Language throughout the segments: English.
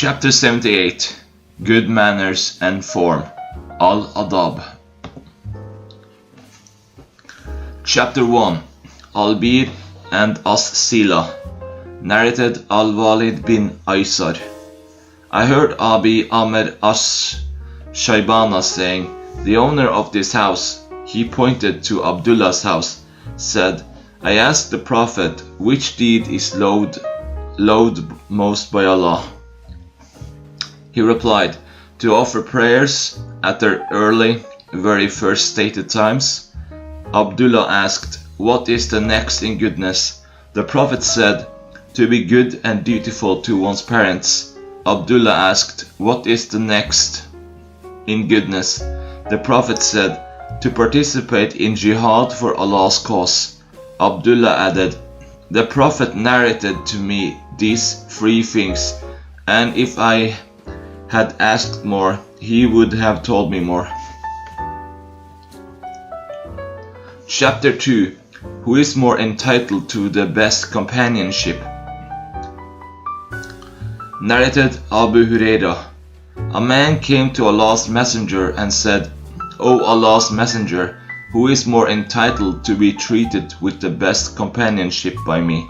Chapter 78. Good Manners and Form. Adab. Chapter 1. Al-Bir and As-Sila. Narrated Al-Walid bin Aysar. I heard Abi Amr Shaybana saying, the owner of this house, he pointed to Abdullah's house, said, I asked the Prophet, which deed is loved most by Allah? He replied, to offer prayers at their early, very first stated times. Abdullah asked, what is the next in goodness? The Prophet said, to be good and dutiful to one's parents. Abdullah asked, what is the next in goodness? The Prophet said, to participate in jihad for Allah's cause. Abdullah added, the Prophet narrated to me these three things, and if I had asked more, he would have told me more. Chapter 2. Who is more entitled to the best companionship? Narrated Abu Hurairah. A man came to Allah's Messenger and said, O Allah's Messenger, who is more entitled to be treated with the best companionship by me?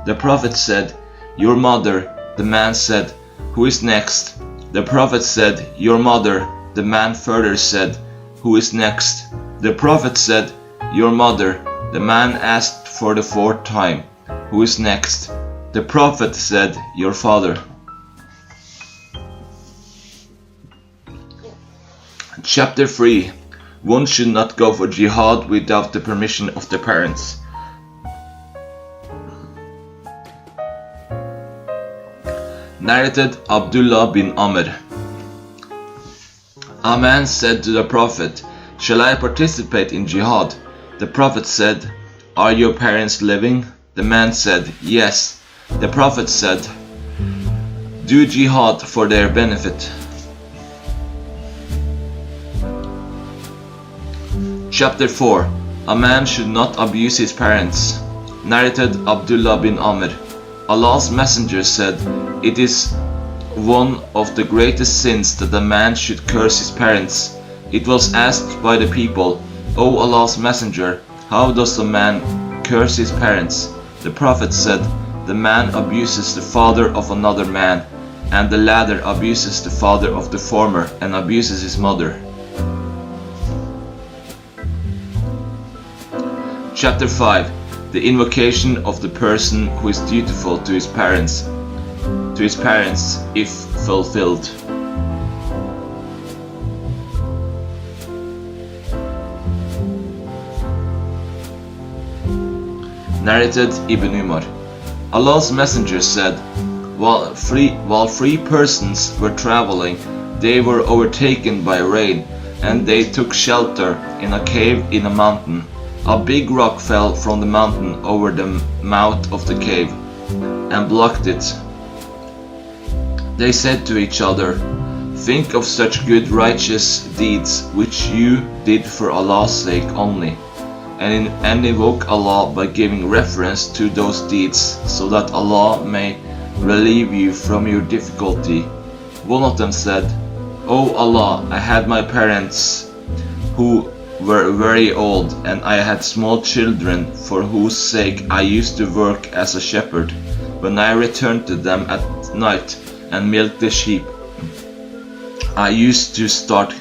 The Prophet said, your mother. The man said, who is next? The Prophet said, your mother. The man further said, who is next? The Prophet said, your mother. The man asked for the fourth time, who is next? The Prophet said, your father. Chapter 3. One should not go for jihad without the permission of the parents. Narrated Abdullah bin Amr. A man said to the Prophet, shall I participate in jihad? The Prophet said, are your parents living? The man said, yes. The Prophet said, do jihad for their benefit. Chapter 4. A man should not abuse his parents. Narrated Abdullah bin Amr. Allah's Messenger said, it is one of the greatest sins that a man should curse his parents. It was asked by the people, O Allah's Messenger, how does a man curse his parents? The Prophet said, the man abuses the father of another man, and the latter abuses the father of the former and abuses his mother. Chapter 5. The invocation of the person who is dutiful to his parents if fulfilled. Narrated Ibn Umar. Allah's Messenger said, while three persons were traveling, they were overtaken by rain, and they took shelter in a cave in a mountain. A big rock fell from the mountain over the mouth of the cave and blocked it. They said to each other, think of such good righteous deeds which you did for Allah's sake only, and invoke Allah by giving reference to those deeds, so that Allah may relieve you from your difficulty. One of them said, O Allah, I had my parents who were very old, and I had small children for whose sake I used to work as a shepherd. When I returned to them at night and milked the sheep, I used to start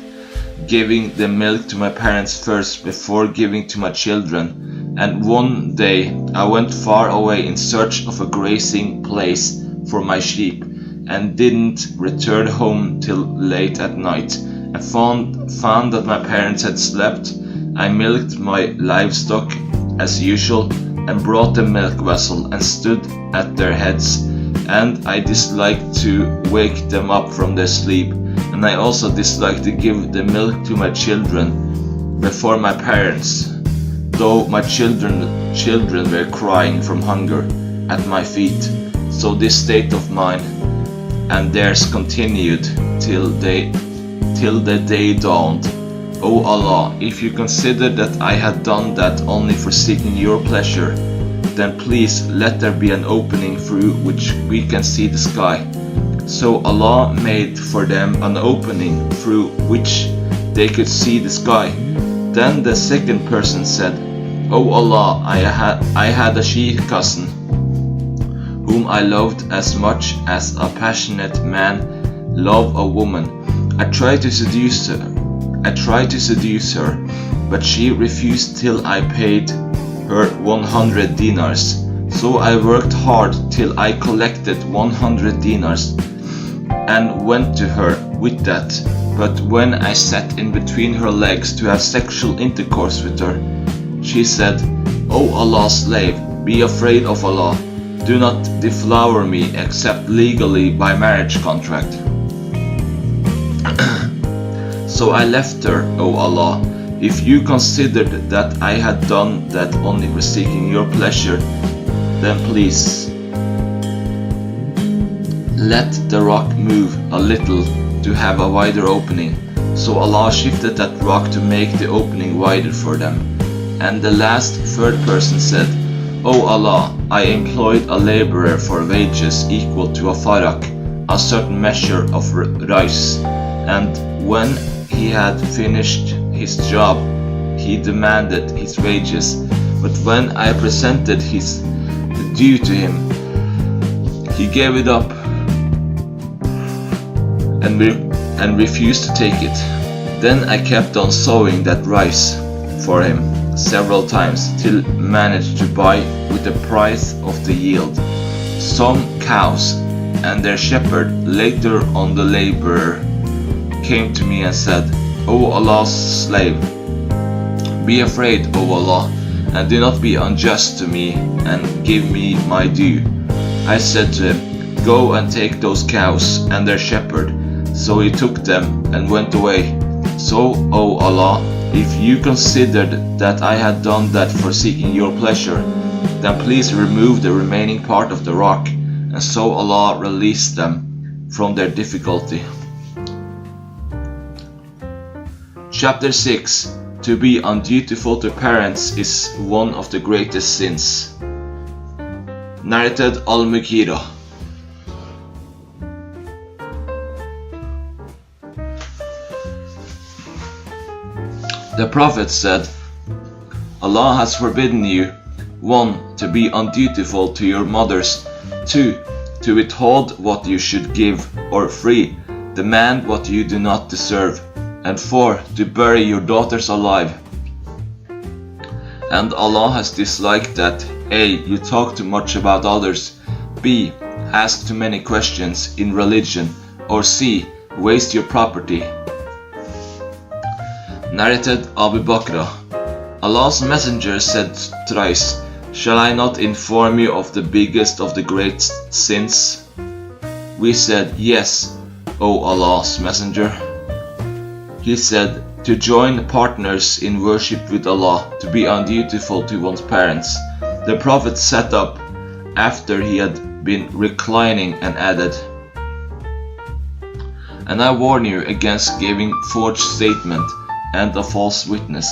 giving the milk to my parents first before giving to my children. And one day I went far away in search of a grazing place for my sheep, and didn't return home till late at night. I found that my parents had slept. I milked my livestock as usual, and brought the milk vessel and stood at their heads. And I disliked to wake them up from their sleep, and I also disliked to give the milk to my children before my parents, though my children were crying from hunger at my feet. So this state of mine and theirs continued till the day dawned. O Allah, if you consider that I had done that only for seeking your pleasure, then please let there be an opening through which we can see the sky, So Allah made for them an opening through which they could see the sky. Then the second person said, "O Allah, I had a she cousin whom I loved as much as a passionate man loves a woman. I tried to seduce her, but she refused till I paid her 100 dinars. So I worked hard till I collected 100 dinars and went to her with that. But when I sat in between her legs to have sexual intercourse with her, she said, 'O Allah's slave, be afraid of Allah. Do not deflower me except legally by marriage contract.' So I left her, O Allah. If you considered that I had done that only for seeking your pleasure, then please let the rock move a little to have a wider opening." So Allah shifted that rock to make the opening wider for them. And the last third person said, "O Allah, I employed a laborer for wages equal to a farak, a certain measure of rice, and when he had finished his job, he demanded his wages. But when I presented his due to him, he gave it up and refused to take it. Then I kept on sowing that rice for him several times till managed to buy with the price of the yield some cows and their shepherd. Later on the laborer came to me and said, 'O Allah's slave, be afraid of Allah and do not be unjust to me and give me my due.' I said to him, 'Go and take those cows and their shepherd.' So he took them and went away. So, O Allah, if you considered that I had done that for seeking your pleasure, then please remove the remaining part of the rock." And so Allah released them from their difficulty. Chapter 6. To be undutiful to parents is one of the greatest sins. Narrated Al-Mughira. The Prophet said, Allah has forbidden you, 1. To be undutiful to your mothers, 2. To withhold what you should give, or 3. Demand what you do not deserve, and 4. To bury your daughters alive. And Allah has disliked that A. You talk too much about others, B. Ask too many questions in religion, or C. Waste your property. Narrated Abu Bakr. Allah's Messenger said thrice, "Shall I not inform you of the biggest of the great sins?" We said, "Yes, O Allah's Messenger." He said, "To join partners in worship with Allah, to be undutiful to one's parents." The Prophet sat up after he had been reclining and added, "And I warn you against giving forged statement and a false witness.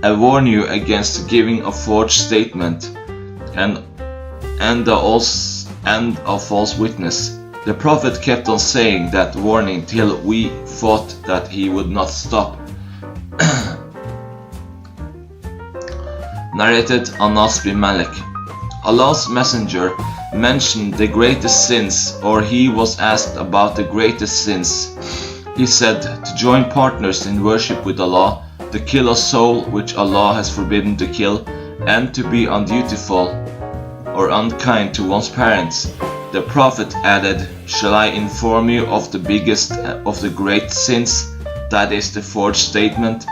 I warn you against giving a forged statement and a false witness." The Prophet kept on saying that warning till we thought that he would not stop. Narrated Anas bin Malik. Allah's Messenger mentioned the greatest sins, or he was asked about the greatest sins. He said, "To join partners in worship with Allah, to kill a soul which Allah has forbidden to kill, and to be undutiful or unkind to one's parents." The Prophet added, "Shall I inform you of the biggest of the great sins, that is the forged statement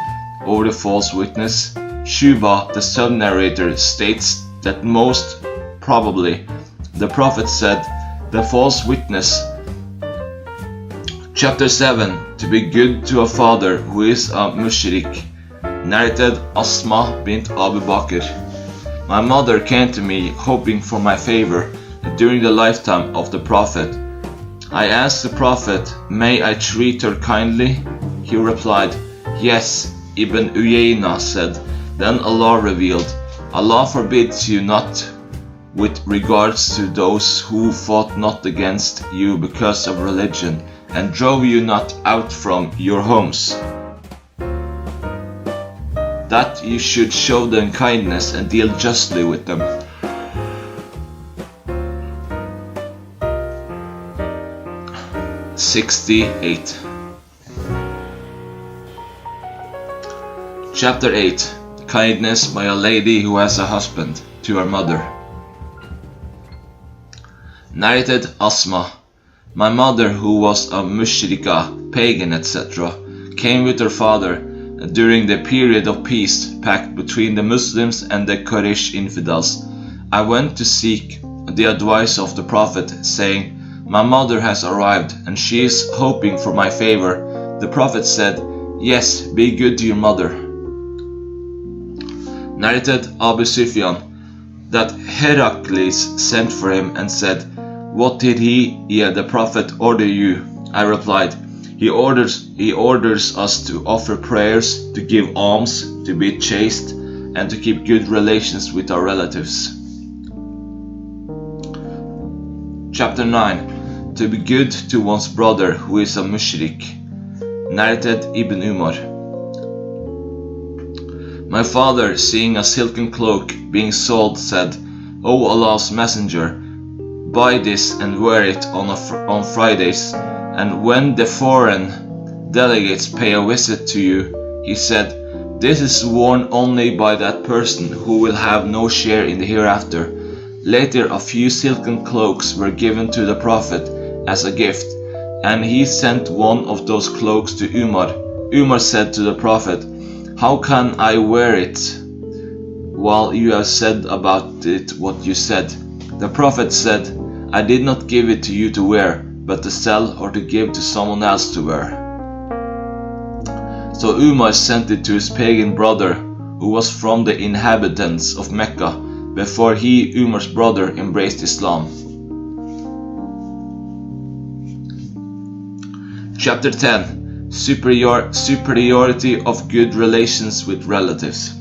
or the false witness?" Shuba, the sub-narrator, states that most probably the Prophet said, "The false witness." Chapter 7. To be good to a father who is a mushrik. Narrated Asma bint Abu Bakr. My mother came to me hoping for my favor during the lifetime of the Prophet. I asked the Prophet, "May I treat her kindly?" He replied, "Yes." Ibn Uyayna said, then Allah revealed, "Allah forbids you not with regards to those who fought not against you because of religion, and drove you not out from your homes, that you should show them kindness and deal justly with them. (68) Chapter 8. Kindness by a lady who has a husband, to her mother. Narrated Asma. My mother, who was a mushrika, pagan, etc., came with her father during the period of peace pact between the Muslims and the Quraysh infidels. I went to seek the advice of the Prophet, saying, my mother has arrived and she is hoping for my favor. The Prophet said, yes, be good to your mother. Narrated Abu Sufyan, that Heracles sent for him and said, what did the Prophet order you? I replied, he orders us to offer prayers, to give alms, to be chaste, and to keep good relations with our relatives. Chapter 9. To be good to one's brother who is a mushrik. Narrated Ibn Umar. My father, seeing a silken cloak being sold, said, O Allah's Messenger, buy this and wear it on Fridays, and when the foreign delegates pay a visit to you, he said, this is worn only by that person who will have no share in the hereafter. Later a few silken cloaks were given to the Prophet as a gift, and he sent one of those cloaks to Umar. Umar said to the Prophet, how can I wear it while you have said about it what you said? The Prophet said, I did not give it to you to wear, but to sell or to give to someone else to wear. So Umar sent it to his pagan brother, who was from the inhabitants of Mecca, before he, Umar's brother, embraced Islam. Chapter 10. Superiority of good relations with relatives.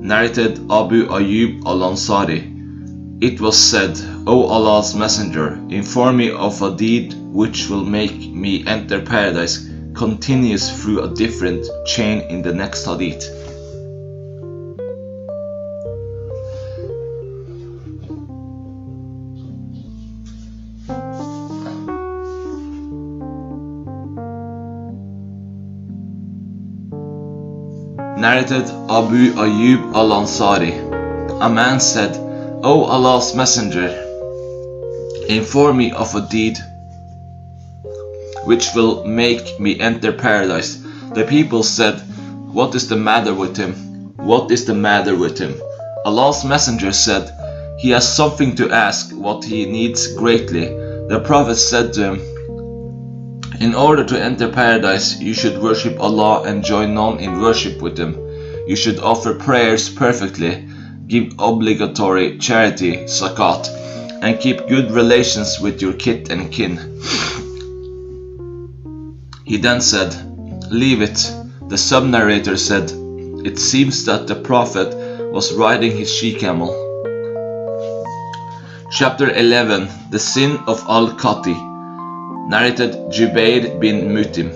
Narrated Abu Ayyub al-Ansari. It was said, O Allah's Messenger, inform me of a deed which will make me enter paradise, continues through a different chain in the next hadith. Narrated Abu Ayyub al-Ansari. A man said, O Allah's Messenger, inform me of a deed which will make me enter paradise. The people said, what is the matter with him? What is the matter with him? Allah's Messenger said, he has something to ask, what he needs greatly. The Prophet said to him, in order to enter paradise, you should worship Allah and join none in worship with him. You should offer prayers perfectly, give obligatory charity, zakat, and keep good relations with your kith and kin. He then said, leave it. The sub-narrator said, it seems that the Prophet was riding his she-camel. Chapter 11. The Sin of Al-Qati. Narrated Jubair bin Mutim,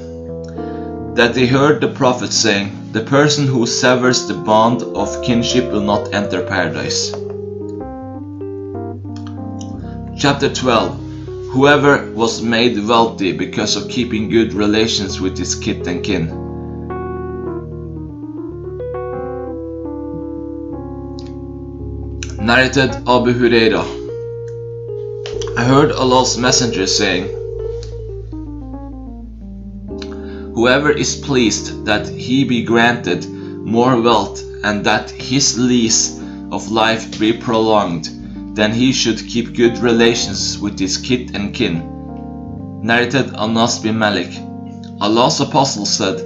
that they heard the Prophet saying, the person who severs the bond of kinship will not enter paradise. Chapter 12. Whoever was made wealthy because of keeping good relations with his kith and kin. Narrated Abu Huraira. I heard Allah's Messenger saying, whoever is pleased that he be granted more wealth and that his lease of life be prolonged, then he should keep good relations with his kith and kin. Narrated Anas bin Malik. Allah's Apostle said,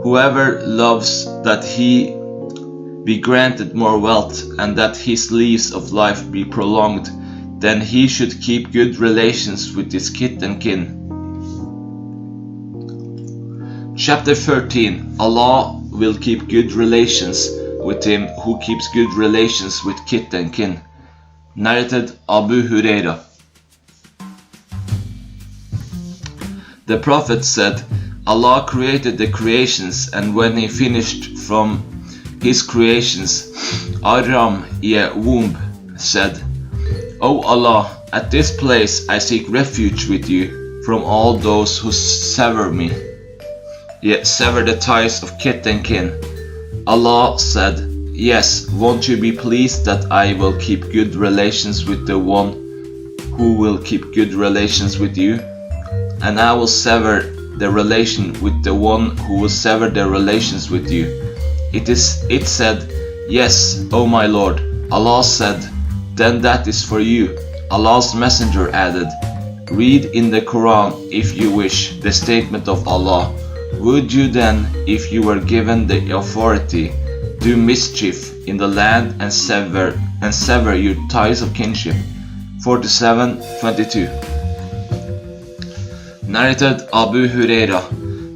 whoever loves that he be granted more wealth and that his lease of life be prolonged, then he should keep good relations with his kith and kin. Chapter 13. Allah will keep good relations with him who keeps good relations with kith and kin. Narrated Abu Huraira. The Prophet said, Allah created the creations, and when he finished from his creations, Aram, ye womb, said, O Allah, at this place I seek refuge with you from all those who sever me, yet sever the ties of kith and kin. Allah said, Yes, won't you be pleased that I will keep good relations with the one who will keep good relations with you? And I will sever the relation with the one who will sever their relations with you. It said, Yes, O my Lord. Allah said, Then that is for you. Allah's Messenger added, Read in the Quran, if you wish, the statement of Allah. Would you then, if you were given the authority, do mischief in the land and sever your ties of kinship? 47:22. Narrated Abu Huraira.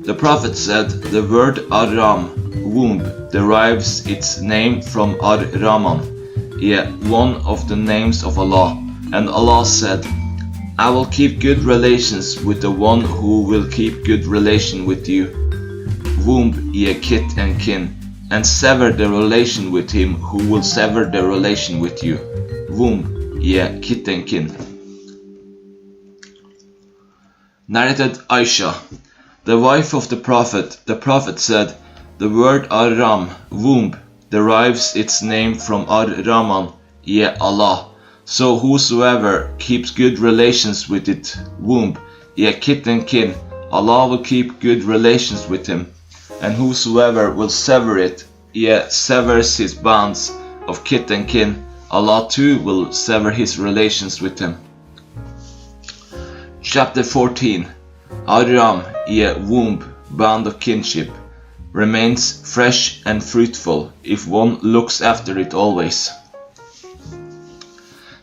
The Prophet said, the word Aram, womb, derives its name from Ar-Rahman, yet one of the names of Allah. And Allah said, I will keep good relations with the one who will keep good relation with you, womb, ye kith and kin, and sever the relation with him who will sever the relation with you, womb, ye kith and kin. Narrated Aisha. The wife of the Prophet said, the word Aram, womb, derives its name from Ar-Rahman, ye Allah. So whosoever keeps good relations with it, womb, ye kith and kin, Allah will keep good relations with him. And whosoever will sever it, ye severs his bonds of kith and kin, Allah too will sever his relations with him. Chapter 14. Aram, ye womb, bond of kinship, remains fresh and fruitful if one looks after it always.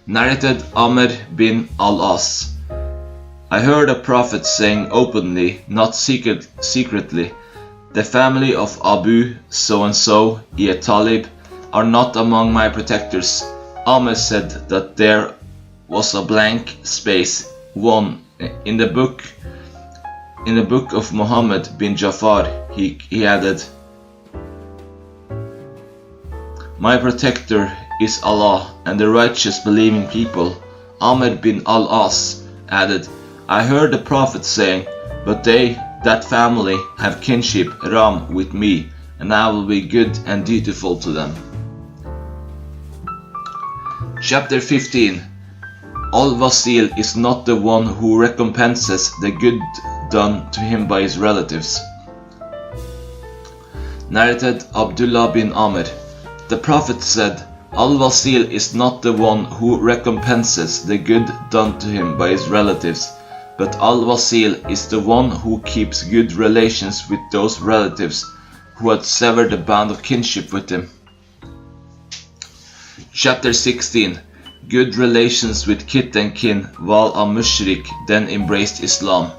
Narrated Amr bin al-As. I heard a prophet saying openly, not secretly, the family of Abu so-and-so, ye Talib, are not among my protectors. Amr said that there was a blank space, one, in the book of Muhammad bin Jafar. He added, my protector is Allah and the righteous believing people. Amr bin al-As added, I heard the Prophet saying, but they, that family, have kinship Ram with me, and I will be good and dutiful to them. Chapter 15. Al-Wasil is not the one who recompenses the good done to him by his relatives. Narrated Abdullah bin Amr. The Prophet said, Al-Wasil is not the one who recompenses the good done to him by his relatives, but Al-Wasil is the one who keeps good relations with those relatives who had severed the bond of kinship with him. Chapter 16. Good relations with kith and kin while a mushrik then embraced Islam.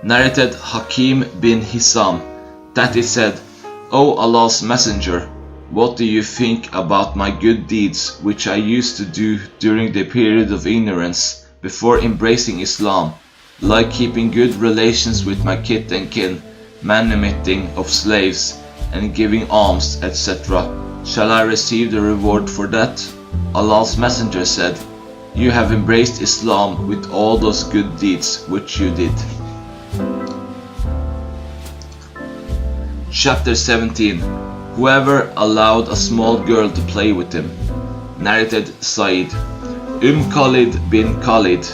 Narrated Hakim bin Hisham that he said, O Allah's Messenger, what do you think about my good deeds which I used to do during the period of ignorance before embracing Islam, like keeping good relations with my kith and kin, manumitting of slaves, and giving alms, etc.? Shall I receive the reward for that? Allah's Messenger said, you have embraced Islam with all those good deeds which you did. Chapter 17. Whoever allowed a small girl to play with him. Narrated Sa'id. Khalid bin Khalid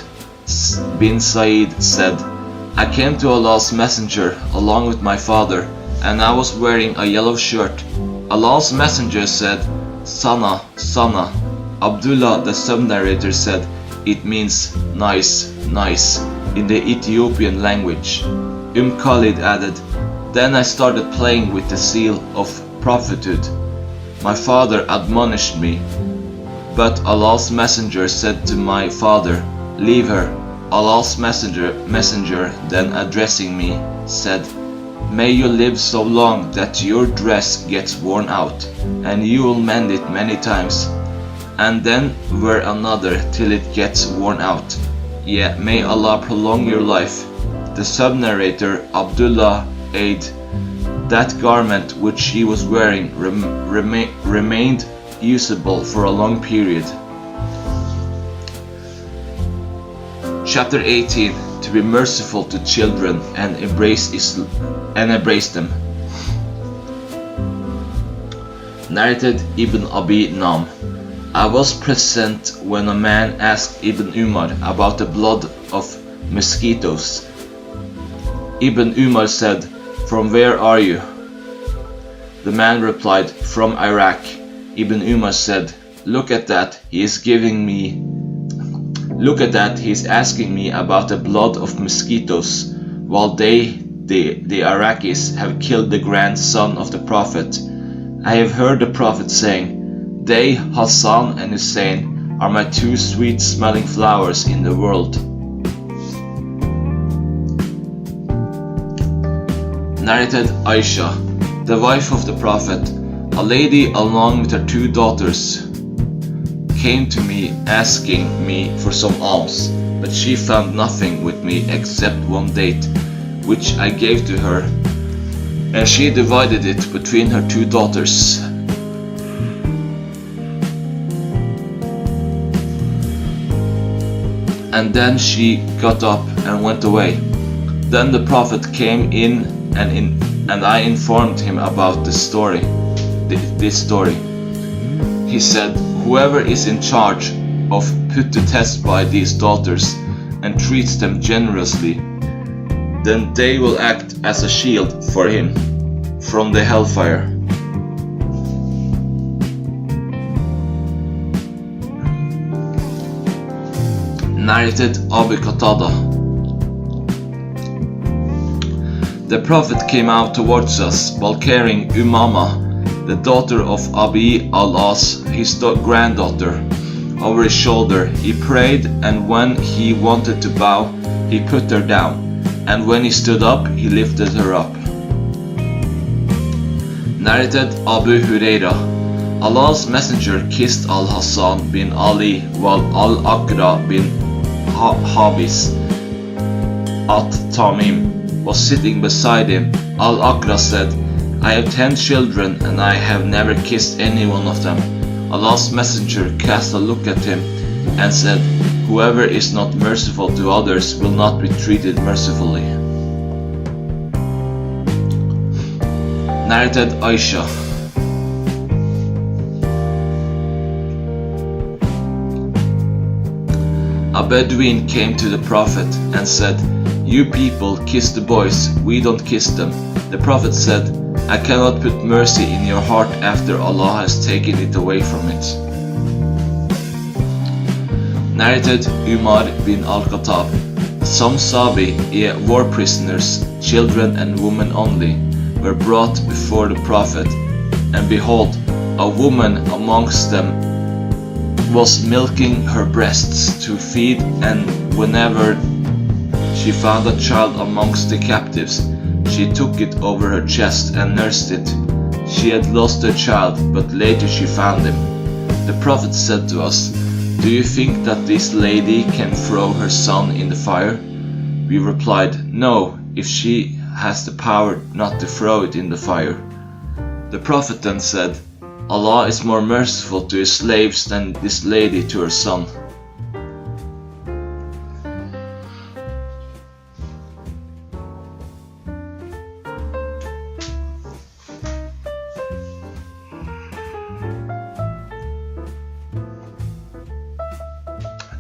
bin Sa'id said, I came to Allah's Messenger along with my father, and I was wearing a yellow shirt. Allah's Messenger said, Sana, Sana. Abdullah, the sub-narrator, said, it means nice, nice, in the Ethiopian language. Khalid added, then I started playing with the seal of prophethood. My father admonished me, but Allah's Messenger said to my father, leave her. Allah's messenger then addressing me said, May you live so long that your dress gets worn out, and you will mend it many times, and then wear another till it gets worn out. Yeah, may Allah prolong your life." The sub-narrator Abdullah aid, "That garment which she was wearing remained usable for a long period." Chapter 18. To be merciful to children and embrace them. Narrated Ibn Abi Nam. I was present when a man asked Ibn Umar about the blood of mosquitoes. Ibn Umar said, "From where are you?" The man replied, "From Iraq." Ibn Umar said, Look at that, he is asking me about the blood of mosquitoes, while the Iraqis have killed the grandson of the Prophet. I have heard the Prophet saying, they, Hassan and Hussein, are my two sweet-smelling flowers in the world. Narrated Aisha, the wife of the Prophet. A lady along with her two daughters came to me asking me for some alms, but she found nothing with me except one date, which I gave to her, and she divided it between her two daughters. And then she got up and went away. Then the Prophet came in and I informed him about this story. He said, whoever is in charge of put to test by these daughters and treats them generously, then they will act as a shield for him from the hellfire. Narrated Abu Qatada. The Prophet came out towards us while carrying Umama, the daughter of Abi al-As, his granddaughter, over his shoulder. He prayed, and when he wanted to bow, he put her down, and when he stood up, he lifted her up. Narrated Abu Huraira. Allah's Messenger kissed Al-Hassan bin Ali while Al-Aqra bin Habis at-Tamim was sitting beside him. Al-Aqra said, I have 10 children and I have never kissed any one of them. Allah's Messenger cast a look at him and said, whoever is not merciful to others will not be treated mercifully. Narrated Aisha. A Bedouin came to the Prophet and said, you people kiss the boys, we don't kiss them. The Prophet said, I cannot put mercy in your heart after Allah has taken it away from it. Narrated Umar bin al-Khattab. Some Sabi, war prisoners, children and women only, were brought before the Prophet, and behold, a woman amongst them was milking her breasts to feed, and whenever she found a child amongst the captives, she took it over her chest and nursed it. She had lost her child, but later she found him. The Prophet said to us, do you think that this lady can throw her son in the fire? We replied, no, if she has the power not to throw it in the fire. The Prophet then said, Allah is more merciful to his slaves than this lady to her son.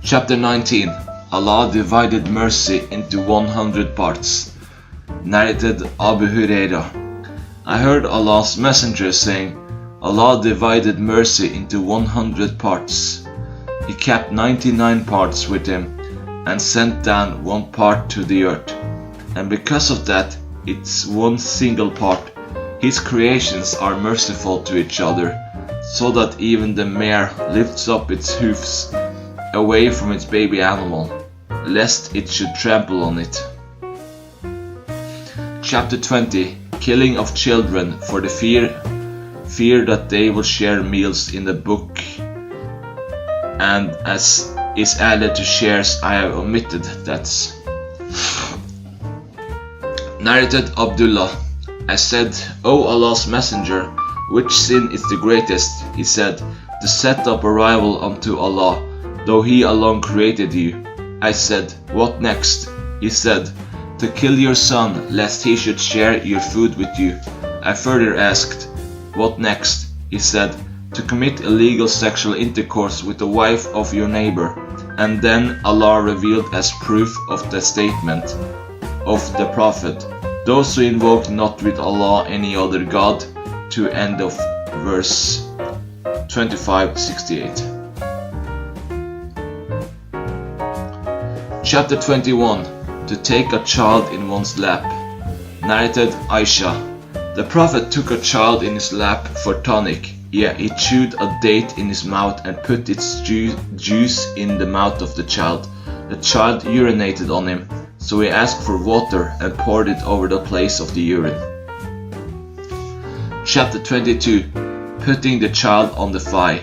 Chapter 19. Allah divided mercy into 100 parts. Narrated Abu Huraira. I heard Allah's Messenger saying, Allah divided mercy into 100 parts. He kept 99 parts with him and sent down one part to the earth. And because of that, it's one single part. His creations are merciful to each other, so that even the mare lifts up its hoofs away from its baby animal, lest it should trample on it. Chapter 20. killing of children for the fear that they will share meals in the book, and as is added to shares I have omitted. That's narrated Abdullah. I said, O Allah's Messenger, which sin is the greatest? He said, to set up a rival unto Allah, though He alone created you. I said, what next? He said, to kill your son, lest he should share your food with you. I further asked, what next? He said, to commit illegal sexual intercourse with the wife of your neighbor. And then Allah revealed as proof of the statement of the Prophet, those who invoke not with Allah any other God, to end of verse 25:68. Chapter 21. To take a child in one's lap. Narrated Aisha. The Prophet took a child in his lap for tonic. Yeah, he chewed a date in his mouth and put its juice in the mouth of the child. The child urinated on him, so he asked for water and poured it over the place of the urine. Chapter 22. Putting the child on the thigh.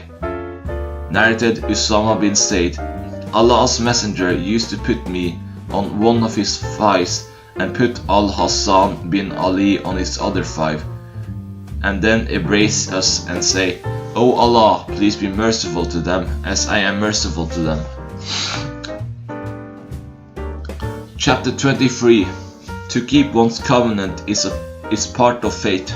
Narrated Usama bin Zayd. Allah's Messenger used to put me on one of his thighs and put Al-Hassan bin Ali on his other thigh, and then embrace us and say, O Allah, please be merciful to them as I am merciful to them. Chapter 23. To keep one's covenant is part of faith.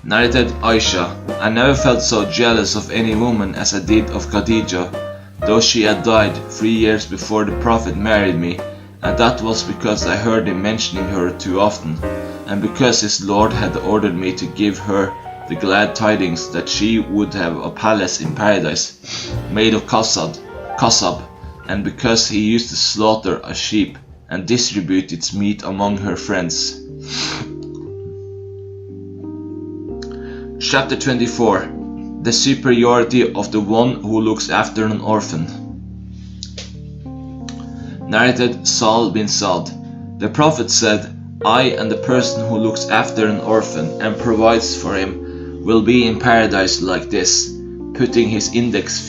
Narrated Aisha. I never felt so jealous of any woman as I did of Khadija, though she had died 3 years before the Prophet married me, and that was because I heard him mentioning her too often, and because his Lord had ordered me to give her the glad tidings that she would have a palace in paradise made of kasab, and because he used to slaughter a sheep and distribute its meat among her friends. Chapter 24. The superiority of the one who looks after an orphan. Narrated Sahl bin Sa'd. The Prophet said, I and the person who looks after an orphan and provides for him will be in paradise like this, putting his index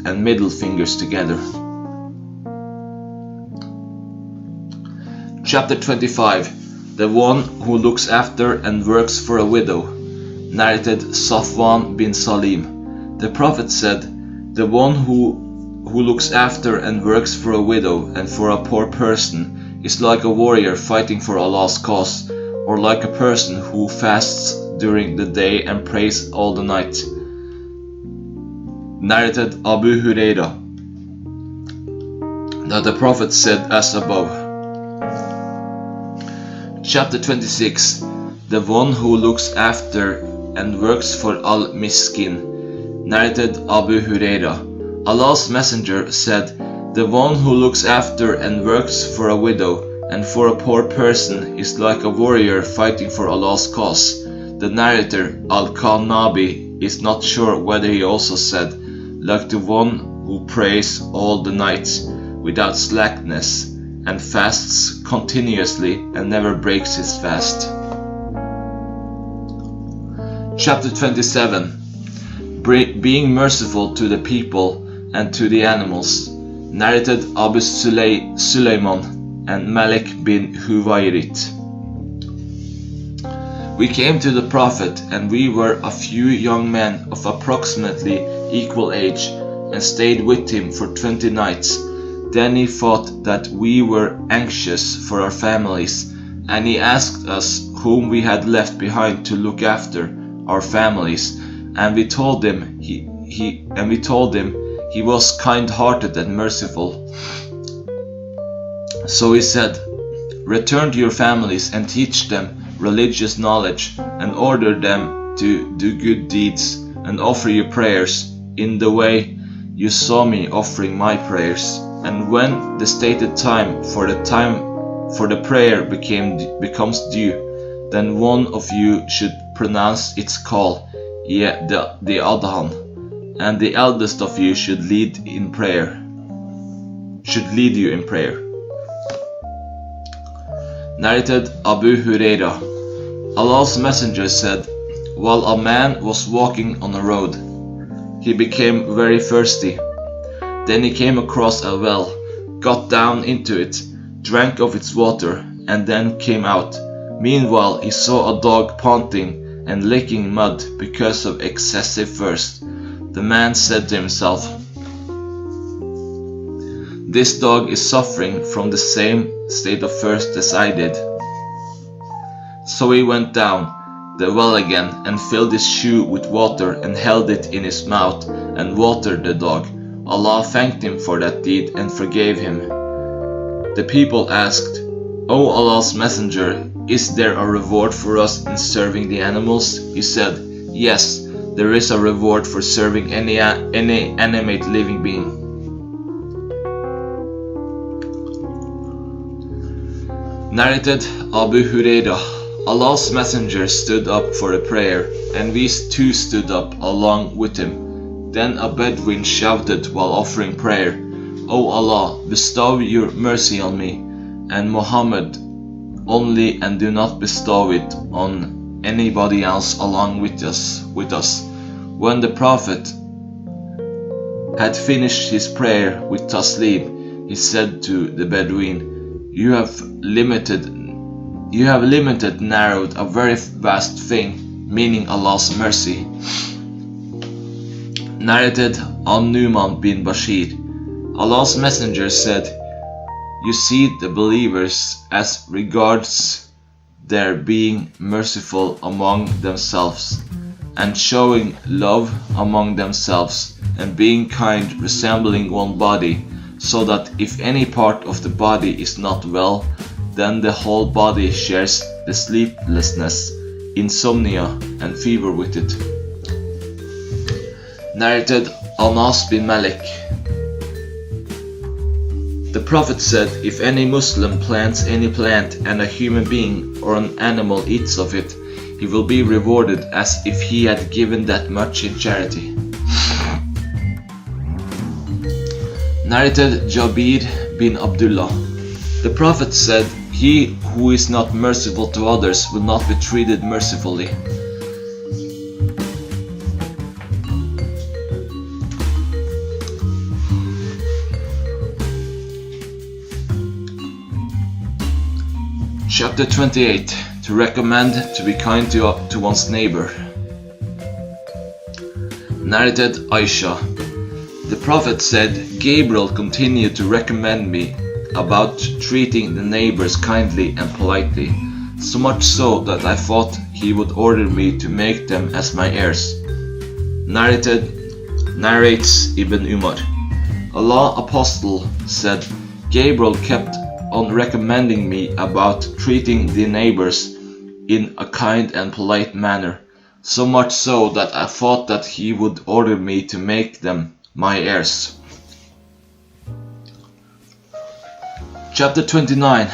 and middle fingers together. Chapter 25. The one who looks after and works for a widow. Narrated Safwan bin Salim. The Prophet said, the one who looks after and works for a widow and for a poor person is like a warrior fighting for Allah's cause, or like a person who fasts during the day and prays all the night. Narrated Abu Huraira, that the Prophet said as above. Chapter 26. The one who looks after and works for al-miskin. Narrated Abu Huraira. Allah's Messenger said, the one who looks after and works for a widow and for a poor person is like a warrior fighting for Allah's cause. The narrator, Al-Qanabi, is not sure whether he also said, like the one who prays all the night without slackness and fasts continuously and never breaks his fast. Chapter 27. Being merciful to the people and to the animals. Narrated Abu Sulaiman and Malik bin Huwairit. We came to the Prophet, and we were a few young men of approximately equal age, and stayed with him for 20 nights. Then he thought that we were anxious for our families, and he asked us whom we had left behind to look after our families, and we told him he was kind-hearted and merciful. So he said, return to your families and teach them religious knowledge, and order them to do good deeds and offer your prayers in the way you saw me offering my prayers. And when the stated time for the prayer becomes due, then one of you should pronounce its call, the adhan, and the eldest of you should lead you in prayer. Narrated Abu Huraira. Allah's Messenger said, while a man was walking on a road, he became very thirsty. Then he came across a well, got down into it, drank of its water, and then came out. Meanwhile, he saw a dog panting and licking mud because of excessive thirst. The man said to himself, "This dog is suffering from the same state of thirst as I did." So he went down the well again and filled his shoe with water and held it in his mouth and watered the dog. Allah thanked him for that deed and forgave him. The people asked, "O Allah's Messenger, is there a reward for us in serving the animals?" He said, "Yes, there is a reward for serving any animate living being." Narrated Abu Huraira. Allah's Messenger stood up for a prayer, and we too stood up along with him. Then a Bedouin shouted while offering prayer, "O Allah, bestow your mercy on me and Muhammad only, and do not bestow it on anybody else along with us." When the Prophet had finished his prayer with taslim, he said to the Bedouin, You have narrowed a very vast thing, meaning Allah's mercy." Narrated An-Nu'man bin Bashir. Allah's Messenger said, "You see the believers as regards their being merciful among themselves, and showing love among themselves, and being kind, resembling one body, so that if any part of the body is not well, then the whole body shares the sleeplessness, insomnia, and fever with it." Narrated Anas bin Malik. The Prophet said, "If any Muslim plants any plant and a human being or an animal eats of it, he will be rewarded as if he had given that much in charity." Narrated Jabir bin Abdullah. The Prophet said, "He who is not merciful to others will not be treated mercifully." Chapter 28. To recommend to be kind to one's neighbor. Narrated Aisha. The Prophet said, "Gabriel continued to recommend me about treating the neighbors kindly and politely, so much so that I thought he would order me to make them as my heirs." Narrates Ibn Umar. Allah's Apostle said, "Gabriel kept on recommending me about treating the neighbors in a kind and polite manner, so much so that I thought that he would order me to make them my heirs." Chapter 29.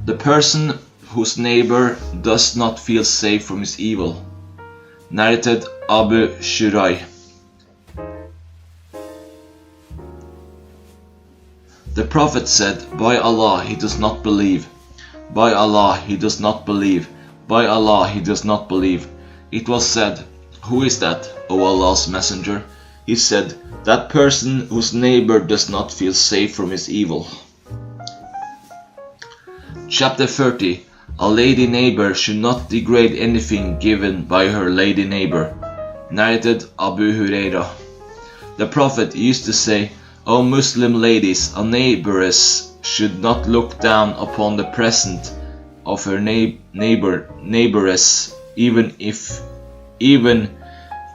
The person whose neighbor does not feel safe from his evil. Narrated Abu Shuraih. The Prophet said, "By Allah, he does not believe. By Allah, he does not believe. By Allah, he does not believe." It was said, "Who is that, O Allah's Messenger?" He said, "That person whose neighbor does not feel safe from his evil." Chapter 30. A lady neighbor should not degrade anything given by her lady neighbor. Narrated Abu Huraira. The Prophet used to say, "O Muslim ladies, a neighboress should not look down upon the present of her neighboress, even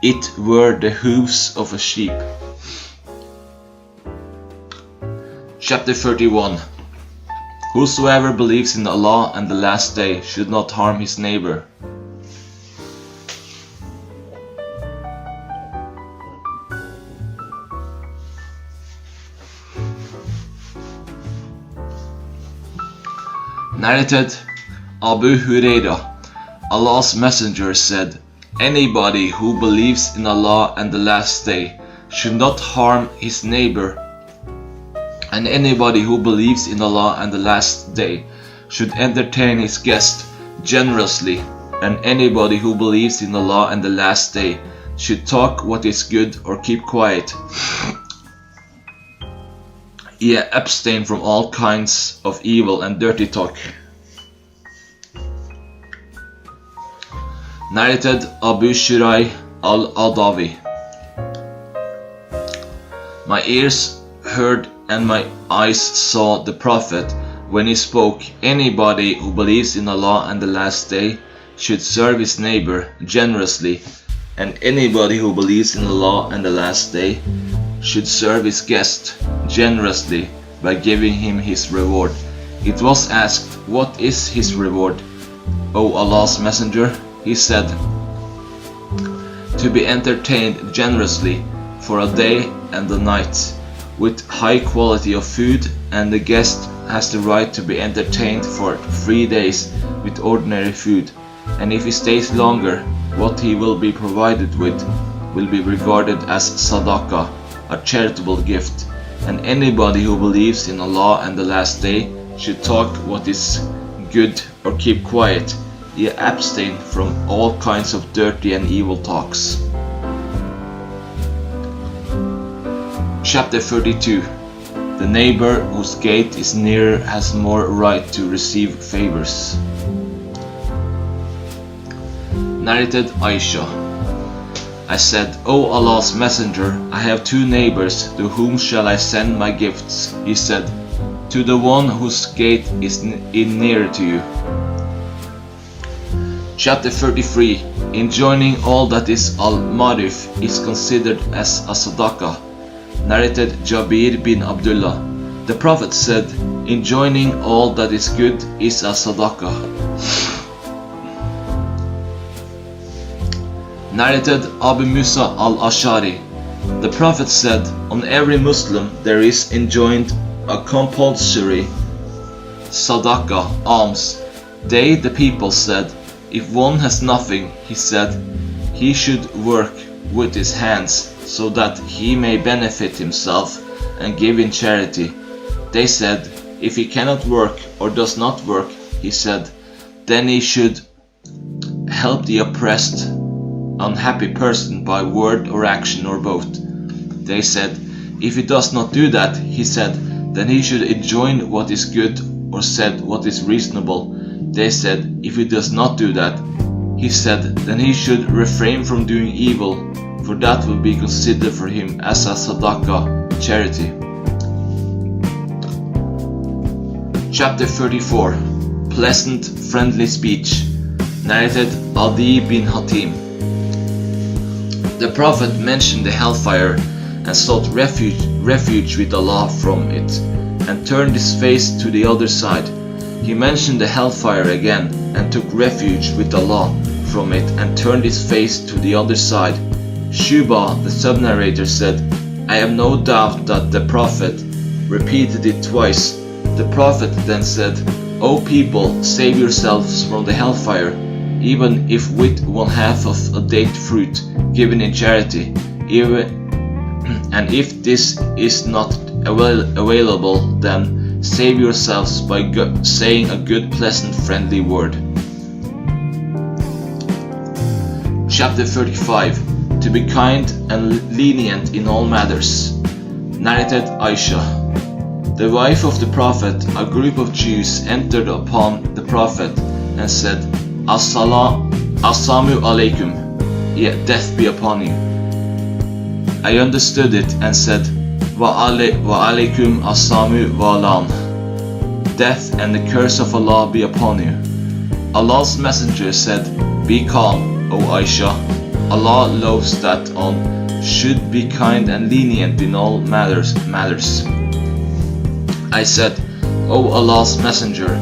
it were the hooves of a sheep." Chapter 31. Whosoever believes in Allah and the last day should not harm his neighbor. Narrated Abu Huraira. Allah's Messenger said, "Anybody who believes in Allah and the last day should not harm his neighbor, and anybody who believes in Allah and the last day should entertain his guest generously, and anybody who believes in Allah and the last day should talk what is good or keep quiet. Abstain from all kinds of evil and dirty talk. Narrated Abu Shirai al-Adawi. My ears heard and my eyes saw the Prophet when he spoke, anybody who believes in Allah and the last day should serve his neighbor generously, and anybody who believes in Allah and the last day should serve his guest generously by giving him his reward. It was asked, what is his reward, O Allah's Messenger? He said, to be entertained generously for a day and a night with high quality of food, and the guest has the right to be entertained for 3 days with ordinary food, and if he stays longer, what he will be provided with will be regarded as sadaqah, a charitable gift, and anybody who believes in Allah and the last day should talk what is good or keep quiet, abstain from all kinds of dirty and evil talks. Chapter 32. The neighbor whose gate is nearer has more right to receive favors. Narrated Aisha. I said, O Allah's Messenger, I have 2 neighbors, to whom shall I send my gifts? He said, to the one whose gate is nearer to you. Chapter 33. Enjoining all that is al-marif is considered as a sadaqah. Narrated Jabir bin Abdullah. The Prophet said, enjoining all that is good is a sadaqah. Narrated Abu Musa al-Ashari. The Prophet said, on every Muslim there is enjoined a compulsory sadaqah, alms. They, the people, said, if one has nothing, he said, he should work with his hands so that he may benefit himself and give in charity. They said, if he cannot work or does not work, he said, then he should help the oppressed, unhappy person by word or action or both. They said, if he does not do that, he said, then he should enjoin what is good or said what is reasonable. They said, if he does not do that, he said, then he should refrain from doing evil, for that will be considered for him as a sadaqah, charity. Chapter 34. Pleasant, friendly speech. Narrated Adi bin Hatim. The Prophet mentioned the hellfire and sought refuge with Allah from it, and turned his face to the other side. He mentioned the hellfire again and took refuge with Allah from it and turned his face to the other side. Shuba, the sub-narrator, said, I have no doubt that the Prophet repeated it twice. The Prophet then said, O people, save yourselves from the hellfire, even if with 1/2 of a date fruit given in charity, and if this is not available, then save yourselves by saying a good, pleasant, friendly word. Chapter 35. To be kind and lenient in all matters. Narrated Aisha. The wife of the Prophet, a group of Jews entered upon the Prophet and said, Assalamu alaikum, death be upon you. I understood it and said, Wa alaikum assamu wa alam, death and the curse of Allah be upon you. Allah's Messenger said, be calm, O Aisha. Allah loves that on should be kind and lenient in all matters. I said, O Allah's Messenger,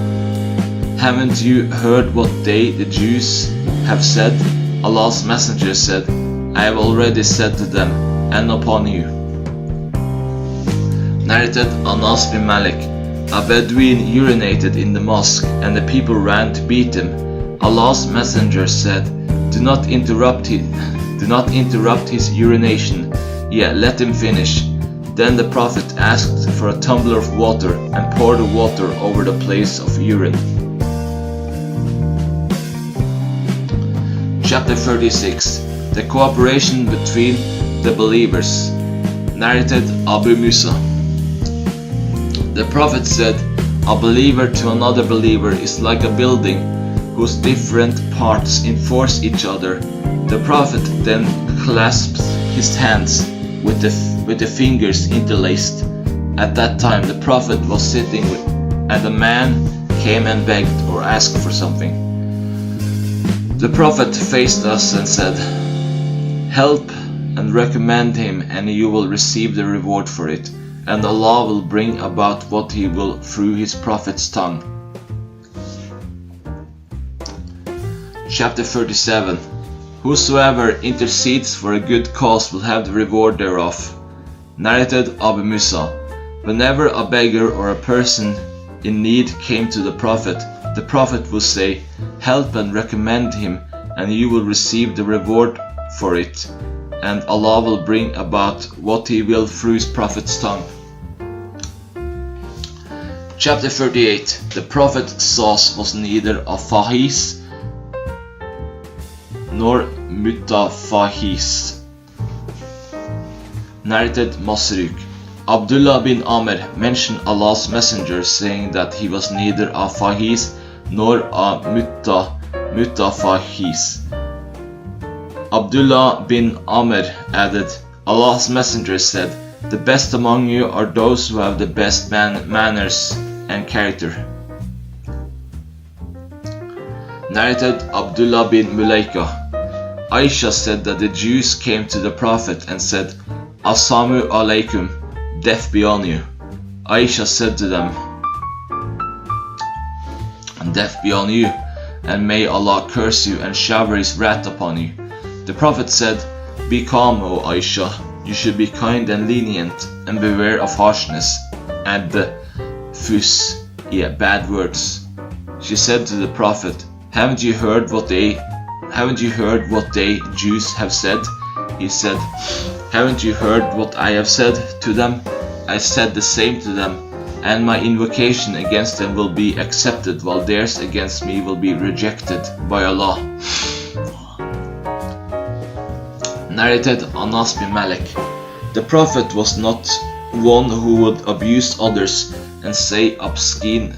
haven't you heard what they, the Jews, have said? Allah's Messenger said, I have already said to them, and upon you. Narrated Anas bin Malik. A Bedouin urinated in the mosque, and the people ran to beat him. Allah's Messenger said, Do not interrupt his urination, let him finish. Then the prophet asked for a tumbler of water and poured the water over the place of urine. Chapter 36. The cooperation between the believers. Narrated Abu Musa. The prophet said, a believer to another believer is like a building whose different parts enforce each other. The prophet then clasped his hands with the fingers interlaced. At that time the prophet was sitting and a man came and begged or asked for something. The prophet faced us and said, help and recommend him, and you will receive the reward for it, and Allah will bring about what he will through his prophet's tongue. Chapter 37. Whosoever intercedes for a good cause will have the reward thereof. Narrated Abu Musa. Whenever a beggar or a person in need came to the prophet would say, help and recommend him, and you will receive the reward for it, and Allah will bring about what he will through his prophet's tongue. Chapter 38. The prophet's sauce was neither a fahis nor mutafahis. Narrated Masruq. Abdullah bin Amr mentioned Allah's messenger saying that he was neither a fahis nor a mutafahis. Abdullah bin Amr added, Allah's messenger said, the best among you are those who have the best manners and character. Narrated Abdullah bin Mulaika. Aisha said that the Jews came to the prophet and said, Assalamu alaikum, death be on you. Aisha said to them, death be on you, and may Allah curse you and shower his wrath upon you. The prophet said, be calm, O Aisha, you should be kind and lenient, and beware of harshness, and the bad words. She said to the prophet, haven't you heard what they Jews have said? He said, haven't you heard what I have said to them? I said the same to them, and my invocation against them will be accepted, while theirs against me will be rejected by Allah. Narrated Anas bin Malik. The prophet was not one who would abuse others and say obscene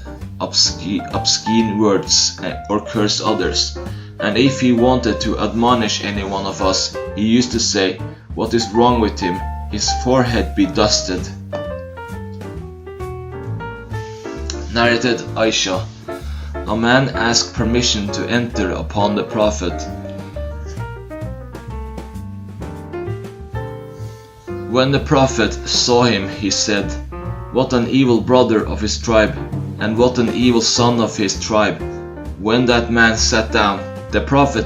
words or curse others. And if he wanted to admonish any one of us, he used to say, what is wrong with him? His forehead be dusted. Narrated Aisha. A man asked permission to enter upon the prophet. When the prophet saw him, he said, what an evil brother of his tribe, and what an evil son of his tribe. When that man sat down, the prophet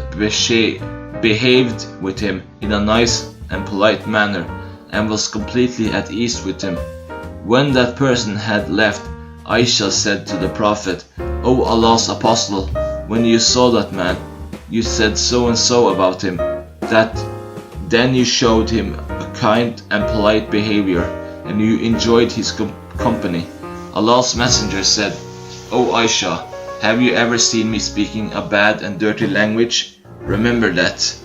behaved with him in a nice and polite manner, and was completely at ease with him. When that person had left, Aisha said to the prophet, O Allah's apostle, when you saw that man, you said so and so about him, that then you showed him a kind and polite behavior, and you enjoyed his company. Allah's messenger said, O Aisha, have you ever seen me speaking a bad and dirty language? Remember that.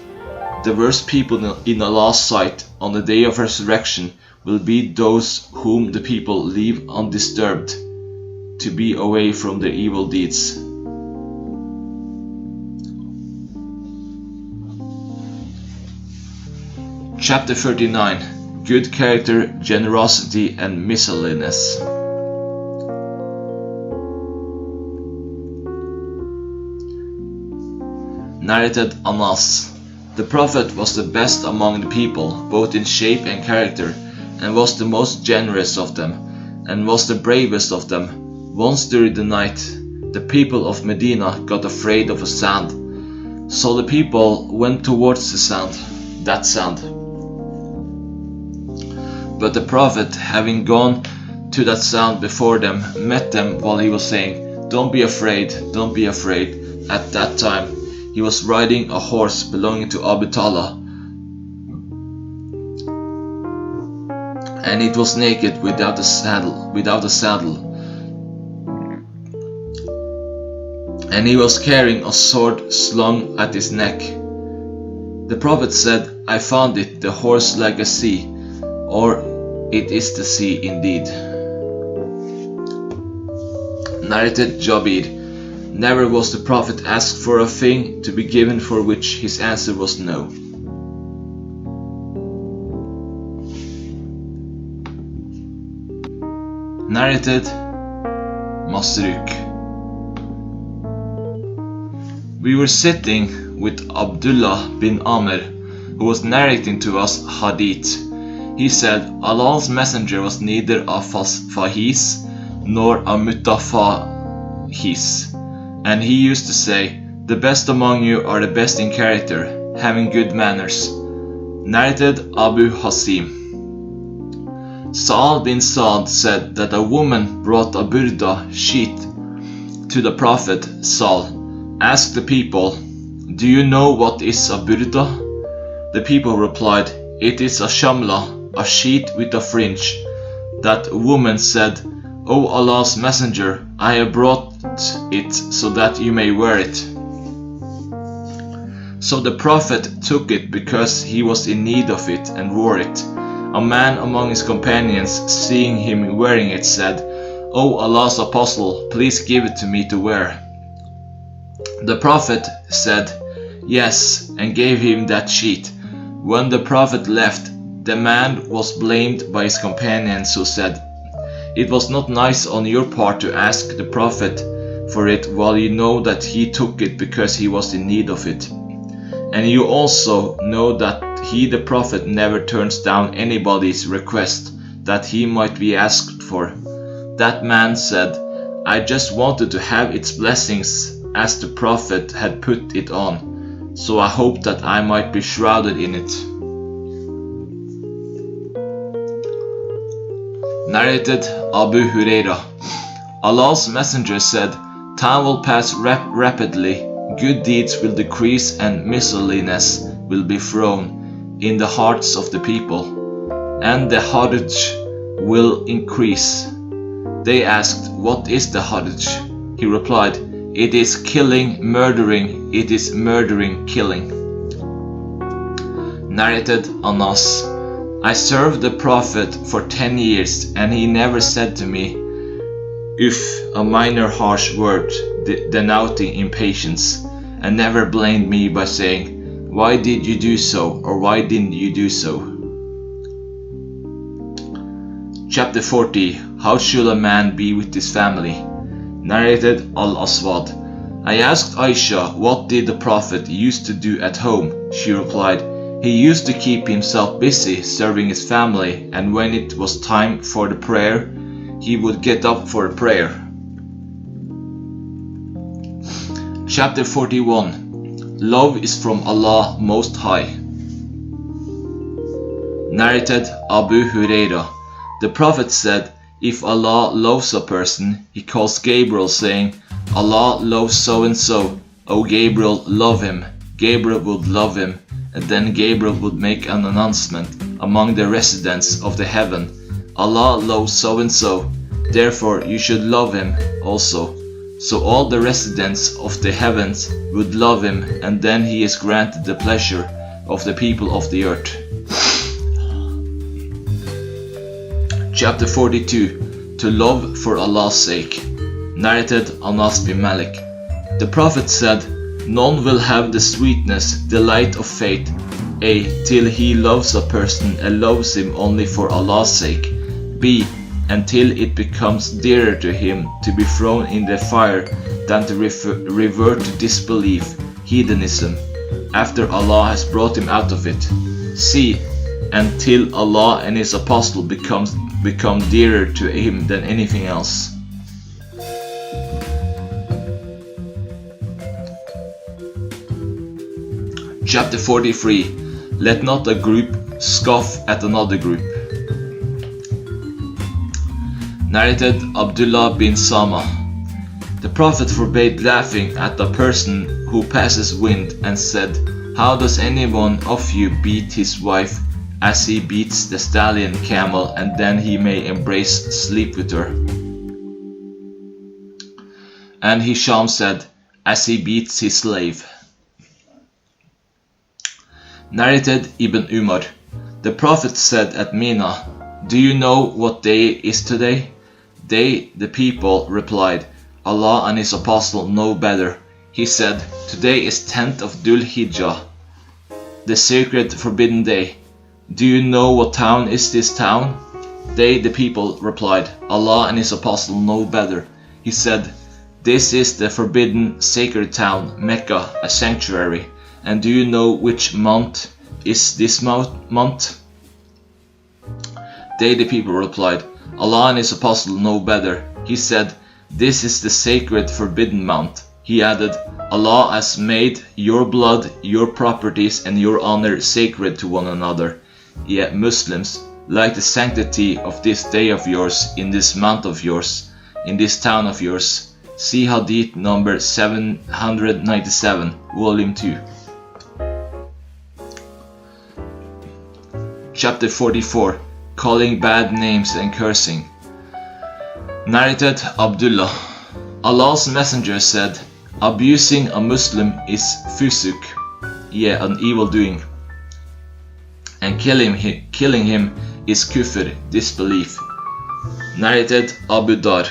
The worst people in Allah's sight on the day of resurrection will be those whom the people leave undisturbed, to be away from their evil deeds. Chapter 39. Good character, generosity, and miscellaneous. Narrated Anas. The prophet was the best among the people, both in shape and character, and was the most generous of them, and was the bravest of them. Once during the night, the people of Medina got afraid of a sound, so the people went towards that sound. But the prophet, having gone to that sound before them, met them while he was saying, don't be afraid, don't be afraid. At that time, he was riding a horse belonging to Abu Talha, and it was naked without a saddle. And he was carrying a sword slung at his neck. The prophet said, I found it, the horse like a sea, or it is the sea indeed. Narrated Jabir. Never was the prophet asked for a thing to be given for which his answer was no. Narrated Masruk. We were sitting with Abdullah bin Amr, who was narrating to us hadith. He said, Allah's messenger was neither a fahis nor a mutafahis, and he used to say, the best among you are the best in character, having good manners. Narrated Abu Hasim. Sa'al bin Sa'd said that a woman brought a burda sheet to the Prophet. Sa'al asked the people, do you know what is a burda? The people replied, it is a shamla, a sheet with a fringe. That woman said, O Allah's messenger, I have brought it so that you may wear it. So the Prophet took it because he was in need of it and wore it. A man among his companions, seeing him wearing it, said, O Allah's apostle, please give it to me to wear. The Prophet said, yes, and gave him that sheet. When the Prophet left, the man was blamed by his companions, who said, it was not nice on your part to ask the Prophet for it while you know that he took it because he was in need of it. And you also know that he, the Prophet, never turns down anybody's request that he might be asked for. That man said, I just wanted to have its blessings as the Prophet had put it on, so I hoped that I might be shrouded in it. Narrated Abu Huraira. Allah's messenger said, time will pass rapidly, good deeds will decrease and miserliness will be thrown in the hearts of the people, and the haraj will increase. They asked, what is the haraj? He replied, it is killing, murdering, it is murdering, killing. Narrated Anas. I served the Prophet for 10 years, and he never said to me, a minor harsh word denoting impatience, and never blamed me by saying, why did you do so, or why didn't you do so? Chapter 40. How should a man be with his family? Narrated Al-Aswad. I asked Aisha, what did the Prophet used to do at home? She replied, he used to keep himself busy serving his family, and when it was time for the prayer, he would get up for a prayer. Chapter 41. Love is from Allah Most High. Narrated Abu Huraira. The Prophet said, if Allah loves a person, he calls Gabriel saying, Allah loves so and so, O Gabriel, love him. Gabriel would love him, and then Gabriel would make an announcement among the residents of the heaven, Allah loves so and so, therefore you should love him also. So all the residents of the heavens would love him, and then he is granted the pleasure of the people of the earth. Chapter 42. To love for Allah's sake. Narrated Anas bin Malik. The Prophet said, none will have the sweetness, delight of faith, till he loves a person and loves him only for Allah's sake, b. until it becomes dearer to him to be thrown in the fire than to revert to disbelief, hedonism, after Allah has brought him out of it. C. until Allah and his apostle become dearer to him than anything else. Chapter 43. Let not a group scoff at another group. Narrated Abdullah bin Sama. The Prophet forbade laughing at a person who passes wind and said, how does anyone of you beat his wife as he beats the stallion camel, and then he may embrace sleep with her. And Hisham said, as he beats his slave. Narrated Ibn Umar, the Prophet said at Mina, do you know what day is today? They, the people, replied, Allah and His Apostle know better. He said, today is 10th of Dhul Hijjah, the sacred forbidden day. Do you know what town is this town? They, the people, replied, Allah and His Apostle know better. He said, this is the forbidden sacred town, Mecca, a sanctuary. And do you know which month is this month? They, the people, replied, Allah and His Apostle know better. He said, this is the sacred forbidden month. He added, Allah has made your blood, your properties, and your honor sacred to one another. Yet Muslims like the sanctity of this day of yours, in this month of yours, in this town of yours. See Hadith number 797, volume 2. Chapter 44, calling bad names and cursing. Narrated Abdullah, Allah's Messenger said, abusing a Muslim is fusuk, an evil doing, and killing him is kufr, disbelief. Narrated Abu Dar,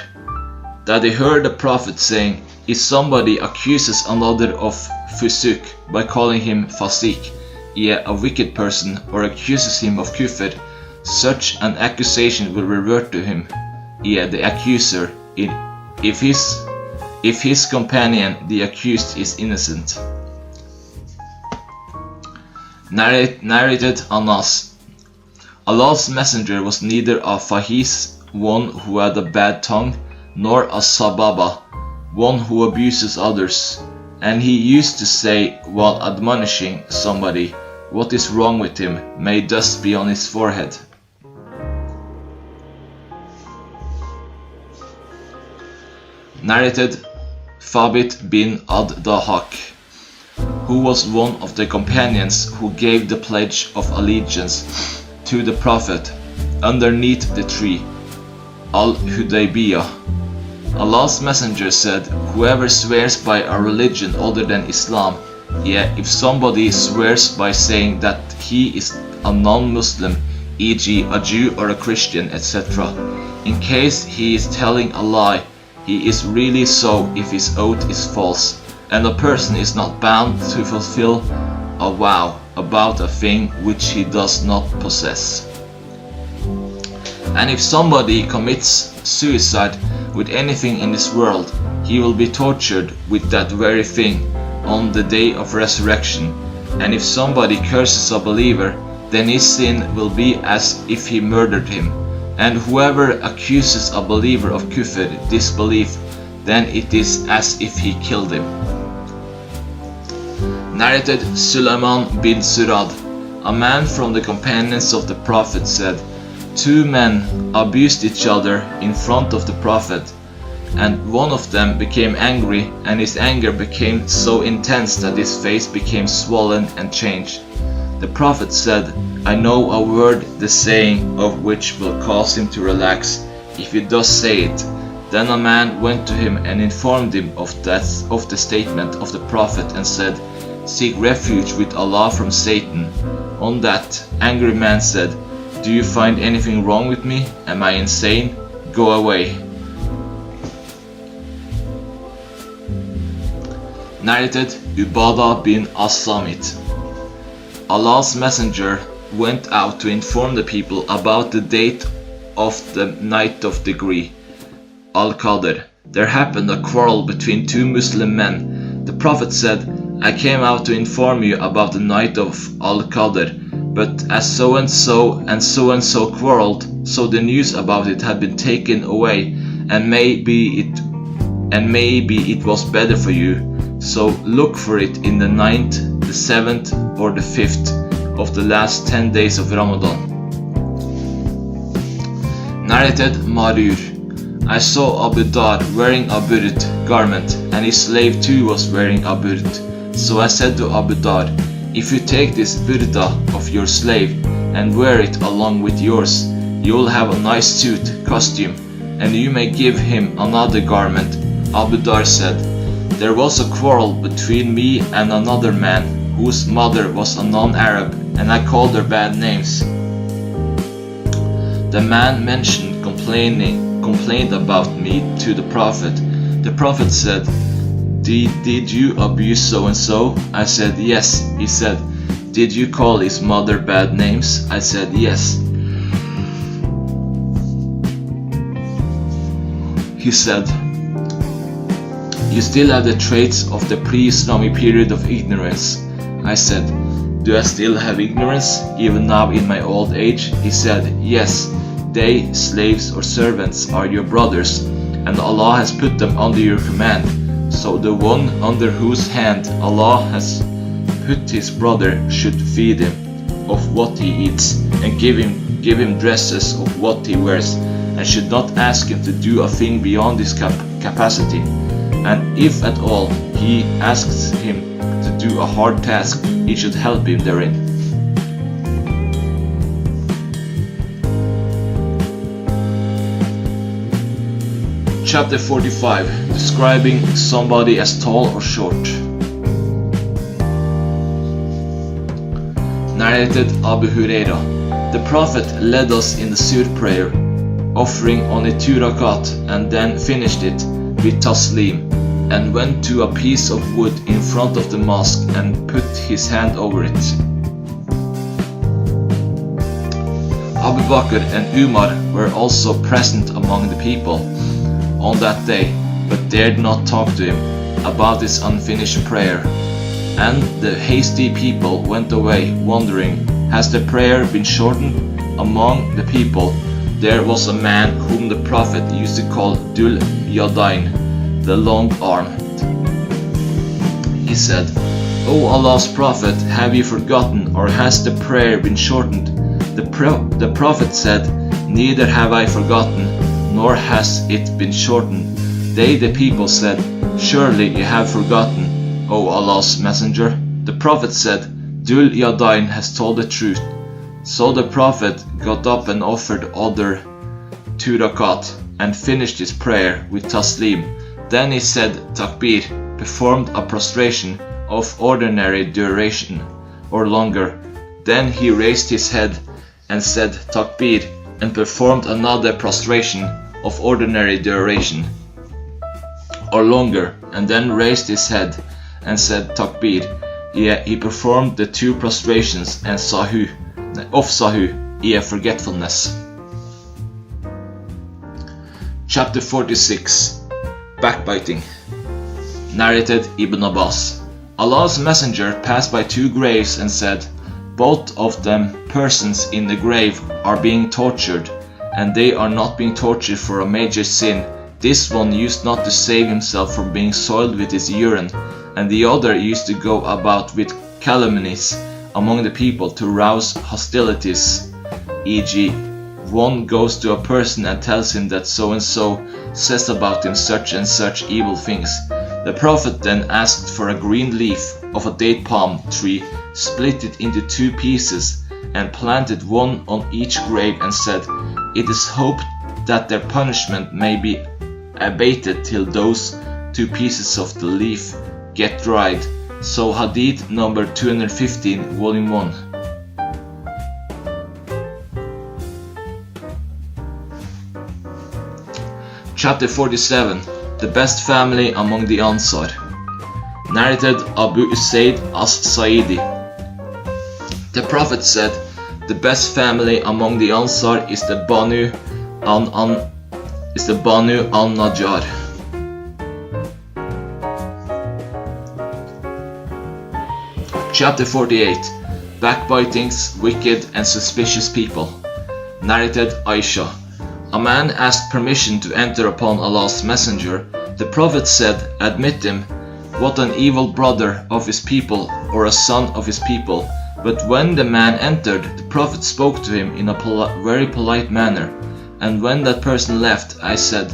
that they heard the Prophet saying, if somebody accuses another of fusuk by calling him fasik, a wicked person, or accuses him of kufr, such an accusation will revert to him, the accuser, if his companion, the accused, is innocent. Narrated Anas, Allah's Messenger was neither a fahish, one who had a bad tongue, nor a sababa, one who abuses others, and he used to say while admonishing somebody, what is wrong with him, may dust be on his forehead. Narrated Thabit bin Ad-Dahak, who was one of the companions who gave the pledge of allegiance to the Prophet underneath the tree, Al-Hudaybiyah. Allah's Messenger said, whoever swears by a religion other than Islam, if somebody swears by saying that he is a non-Muslim, e.g. a Jew or a Christian, etc., in case he is telling a lie, he is really so if his oath is false, and a person is not bound to fulfill a vow about a thing which he does not possess. And if somebody commits suicide with anything in this world, he will be tortured with that very thing on the day of resurrection. And if somebody curses a believer, then his sin will be as if he murdered him. And whoever accuses a believer of kufr, disbelief, then it is as if he killed him. Narrated Sulaiman bin Surad, a man from the companions of the Prophet said, two men abused each other in front of the Prophet, and one of them became angry, and his anger became so intense that his face became swollen and changed. The Prophet said, I know a word, the saying of which will cause him to relax, if he does say it. Then a man went to him and informed him of the statement of the Prophet and said, seek refuge with Allah from Satan. On that, angry man said, do you find anything wrong with me? Am I insane? Go away. Narrated Ubadah bin As-Samit. Allah's Messenger went out to inform the people about the date of the night of degree, Al-Qadr. There happened a quarrel between two Muslim men. The Prophet said, I came out to inform you about the night of Al-Qadr, but as so-and-so and so-and-so quarreled, so the news about it had been taken away, and maybe it was better for you. So look for it in the 9th, the 7th, or the 5th of the last 10 days of Ramadan. Narrated Marur. I saw Abu Dar wearing a burd garment, and his slave too was wearing a burd. So I said to Abu Dar, if you take this burda of your slave, and wear it along with yours. You will have a nice suit, costume, and you may give him another garment. Abu Dhar said, there was a quarrel between me and another man, whose mother was a non-Arab, and I called her bad names. The man mentioned complained about me to the Prophet. The Prophet said, Did you abuse so-and-so? I said, yes. He said, did you call his mother bad names? I said, yes. He said, you still have the traits of the pre-Islamic period of ignorance. I said, do I still have ignorance, even now in my old age? He said, yes. They, slaves or servants, are your brothers, and Allah has put them under your command. So the one under whose hand Allah has put his brother should feed him of what he eats, and give him dresses of what he wears, and should not ask him to do a thing beyond his capacity. And if at all he asks him to do a hard task, he should help him therein. Chapter 45, describing somebody as tall or short. Narrated Abu Huraira. The Prophet led us in the sujood prayer, offering only 2 rakat, and then finished it with taslim, and went to a piece of wood in front of the mosque and put his hand over it. Abu Bakr and Umar were also present among the people on that day, but dared not talk to him about his unfinished prayer. And the hasty people went away, wondering, has the prayer been shortened? Among the people there was a man whom the Prophet used to call Dul Yadain, the long-armed. He said, O Allah's Prophet, have you forgotten, or has the prayer been shortened? The Prophet said, neither have I forgotten, nor has it been shortened. They, the people, said, surely you have forgotten, O Allah's Messenger. The Prophet said, Dul Yadain has told the truth. So the Prophet got up and offered other 2 rakat, and finished his prayer with taslim. Then he said takbir, performed a prostration of ordinary duration or longer. Then he raised his head and said takbir, and performed another prostration of ordinary duration or longer, and then raised his head and said takbir. He performed the 2 prostrations and sahih, forgetfulness. Chapter 46, backbiting. Narrated Ibn Abbas. Allah's Messenger passed by 2 graves and said, both of them persons in the grave are being tortured, and they are not being tortured for a major sin. This one used not to save himself from being soiled with his urine, and the other used to go about with calumnies among the people to rouse hostilities, e.g., one goes to a person and tells him that so-and-so says about him such and such evil things. The Prophet then asked for a green leaf of a date palm tree, split it into 2 pieces, and planted one on each grave, and said, it is hoped that their punishment may be abated till those 2 pieces of the leaf get dried. So Hadith number 215, volume 1. Chapter 47, the best family among the Ansar. Narrated Abu Usaid as-Sa'idi. The Prophet said, the best family among the Ansar is the Banu al-Najjar. Chapter 48, backbitings, wicked and suspicious people. Narrated Aisha. A man asked permission to enter upon Allah's Messenger. The Prophet said, admit him. What an evil brother of his people, or a son of his people. But when the man entered, the Prophet spoke to him in a very polite manner. And when that person left, I said,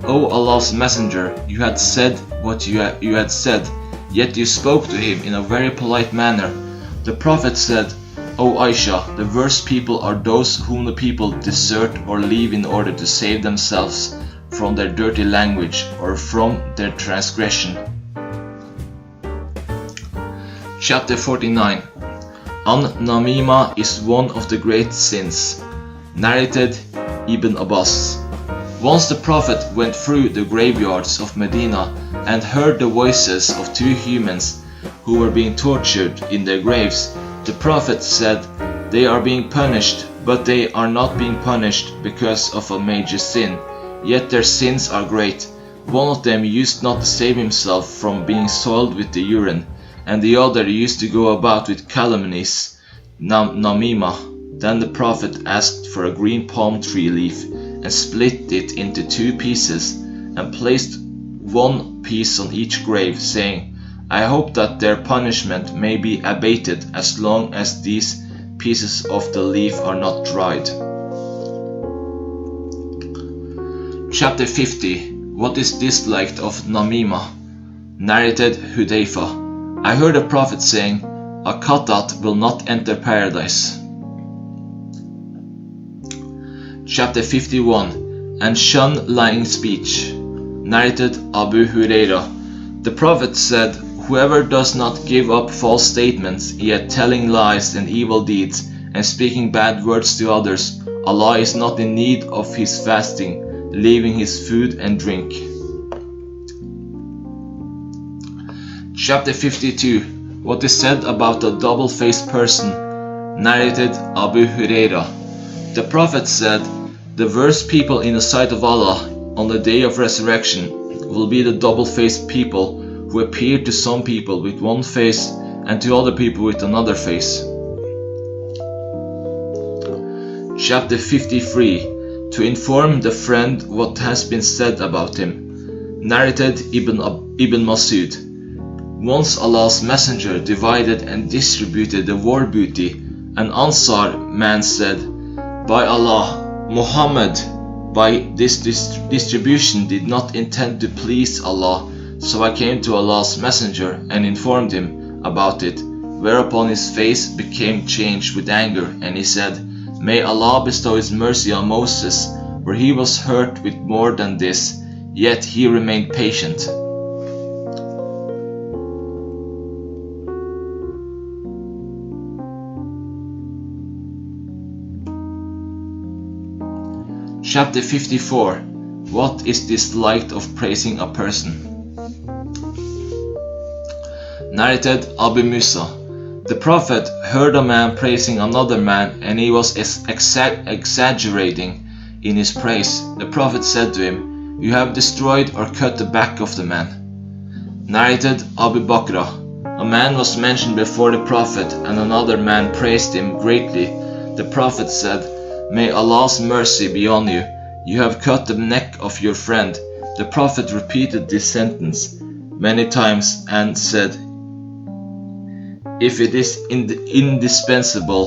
O Allah's Messenger, you had said what you had said, yet you spoke to him in a very polite manner. The Prophet said, O Aisha, the worst people are those whom the people desert or leave in order to save themselves from their dirty language or from their transgression. Chapter 49. Namima is one of the great sins. Narrated Ibn Abbas. Once the Prophet went through the graveyards of Medina and heard the voices of two humans who were being tortured in their graves. The Prophet said, "They are being punished, but they are not being punished because of a major sin, yet their sins are great. One of them used not to save himself from being soiled with the urine, and the other used to go about with calumnies, namima." Then the Prophet asked for a green palm tree leaf and split it into 2 pieces and placed 1 piece on each grave, saying, "I hope that their punishment may be abated as long as these pieces of the leaf are not dried." Chapter 50. What is disliked of namima? Narrated Hudayfa. I heard a Prophet saying, "A qatat will not enter paradise." Chapter 51. And shun lying speech. Narrated Abu Huraira. The Prophet said, "Whoever does not give up false statements, yet telling lies and evil deeds, and speaking bad words to others, Allah is not in need of his fasting, leaving his food and drink." Chapter 52. What is said about a double-faced person? Narrated Abu Huraira. The Prophet said, "The worst people in the sight of Allah on the day of resurrection will be the double-faced people who appear to some people with one face and to other people with another face." Chapter 53. To inform the friend what has been said about him. Narrated Ibn Masud. Once Allah's Messenger divided and distributed the war booty. An Ansar man said, "By Allah, Muhammad by this distribution did not intend to please Allah, so I came to Allah's Messenger and informed him about it, whereupon his face became changed with anger, and he said, 'May Allah bestow his mercy on Moses, for he was hurt with more than this, yet he remained patient.'" Chapter 54. What is disliked of praising a person? Narrated Abu Musa. The Prophet heard a man praising another man, and he was exaggerating in his praise. The Prophet said to him, "You have destroyed or cut the back of the man." Narrated Abu Bakr. A man was mentioned before the Prophet, and another man praised him greatly. The Prophet said, "May Allah's mercy be on you. You have cut the neck of your friend." The Prophet repeated this sentence many times and said, "If it is indispensable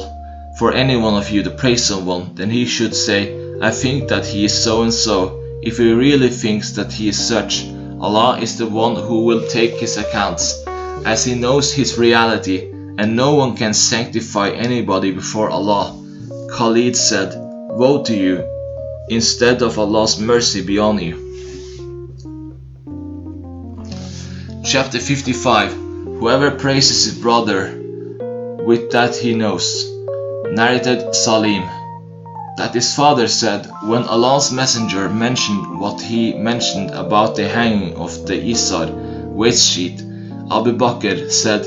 for any one of you to praise someone, then he should say, 'I think that he is so and so.' If he really thinks that he is such, Allah is the one who will take his accounts, as he knows his reality, and no one can sanctify anybody before Allah." Khalid said, "Woe to you, instead of Allah's mercy be on you." Chapter 55. Whoever praises his brother with that he knows. Narrated Salim. That his father said, when Allah's Messenger mentioned what he mentioned about the hanging of the Isar waist sheet, Abu Bakr said,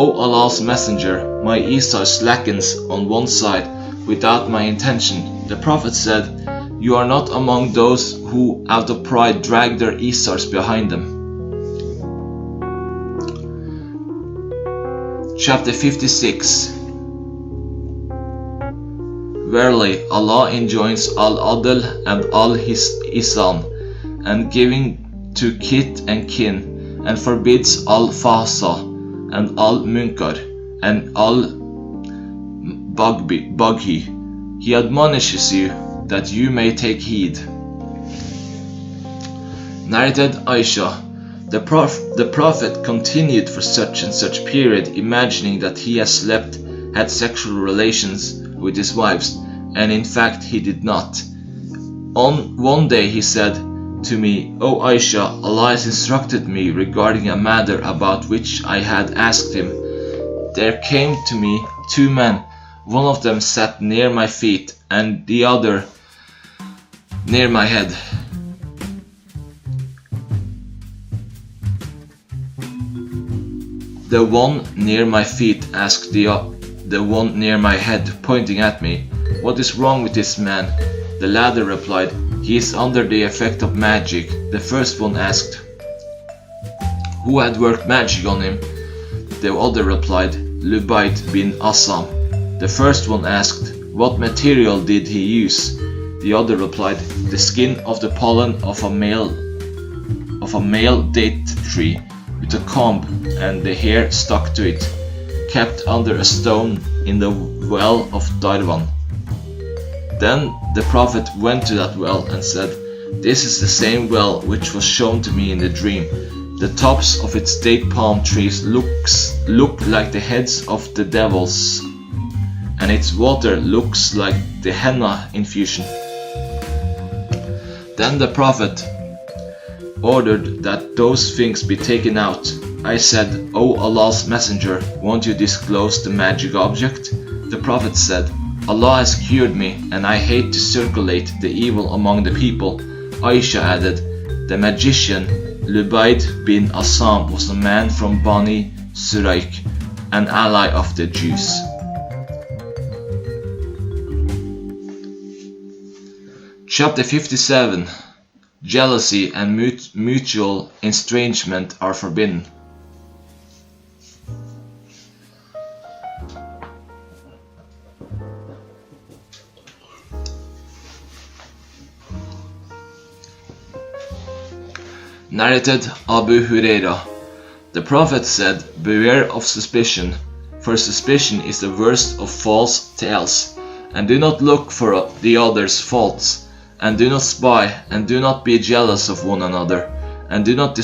"O Allah's Messenger, my Isar slackens on one side without my intention." The Prophet said, "You are not among those who out of pride drag their Isars behind them." Chapter 56. Verily, Allah enjoins al-adl and al-ihsan, and giving to kith and kin, and forbids al-fahsa and al-munkar and al-baghi. He admonishes you that you may take heed. Narrated Aisha. The Prophet continued for such and such period, imagining that he has slept had sexual relations with his wives, and in fact he did not. On one day he said to me, "O Aisha, Allah has instructed me regarding a matter about which I had asked him. There came to me two men. One of them sat near my feet and the other near my head. The one near my feet asked the one near my head, pointing at me, 'What is wrong with this man?' The latter replied, 'He is under the effect of magic.' The first one asked, 'Who had worked magic on him?' The other replied, 'Lubayt bin Asam.' The first one asked, 'What material did he use?' The other replied, 'The skin of the pollen of a male date tree, with a comb and the hair stuck to it, kept under a stone in the well of Darwan.' Then the Prophet went to that well and said, 'This is the same well which was shown to me in the dream. The tops of its date palm trees look like the heads of the devils, and its water looks like the henna infusion.' Then the Prophet ordered that those things be taken out. I said, 'O Allah's Messenger, won't you disclose the magic object?' The Prophet said, 'Allah has cured me, and I hate to circulate the evil among the people.' Aisha added, 'The magician Lubayt bin Asam was a man from Bani Suraik, an ally of the Jews." Chapter 57. Jealousy and mutual estrangement are forbidden. Narrated Abu Huraira. The Prophet said, "Beware of suspicion, for suspicion is the worst of false tales, and do not look for the other's faults, and do not spy, and do not be jealous of one another, and do not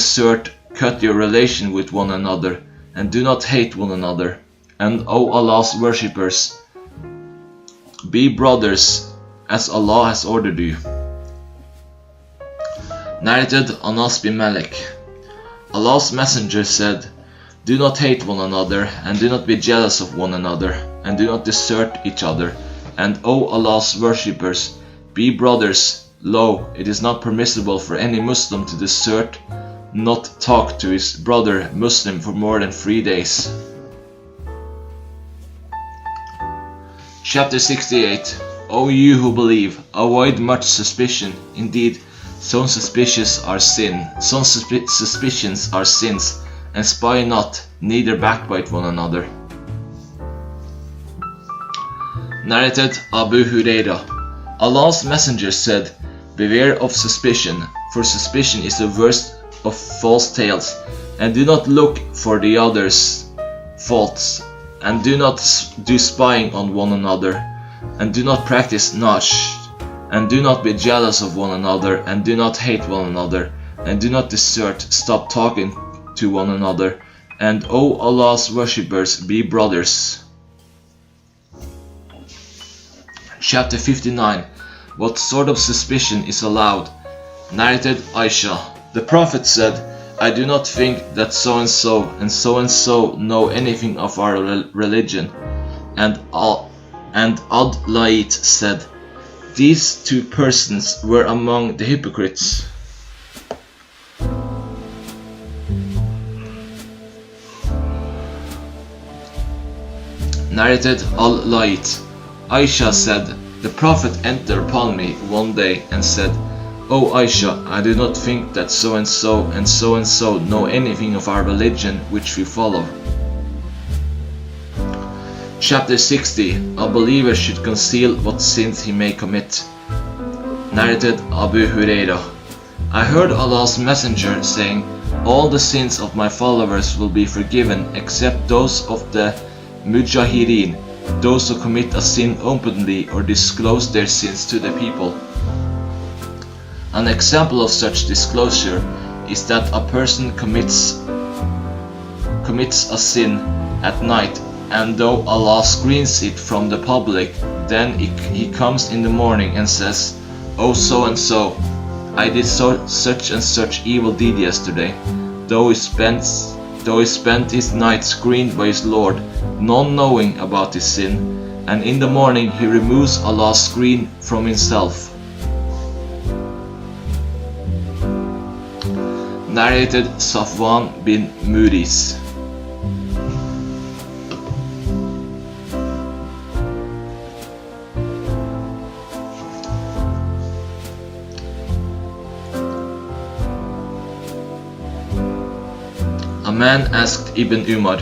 cut your relation with one another, and do not hate one another. And O Allah's worshippers, be brothers, as Allah has ordered you." Narrated Anas bin Malik. Allah's Messenger said, "Do not hate one another, and do not be jealous of one another, and do not desert each other. And O Allah's worshippers, be brothers. Lo, it is not permissible for any Muslim to desert, not talk to his brother Muslim for more than 3 days." Chapter 68. O you who believe, avoid much suspicion. Indeed, some suspicions are sins, and spy not, neither backbite one another. Narrated Abu Huraira. Allah's Messenger said, "Beware of suspicion, for suspicion is the worst of false tales, and do not look for the other's faults, and do not do spying on one another, and do not practice nash, and do not be jealous of one another, and do not hate one another, and do not stop talking to one another, and O Allah's worshippers, be brothers." Chapter 59. What sort of suspicion is allowed? Narrated Aisha. The Prophet said, "I do not think that so and so know anything of our religion." And Ad-Lait said, "These two persons were among the hypocrites." Narrated Al-Lait. Aisha said, "The Prophet entered upon me one day and said, 'O Aisha, I do not think that so and so know anything of our religion which we follow.'" Chapter 60. A believer should conceal what sins he may commit. Narrated Abu Huraira. I heard Allah's Messenger saying, "All the sins of my followers will be forgiven except those of the Mujahirin, those who commit a sin openly or disclose their sins to the people." An example of such disclosure is that a person commits a sin at night and though Allah screens it from the public, then he comes in the morning and says, "Oh so and so, I did such and such evil deed yesterday," though he spent his night screened by his Lord, none knowing about his sin, and in the morning he removes Allah's screen from himself. Narrated Safwan bin Muris. A man asked Ibn Umar,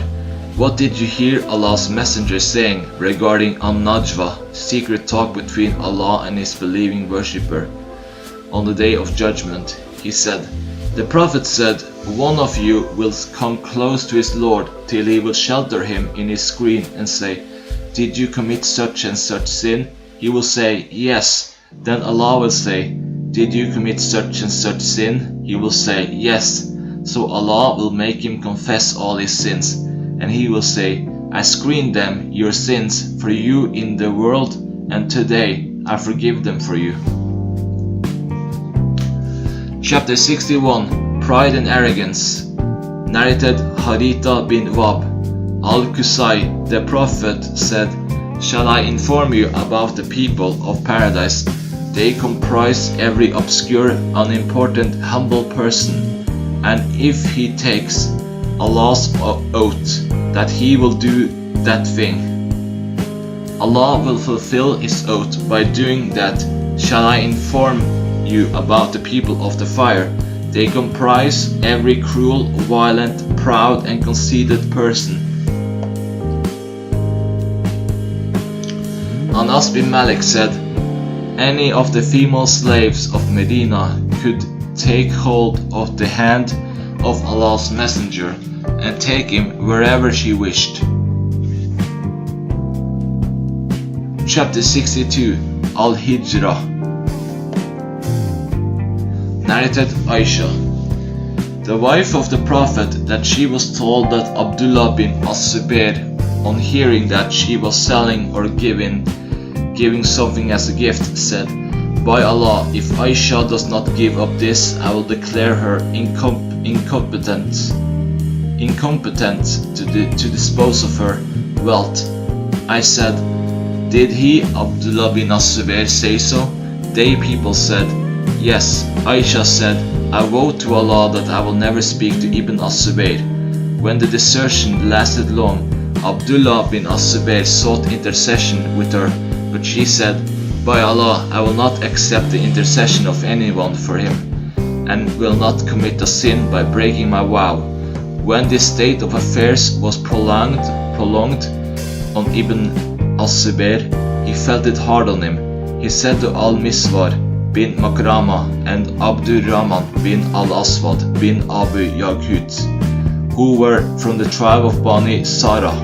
"What did you hear Allah's Messenger saying regarding An-Najwa, secret talk between Allah and his believing worshipper, on the day of judgment?" He said, "The Prophet said, one of you will come close to his Lord till he will shelter him in his screen and say, 'Did you commit such and such sin?' He will say, 'Yes.' Then Allah will say, 'Did you commit such and such sin?' He will say, 'Yes.' So Allah will make him confess all his sins, and he will say, 'I screened them, your sins, for you in the world, and today I forgive them for you.'" Chapter 61, Pride and Arrogance. Narrated Haritha bin Wahb. Al-Qusay, the Prophet, said, "Shall I inform you about the people of paradise? They comprise every obscure, unimportant, humble person, and if he takes Allah's oath that he will do that thing, Allah will fulfill his oath by doing that. Shall I inform you about the people of the fire? They comprise every cruel, violent, proud and conceited person." Anas bin Malik said, "Any of the female slaves of Medina could take hold of the hand of Allah's Messenger and take him wherever she wished." Chapter 62, Al-Hijrah. Narrated Aisha. The wife of the Prophet, that she was told that Abdullah bin As-Zubair, on hearing that she was selling or giving something as a gift, said, "By Allah, if Aisha does not give up this, I will declare her incompetent to dispose of her wealth." I said, "Did he, Abdullah bin As-Zubair, say so?" They people said, "Yes." Aisha said, "I vow to Allah that I will never speak to Ibn As-Zubair." When the desertion lasted long, Abdullah bin As-Zubair sought intercession with her, but she said, "By Allah, I will not accept the intercession of anyone for him, and will not commit a sin by breaking my vow." When this state of affairs was prolonged on Ibn As-Zubair, he felt it hard on him. He said to Al-Miswar bin Makrama and Abdurrahman bin Al-Aswad bin Abu Yaghut, who were from the tribe of Bani Sarah,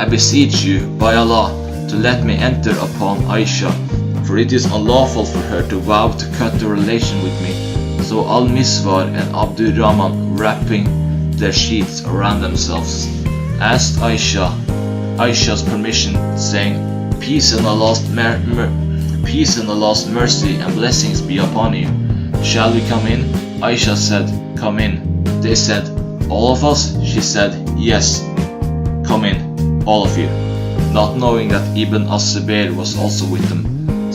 "I beseech you, by Allah, to let me enter upon Aisha, for it is unlawful for her to vow to cut the relation with me." So Al-Miswar and Abdurrahman, wrapping their sheets around themselves, asked Aisha's permission, saying, "Peace and Allah's mercy and blessings be upon you. Shall we come in?" Aisha said, "Come in." They said, "All of us?" She said, "Yes, come in, all of you," not knowing that Ibn As-Zubair was also with them.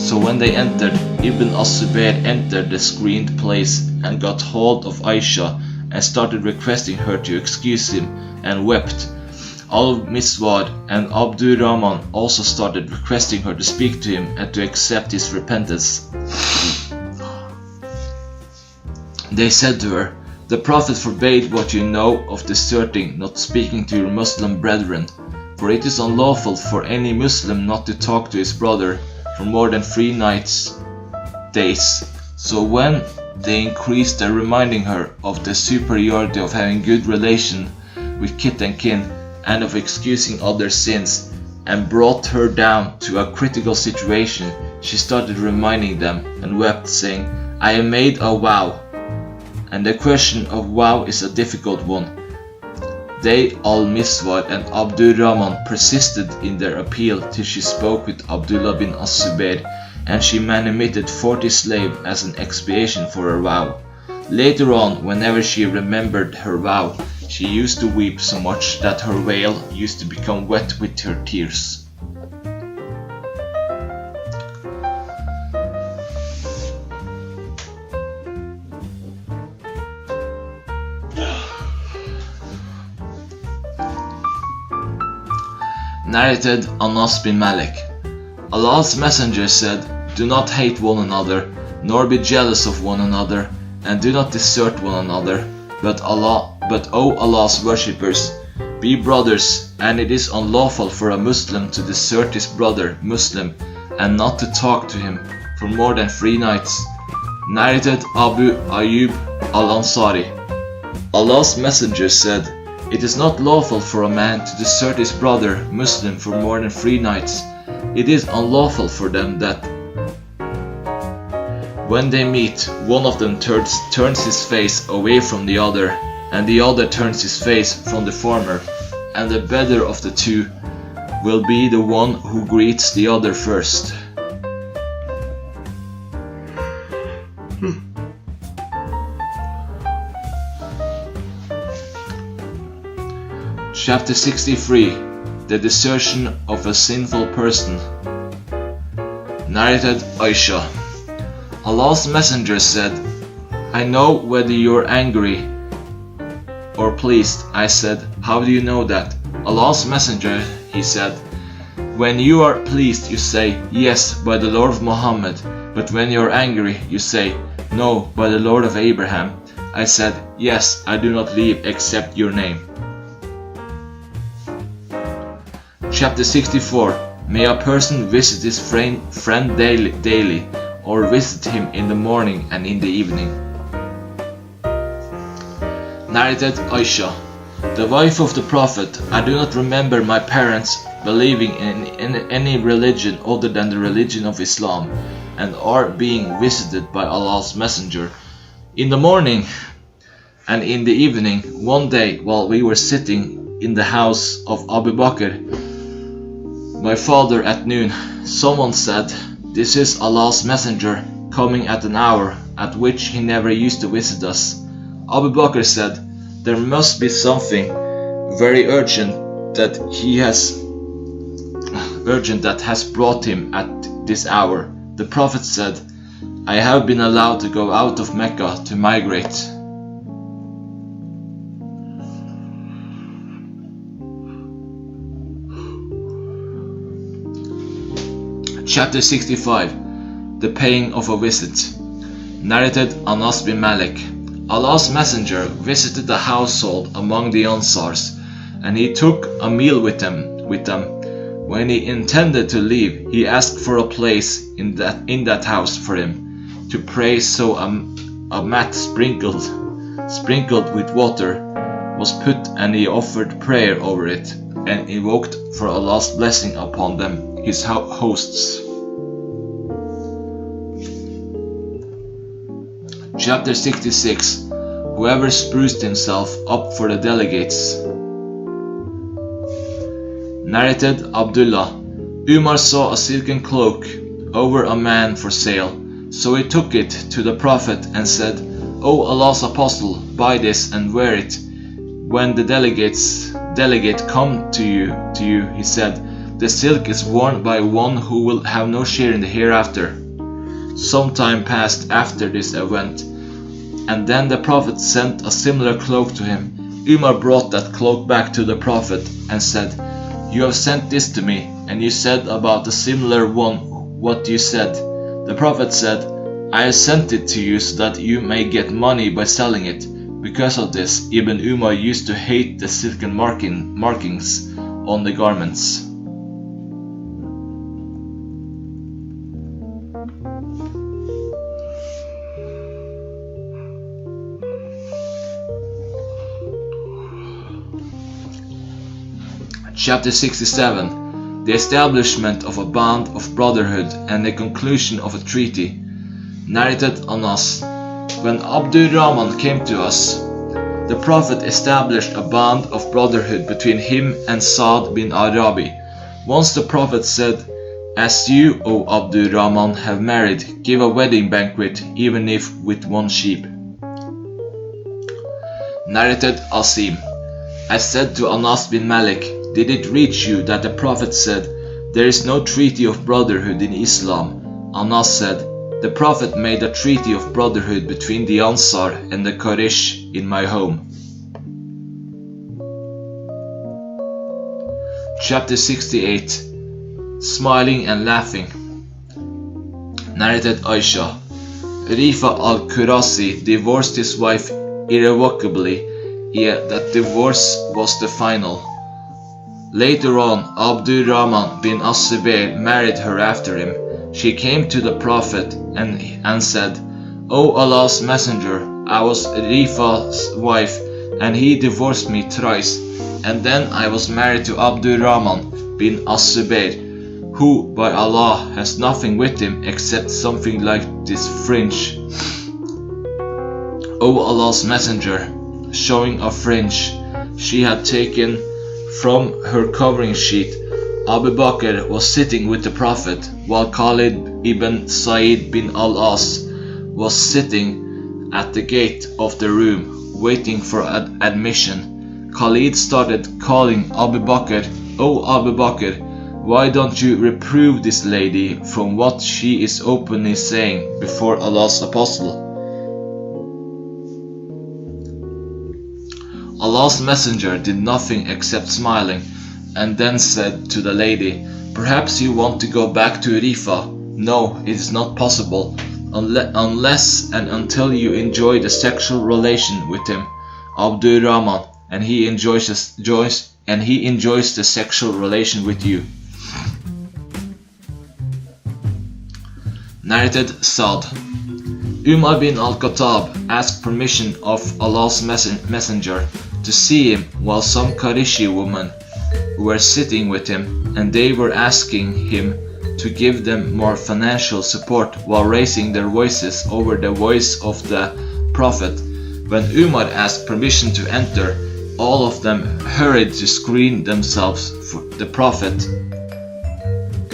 So when they entered, Ibn As-Zubair entered the screened place and got hold of Aisha and started requesting her to excuse him, and wept. Al-Miswar and Abdurrahman also started requesting her to speak to him and to accept his repentance. They said to her, "The Prophet forbade what you know of deserting, not speaking to your Muslim brethren, for it is unlawful for any Muslim not to talk to his brother for more than 3 days." So when they increased their reminding her of the superiority of having good relation with kith and kin, and of excusing other sins, and brought her down to a critical situation, she started reminding them and wept, saying, "I have made a vow." And the question of vow is a difficult one. They, Al-Miswar and Abdurrahman, persisted in their appeal till she spoke with Abdullah bin As-Zubair, and she manumitted 40 slaves as an expiation for her vow. Later on, whenever she remembered her vow, she used to weep so much that her veil used to become wet with her tears. Narrated Anas bin Malik. Allah's Messenger said, "Do not hate one another, nor be jealous of one another, and do not desert one another, but O Allah's worshippers, be brothers, and it is unlawful for a Muslim to desert his brother Muslim, and not to talk to him for more than 3 nights." Narrated Abu Ayyub al-Ansari. Allah's Messenger said, "It is not lawful for a man to desert his brother Muslim for more than 3 nights. It is unlawful for them that when they meet, one of them turns his face away from the other, and the other turns his face from the former, and the better of the two will be the one who greets the other first." Chapter 63. The Desertion of a Sinful Person. Narrated Aisha. Allah's Messenger said, "I know whether you are angry or pleased." I said, "How do you know that?" Allah's Messenger, he said, "When you are pleased you say, 'Yes, by the Lord of Muhammad,' but when you are angry you say, 'No, by the Lord of Abraham.' I said, 'Yes, I do not leave except your name.'" Chapter 64. May a person visit his friend daily, or visit him in the morning and in the evening. Narrated Aisha. The wife of the Prophet, I do not remember my parents believing in any religion other than the religion of Islam, and are being visited by Allah's Messenger in the morning and in the evening. One day, while we were sitting in the house of Abu Bakr, my father, at noon, someone said, "This is Allah's Messenger coming at an hour at which he never used to visit us." Abu Bakr said, "There must be something very urgent that has brought him at this hour." The Prophet said, "I have been allowed to go out of Mecca to migrate." Chapter 65. The Paying of a Visit. Narrated Anas bin Malik. Allah's Messenger visited a household among the Ansars, and he took a meal with them. When he intended to leave, he asked for a place in that house for him to pray, so a mat sprinkled with water was put, and he offered prayer over it, and invoked for Allah's blessing upon them, his hosts. Chapter 66. Whoever spruced himself up for the delegates. Narrated Abdullah. Umar saw a silken cloak over a man for sale, so he took it to the Prophet and said, "O Allah's Apostle, buy this and wear it. When the delegate come to you, he said, the silk is worn by one who will have no share in the hereafter." Some time passed after this event, and then the Prophet sent a similar cloak to him. Umar brought that cloak back to the Prophet and said, "You have sent this to me, and you said about the similar one what you said." The Prophet said, "I have sent it to you so that you may get money by selling it." Because of this, Ibn Umar used to hate the silken markings on the garments. Chapter 67. The establishment of a bond of brotherhood and the conclusion of a treaty. Narrated Anas. When Abdurrahman came to us, The Prophet established a bond of brotherhood between him and Sa'd bin Arabi. Once the Prophet said, "As you, O Abdurrahman, have married, give a wedding banquet, even if with one sheep." Narrated Asim. I said to Anas bin Malik, "Did it reach you that the Prophet said, 'There is no treaty of brotherhood in Islam'?" Anas said, "The Prophet made a treaty of brotherhood between the Ansar and the Quraysh in my home." Chapter 68. Smiling and Laughing. Narrated Aisha. Rifa al-Qurasi divorced his wife irrevocably, yet that divorce was the final. Later on, Abdurrahman bin As-Zubayr married her after him. She came to the Prophet and said, "O Allah's Messenger, I was Rifa's wife, and he divorced me thrice, and then I was married to Abdurrahman bin As-Zubayr, who, by Allah, has nothing with him except something like this fringe." O Allah's Messenger, showing a fringe she had taken from her covering sheet. Abu Bakr was sitting with the Prophet, while Khalid ibn Sa'id bin al-As was sitting at the gate of the room, waiting for admission. Khalid started calling Abu Bakr, "O Abu Bakr, why don't you reprove this lady from what she is openly saying before Allah's Apostle?" Allah's Messenger did nothing except smiling, and then said to the lady, "Perhaps you want to go back to Rifa. No, it is not possible, unless and until you enjoy the sexual relation with him, Abdurrahman, and he enjoys the sexual relation with you." Narrated Sa'd. Umar bin al-Khattab asked permission of Allah's Messenger to see him while some Qurayshi women were sitting with him, and they were asking him to give them more financial support while raising their voices over the voice of the Prophet. When Umar asked permission to enter, all of them hurried to screen themselves for the Prophet.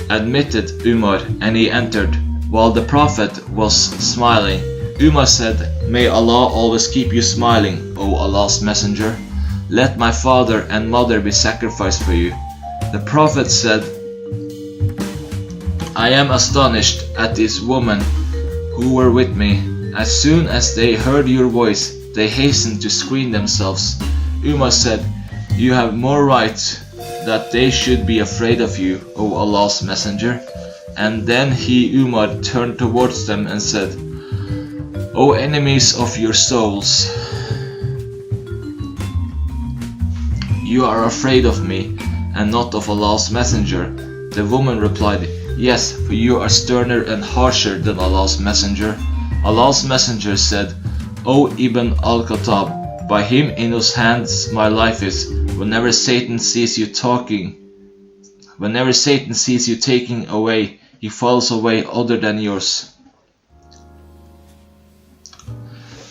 Admitted Umar, and he entered. While the Prophet was smiling, Umar said, "May Allah always keep you smiling, O Allah's Messenger. Let my father and mother be sacrificed for you." The Prophet said, "I am astonished at these women who were with me. As soon as they heard your voice, they hastened to screen themselves." Umar said, "You have more right that they should be afraid of you, O Allah's Messenger." And then Umar turned towards them and said, "O enemies of your souls, you are afraid of me and not of Allah's Messenger." The woman replied, "Yes, for you are sterner and harsher than Allah's Messenger." Allah's Messenger said, "O Ibn al-Khattab, by him in whose hands my life is, whenever Satan sees you taking away, he falls away other than yours."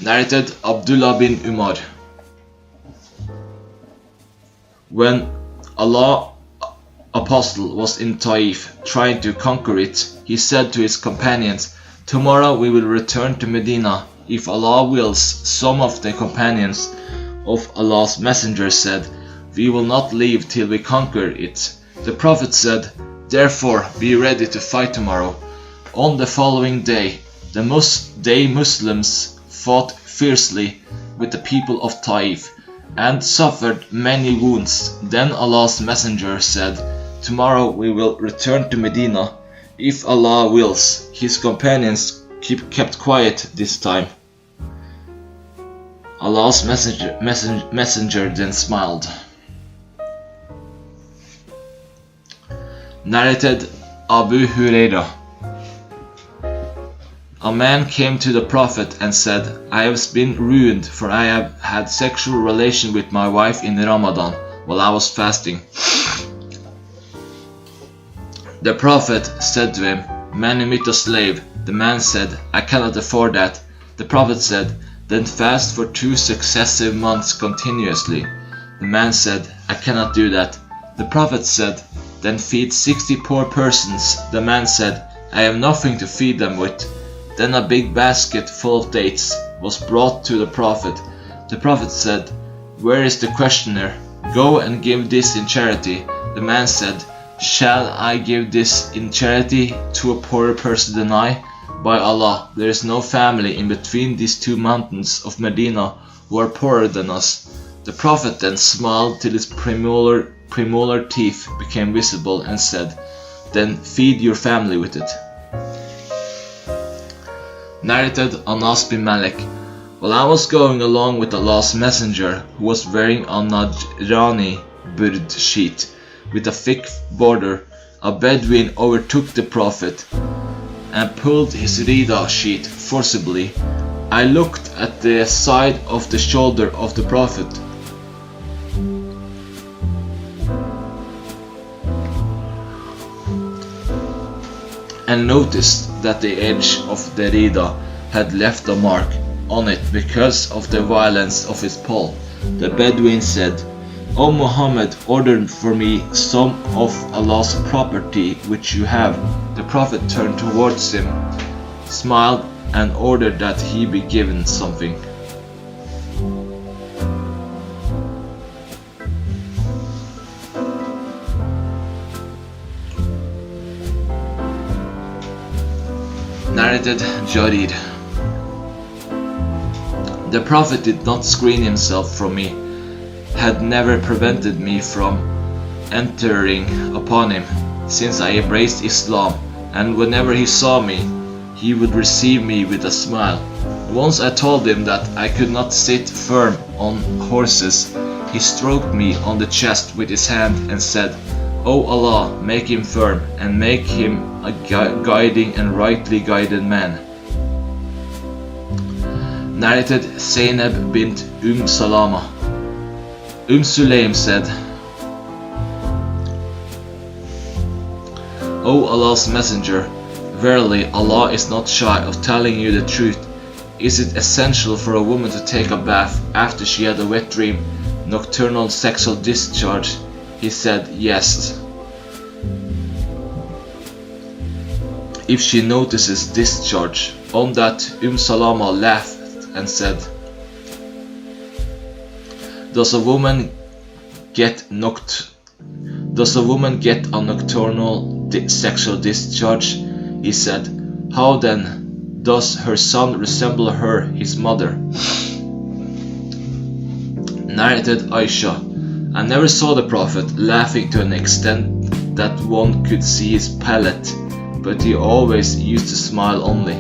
Narrated Abdullah bin Umar. When Allah's Apostle was in Taif, trying to conquer it, he said to his companions, "Tomorrow we will return to Medina, if Allah wills." Some of the companions of Allah's Messenger said, "We will not leave till we conquer it." The Prophet said, "Therefore be ready to fight tomorrow." On the following day, the Muslims fought fiercely with the people of Taif and suffered many wounds. Then Allah's Messenger said, "Tomorrow we will return to Medina, if Allah wills." His companions kept quiet this time. Allah's messenger then smiled. Narrated Abu Hurairah. A man came to the Prophet and said, "I have been ruined, for I have had sexual relation with my wife in Ramadan while I was fasting." The Prophet said to him, "Manumit a slave." The man said, "I cannot afford that." The Prophet said, then fast for 2 successive months continuously. The man said, I cannot do that. The Prophet said, then feed 60 poor persons. The man said, I have nothing to feed them with. Then a big basket full of dates was brought to the Prophet. The Prophet said, where is the questioner? Go and give this in charity. The man said, shall I give this in charity to a poorer person than I? By Allah, there is no family in between these 2 mountains of Medina who are poorer than us. The Prophet then smiled till his premolar teeth became visible and said, then feed your family with it. Narrated Anas bin Malik. While I was going along with Allah's Messenger, who was wearing a Najrani burd sheet with a thick border, a Bedouin overtook the Prophet and pulled his Rida sheet forcibly. I looked at the side of the shoulder of the Prophet and noticed that the edge of the Rida had left a mark on it because of the violence of his pull. The Bedouin said, O Muhammad, order for me some of Allah's property which you have. The Prophet turned towards him, smiled, and ordered that he be given something. Narrated Jarir. The Prophet did not screen himself from me, had never prevented me from entering upon him, since I embraced Islam, and whenever he saw me, he would receive me with a smile. Once I told him that I could not sit firm on horses. He stroked me on the chest with his hand and said, O Allah, make him firm, and make him a guiding and rightly guided man. Narrated Zainab bint Salama. Sulaym said, O Allah's Messenger, verily Allah is not shy of telling you the truth. Is it essential for a woman to take a bath after she had a wet dream, nocturnal sexual discharge? He said, yes. If she notices discharge. On that, Salama laughed and said, Does a woman get a nocturnal sexual discharge? He said, how then does her son resemble her, his mother? Narrated Aisha. I never saw the Prophet laughing to an extent that one could see his palate, but he always used to smile only.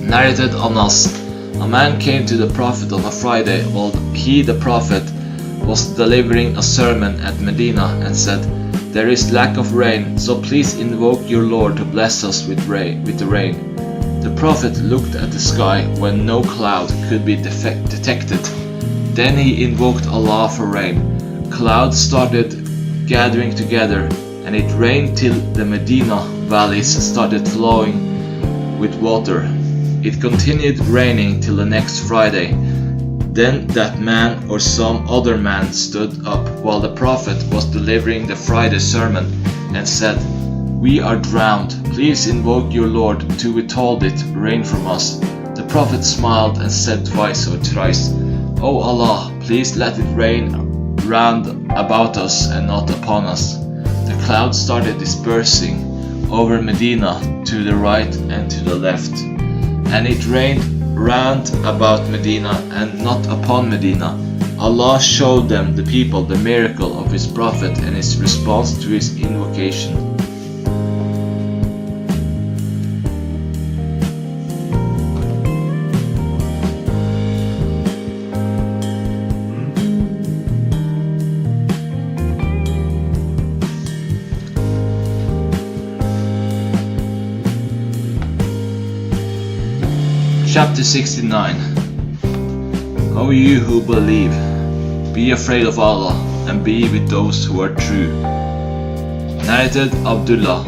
Narrated Anas. A man came to the Prophet on a Friday while he, the Prophet, was delivering a sermon at Medina and said, there is lack of rain, so please invoke your Lord to bless us with the rain. The Prophet looked at the sky when no cloud could be detected. Then he invoked Allah for rain. Clouds started gathering together, and it rained till the Medina valleys started flowing with water. It continued raining till the next Friday. Then that man or some other man stood up while the Prophet was delivering the Friday sermon and said, we are drowned, please invoke your Lord to withhold it rain from us. The Prophet smiled and said twice or thrice, O Allah, please let it rain round about us and not upon us. The clouds started dispersing over Medina to the right and to the left, and it rained round about Medina and not upon Medina. Allah showed them, the people, the miracle of His Prophet and his response to his invocation. Chapter 69. O you who believe, be afraid of Allah and be with those who are true. Narrated Abdullah.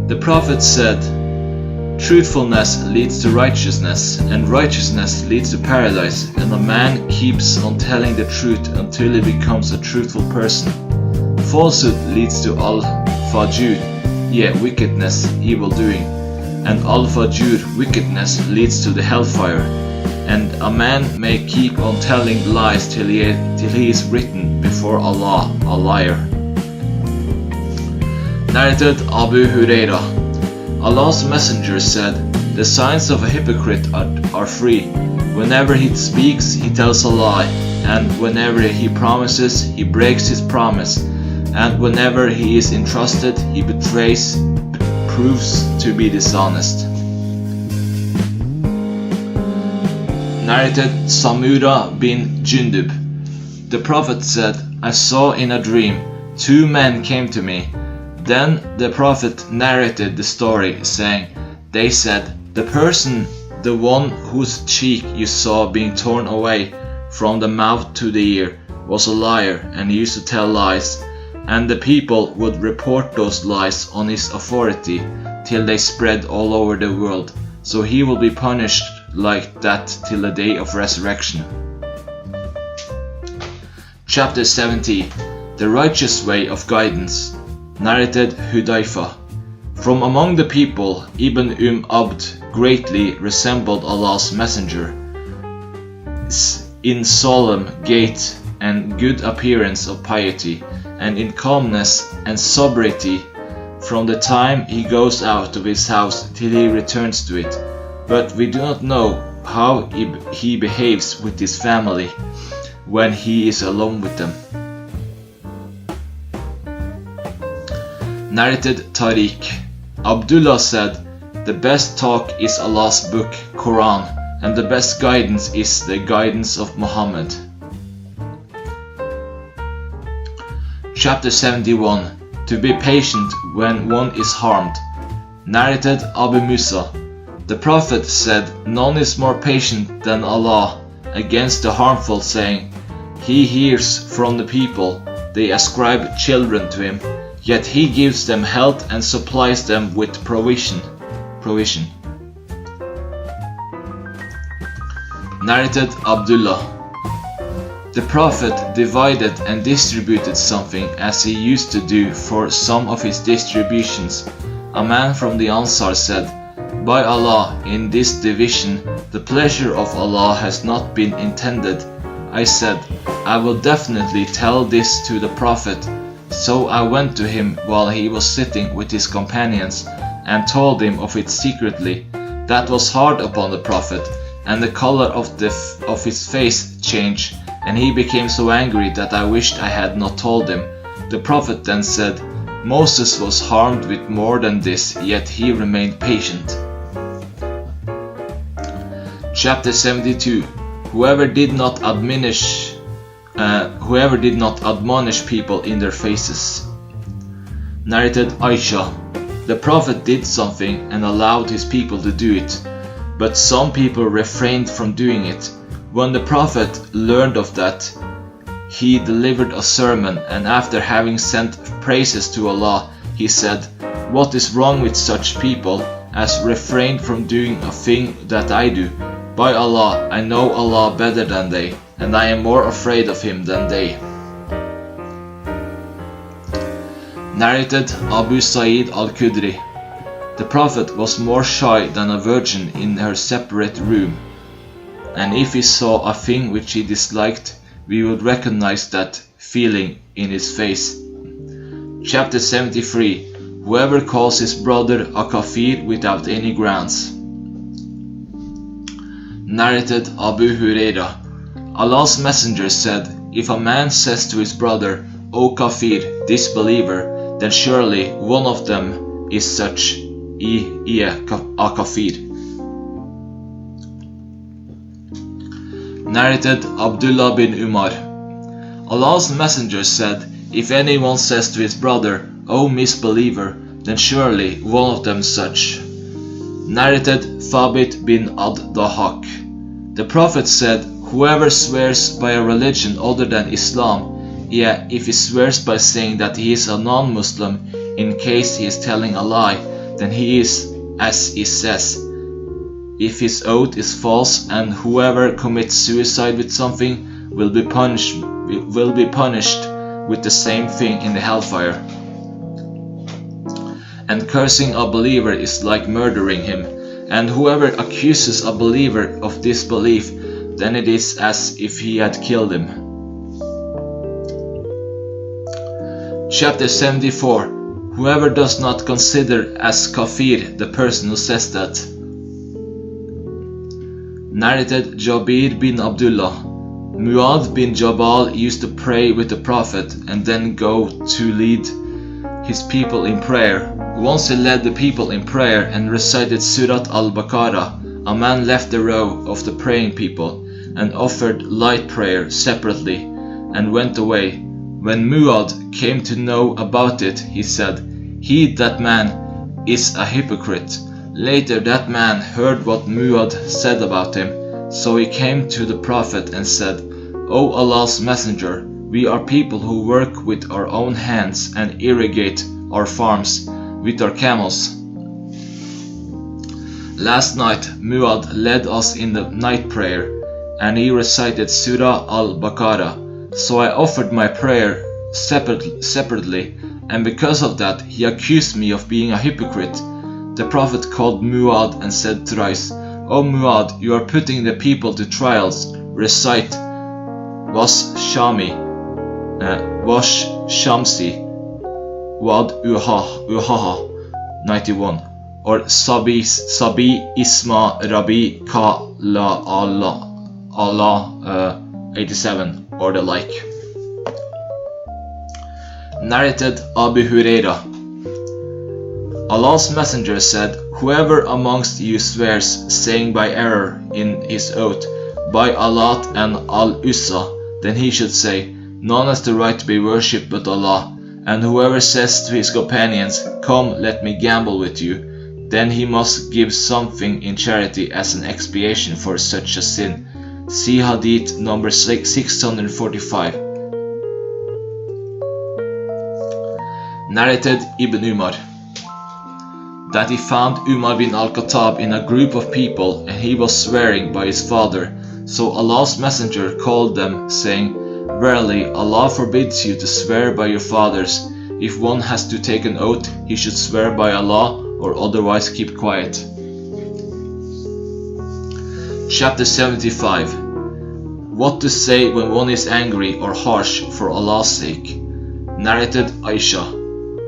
The Prophet said, "Truthfulness leads to righteousness, and righteousness leads to paradise, and a man keeps on telling the truth until he becomes a truthful person. Falsehood leads to al-fajur, wickedness, evil doing, and al-fajur, wickedness, leads to the hellfire. And a man may keep on telling lies till he is written before Allah a liar." Narrated Abu Huraira. Allah's Messenger said, "The signs of a hypocrite are three. Whenever he speaks, he tells a lie, and whenever he promises, he breaks his promise, and whenever he is entrusted, he proves to be dishonest." Narrated Samura bin Jundub. The Prophet said, "I saw in a dream, two men came to me. Then the Prophet narrated the story, saying, they said, the person, the one whose cheek you saw being torn away from the mouth to the ear, was a liar and used to tell lies, and the people would report those lies on his authority till they spread all over the world. So he will be punished like that till the day of resurrection." Chapter 70. The Righteous Way of Guidance. Narrated Hudayfa. From among the people, Ibn Abd greatly resembled Allah's Messenger in solemn gait and good appearance of piety, and in calmness and sobriety from the time he goes out of his house till he returns to it. But we do not know how he behaves with his family when he is alone with them. Narrated Tariq. Abdullah said, "The best talk is Allah's book, Quran, and the best guidance is the guidance of Muhammad." Chapter 71. To be patient when one is harmed. Narrated Abu Musa. The Prophet said, "None is more patient than Allah against the harmful, saying, He hears from the people, they ascribe children to him, yet he gives them health and supplies them with provision." Narrated Abdullah. The Prophet divided and distributed something as he used to do for some of his distributions. A man from the Ansar said, "By Allah, in this division, the pleasure of Allah has not been intended." I said, "I will definitely tell this to the Prophet." So I went to him while he was sitting with his companions and told him of it secretly. That was hard upon the Prophet, and the color of his face changed, and he became so angry that I wished I had not told him. The Prophet then said, "Moses was harmed with more than this, yet he remained patient." Chapter 72. Whoever did not admonish people in their faces. Narrated Aisha. The Prophet did something and allowed his people to do it, but some people refrained from doing it. When the Prophet learned of that, he delivered a sermon, and after having sent praises to Allah, he said, "What is wrong with such people as refrain from doing a thing that I do? By Allah, I know Allah better than they, and I am more afraid of him than they." Narrated Abu Sa'id al-Khudri. The Prophet was more shy than a virgin in her separate room, and if he saw a thing which he disliked, we would recognize that feeling in his face. Chapter 73. Whoever calls his brother a kafir without any grounds. Narrated Abu Huraira. Allah's Messenger said, "If a man says to his brother, O kafir, disbeliever, then surely one of them is such a kafir." Narrated Abdullah bin Umar. Allah's Messenger said, "If anyone says to his brother, O misbeliever, then surely one of them such." Narrated Thabit bin ad-Dahak. The Prophet said, "Whoever swears by a religion other than Islam, if he swears by saying that he is a non-Muslim, in case he is telling a lie, then he is as he says. If his oath is false, and whoever commits suicide with something will be punished with the same thing in the hellfire. And cursing a believer is like murdering him, and whoever accuses a believer of disbelief, then it is as if he had killed him. Chapter 74. Whoever does not consider as kafir the person who says that. Narrated Jabir bin Abdullah. Muad bin Jabal used to pray with the Prophet and then go to lead his people in prayer. Once he led the people in prayer and recited Surat al-Baqarah, a man left the row of the praying people and offered light prayer separately and went away. When Muad came to know about it, he said, "He, that man, is a hypocrite." Later that man heard what Muad said about him, so he came to the Prophet and said, "O Allah's Messenger, we are people who work with our own hands and irrigate our farms with our camels. Last night Muad led us in the night prayer, and he recited Surah al-Baqarah, so I offered my prayer separately, and because of that he accused me of being a hypocrite." The Prophet called Muad and said thrice, "O Muad, you are putting the people to trials. Recite Was Shamsi, Wad Uhaha 91, or Sabi Isma Rabbi Ka La Allah 87, or the like. Narrated Abu Huraira. Allah's Messenger said, "Whoever amongst you swears, saying by error in his oath, by Allah and Al-Uzza, then he should say, none has the right to be worshipped but Allah. And whoever says to his companions, come, let me gamble with you, then he must give something in charity as an expiation for such a sin." See Hadith number 645. Narrated Ibn Umar, that he found Umar bin al-Khattab in a group of people, and he was swearing by his father. So Allah's Messenger called them, saying, "Verily, Allah forbids you to swear by your fathers. If one has to take an oath, he should swear by Allah, or otherwise keep quiet." Chapter 75. What to say when one is angry or harsh for Allah's sake. Narrated Aisha.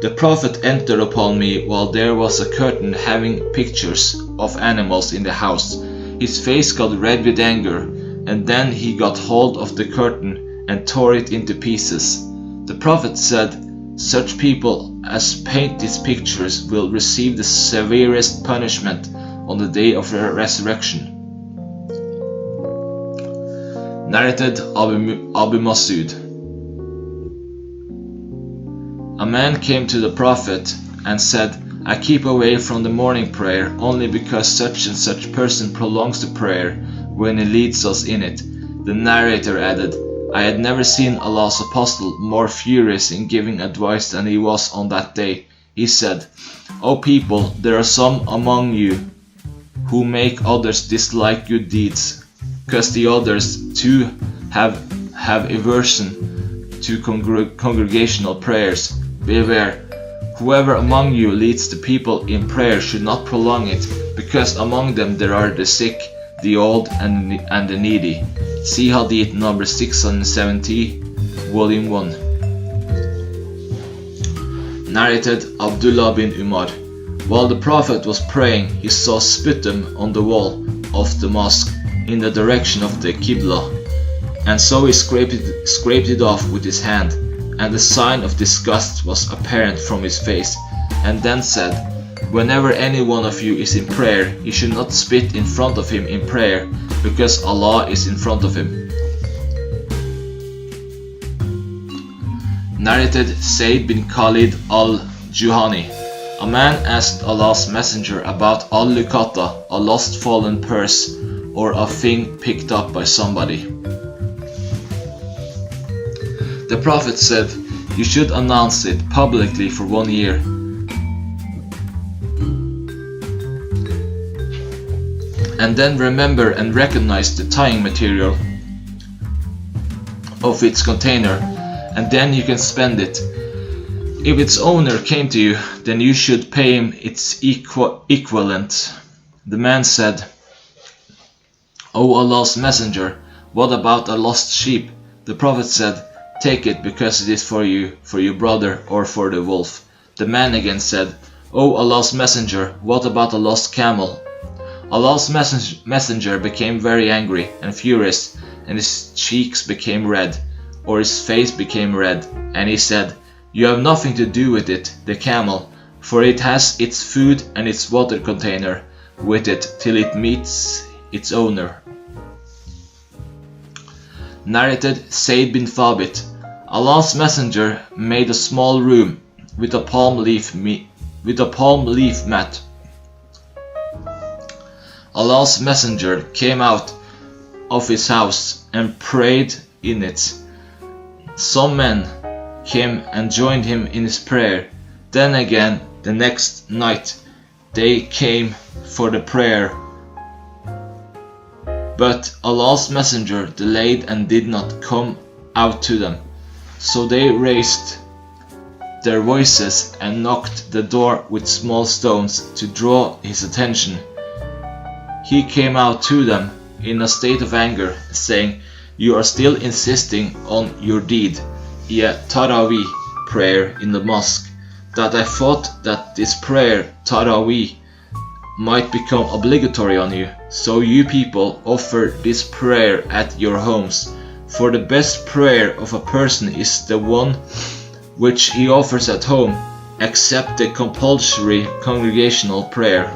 The Prophet entered upon me while there was a curtain having pictures of animals in the house. His face got red with anger, and then he got hold of the curtain and tore it into pieces. The Prophet said, "Such people as paint these pictures will receive the severest punishment on the day of resurrection." Narrated Abu Masud. A man came to the Prophet and said, "I keep away from the morning prayer only because such and such person prolongs the prayer when he leads us in it." The narrator added, "I had never seen Allah's apostle more furious in giving advice than he was on that day." He said, "O people, there are some among you who make others dislike good deeds, because the others too have aversion to congregational prayers. Beware, whoever among you leads the people in prayer should not prolong it, because among them there are the sick, the old, and the needy." See Hadith number 670, volume 1. Narrated Abdullah bin Umar. While the Prophet was praying, he saw sputum on the wall of the mosque in the direction of the Qibla, and so he scraped it off with his hand, and the sign of disgust was apparent from his face, and then said, "Whenever any one of you is in prayer, he should not spit in front of him in prayer, because Allah is in front of him." Narrated Sayyid bin Khalid al-Juhani. A man asked Allah's Messenger about al-Luqata, a lost fallen purse, or a thing picked up by somebody. The Prophet said, "You should announce it publicly for 1 year. and then remember and recognize the tying material of its container, and then you can spend it. If its owner came to you, then you should pay him its equivalent. The man said, O Allah's messenger, what about a lost sheep? The Prophet said, take it because it is for your brother, or for the wolf. The man again said, O Allah's messenger, what about a lost camel? Allah's messenger became very angry and furious, and his cheeks became red, or his face became red, and he said, you have nothing to do with it, the camel, for it has its food and its water container with it till it meets its owner. Narrated Said bin Thabit, Allah's messenger made a small room with a palm leaf mat. Allah's messenger came out of his house and prayed in it. Some men came and joined him in his prayer. Then again the next night they came for the prayer. But Allah's messenger delayed and did not come out to them. So they raised their voices and knocked the door with small stones to draw his attention. He came out to them in a state of anger, saying, you are still insisting on your deed, Taraweeh prayer in the mosque, that I thought that this prayer, Taraweeh, might become obligatory on you. So you people offer this prayer at your homes. For the best prayer of a person is the one which he offers at home, except the compulsory congregational prayer.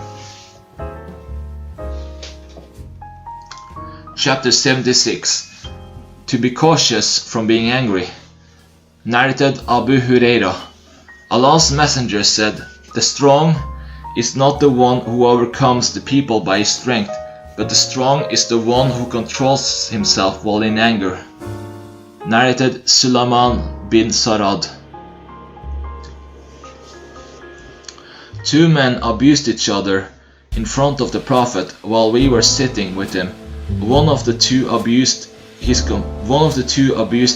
Chapter 76. To be cautious from being angry. Narrated Abu Hurairah, Allah's messenger said, the strong is not the one who overcomes the people by his strength, but the strong is the one who controls himself while in anger. Narrated Sulaiman bin Sarad. Two men abused each other in front of the Prophet while we were sitting with him. One of the two abused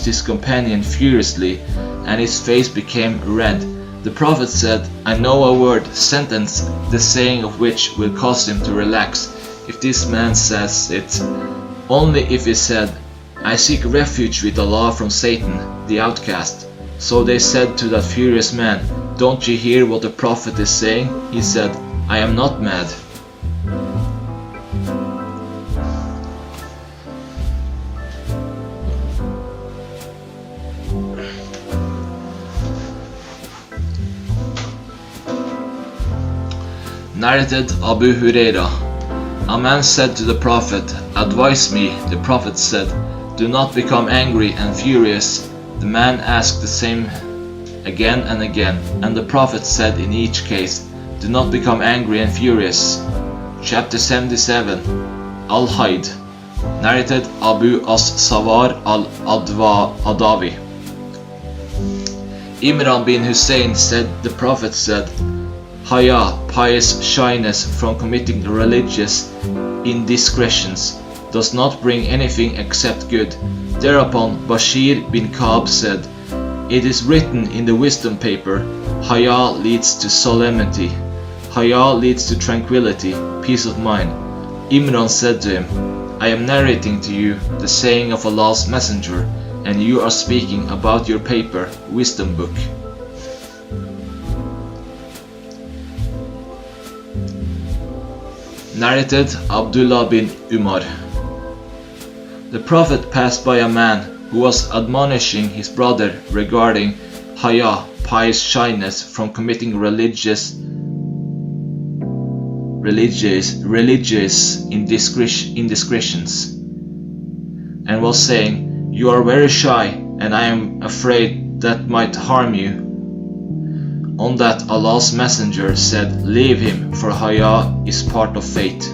his companion furiously, and his face became red. The Prophet said, I know a word, sentence, the saying of which will cause him to relax, if this man says it, only if he said, I seek refuge with Allah from Satan, the outcast. So they said to that furious man, don't you hear what the Prophet is saying? He said, I am not mad. Narrated Abu Hurairah, a man said to the Prophet, advise me. The Prophet said, do not become angry and furious. The man asked the same again and again, and the Prophet said in each case, do not become angry and furious. Chapter 77. Al-Haid. Narrated Abu As-Sawar al-Adawi. Imran bin Hussein said, the Prophet said, Haya, pious shyness from committing religious indiscretions, does not bring anything except good. Thereupon Bashir bin Ka'b said, it is written in the wisdom paper, Haya leads to solemnity, Haya leads to tranquility, peace of mind. Imran said to him, I am narrating to you the saying of Allah's messenger, and you are speaking about your paper, wisdom book. Narrated Abdullah bin Umar. The Prophet passed by a man who was admonishing his brother regarding haya, pious shyness from committing religious indiscretions, and was saying, you are very shy, and I am afraid that might harm you. On that Allah's messenger said, leave him, for haya is a part of faith.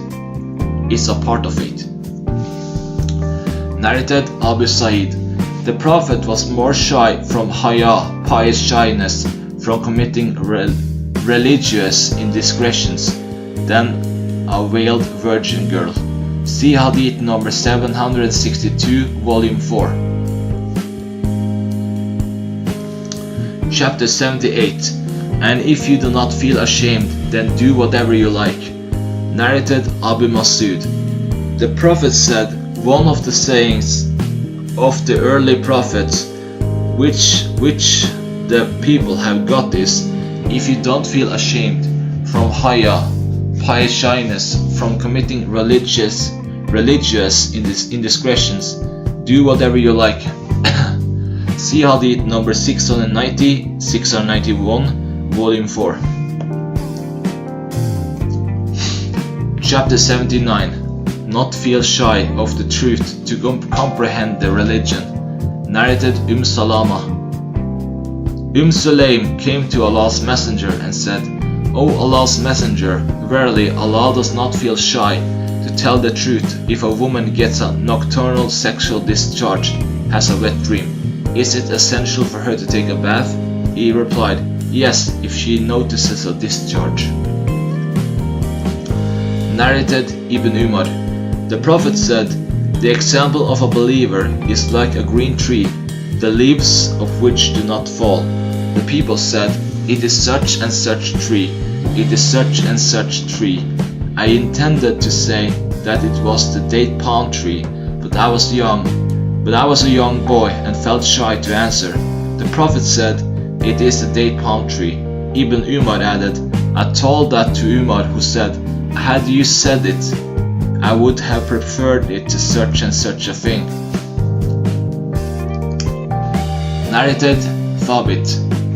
Narrated Abu Sa'id. The Prophet was more shy from haya, pious shyness, from committing religious indiscretions, than a veiled virgin girl. See Hadith number 762, volume 4. Chapter 78. And if you do not feel ashamed, then do whatever you like. Narrated Abu Masud. The Prophet said, one of the sayings of the early prophets which the people have got is, if you don't feel ashamed from pious shyness, from committing religious indiscretions, do whatever you like. See Hadith number 690, 691, volume 4. Chapter 79. Not feel shy of the truth to comprehend the religion. Narrated Salama. Sulaim came to Allah's Messenger and said, O Allah's Messenger, verily Allah does not feel shy to tell the truth if a woman gets a nocturnal sexual discharge, has a wet dream. Is it essential for her to take a bath? He replied, yes, if she notices a discharge. Narrated Ibn Umar. The Prophet said, the example of a believer is like a green tree, the leaves of which do not fall. The people said, it is such and such tree, it is such and such tree. I intended to say that it was the date palm tree, but I was a young boy and felt shy to answer. The Prophet said, it is the date palm tree. Ibn Umar added, I told that to Umar, who said, had you said it, I would have preferred it to such and such a thing. Narrated Thabit,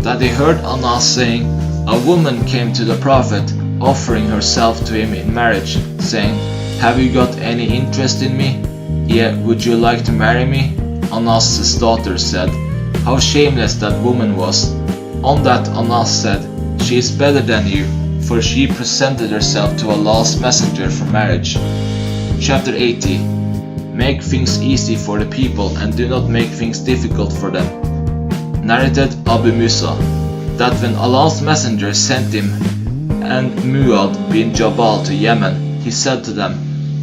that they heard Anas saying, a woman came to the Prophet, offering herself to him in marriage, saying, have you got any interest in me? Yeah, would you like to marry me? Anas' daughter said, how shameless that woman was. On that Anas said, she is better than you, for she presented herself to Allah's Messenger for marriage. Chapter 80. Make things easy for the people and do not make things difficult for them. Narrated Abu Musa, that when Allah's Messenger sent him and Mu'ad bin Jabal to Yemen, he said to them,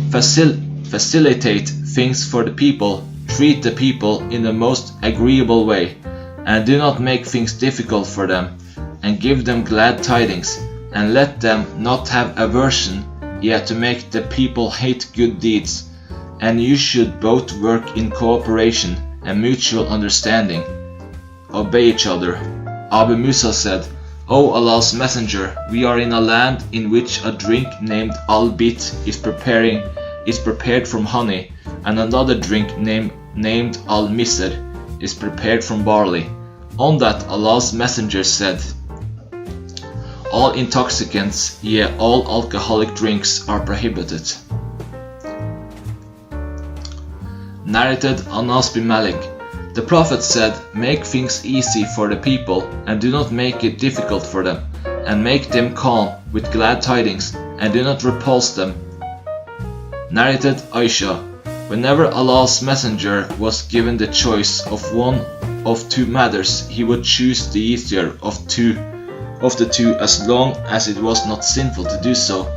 facilitate things for the people, treat the people in the most agreeable way, and do not make things difficult for them, and give them glad tidings, and let them not have aversion, yet to make the people hate good deeds. And you should both work in cooperation and mutual understanding. Obey each other. Abu Musa said, O Allah's Messenger, we are in a land in which a drink named al-bit is prepared from honey, and another drink named al-misr is prepared from barley. On that Allah's Messenger said, all intoxicants, yea, all alcoholic drinks are prohibited. Narrated Anas bin Malik. The Prophet said, make things easy for the people and do not make it difficult for them, and make them calm with glad tidings and do not repulse them. Narrated Aisha. Whenever Allah's Messenger was given the choice of one of two matters, he would choose the easier of the two as long as it was not sinful to do so.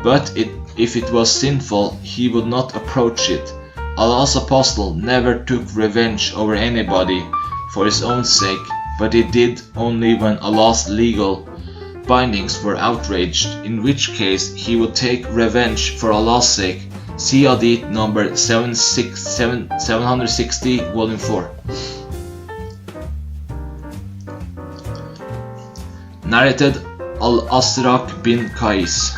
But if it was sinful, he would not approach it. Allah's Apostle never took revenge over anybody for his own sake, but he did only when Allah's legal bindings were outraged, in which case he would take revenge for Allah's sake. See Hadith number 760, volume 4. Narrated Al-Asraq bin Qais.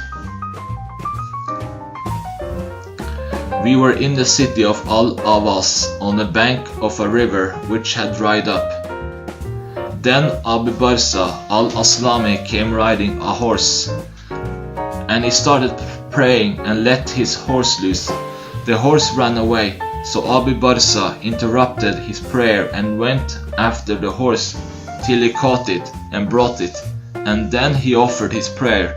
We were in the city of Al-Awas on the bank of a river which had dried up. Then Abu Barsa al-Aslami came riding a horse, and he started praying and let his horse loose. The horse ran away, so Abu Barsa interrupted his prayer and went after the horse till he caught it and brought it, and then he offered his prayer.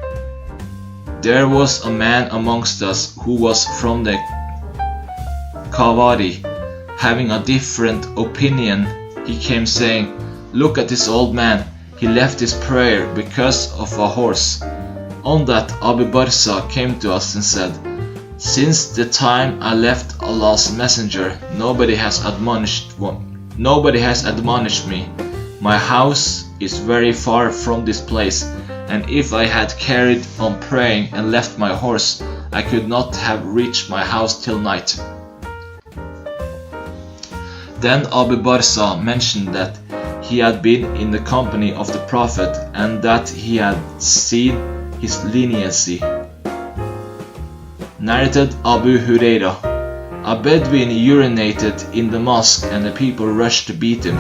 There was a man amongst us who was from the Kawari. Having a different opinion, he came saying, look at this old man, he left his prayer because of a horse. On that Abu Barsa came to us and said, Since the time I left Allah's Messenger, nobody has admonished me. My house is very far from this place, and if I had carried on praying and left my horse, I could not have reached my house till night. Then Abu Barza mentioned that he had been in the company of the Prophet and that he had seen his leniency. Narrated Abu Huraira, a Bedouin urinated in the mosque and the people rushed to beat him.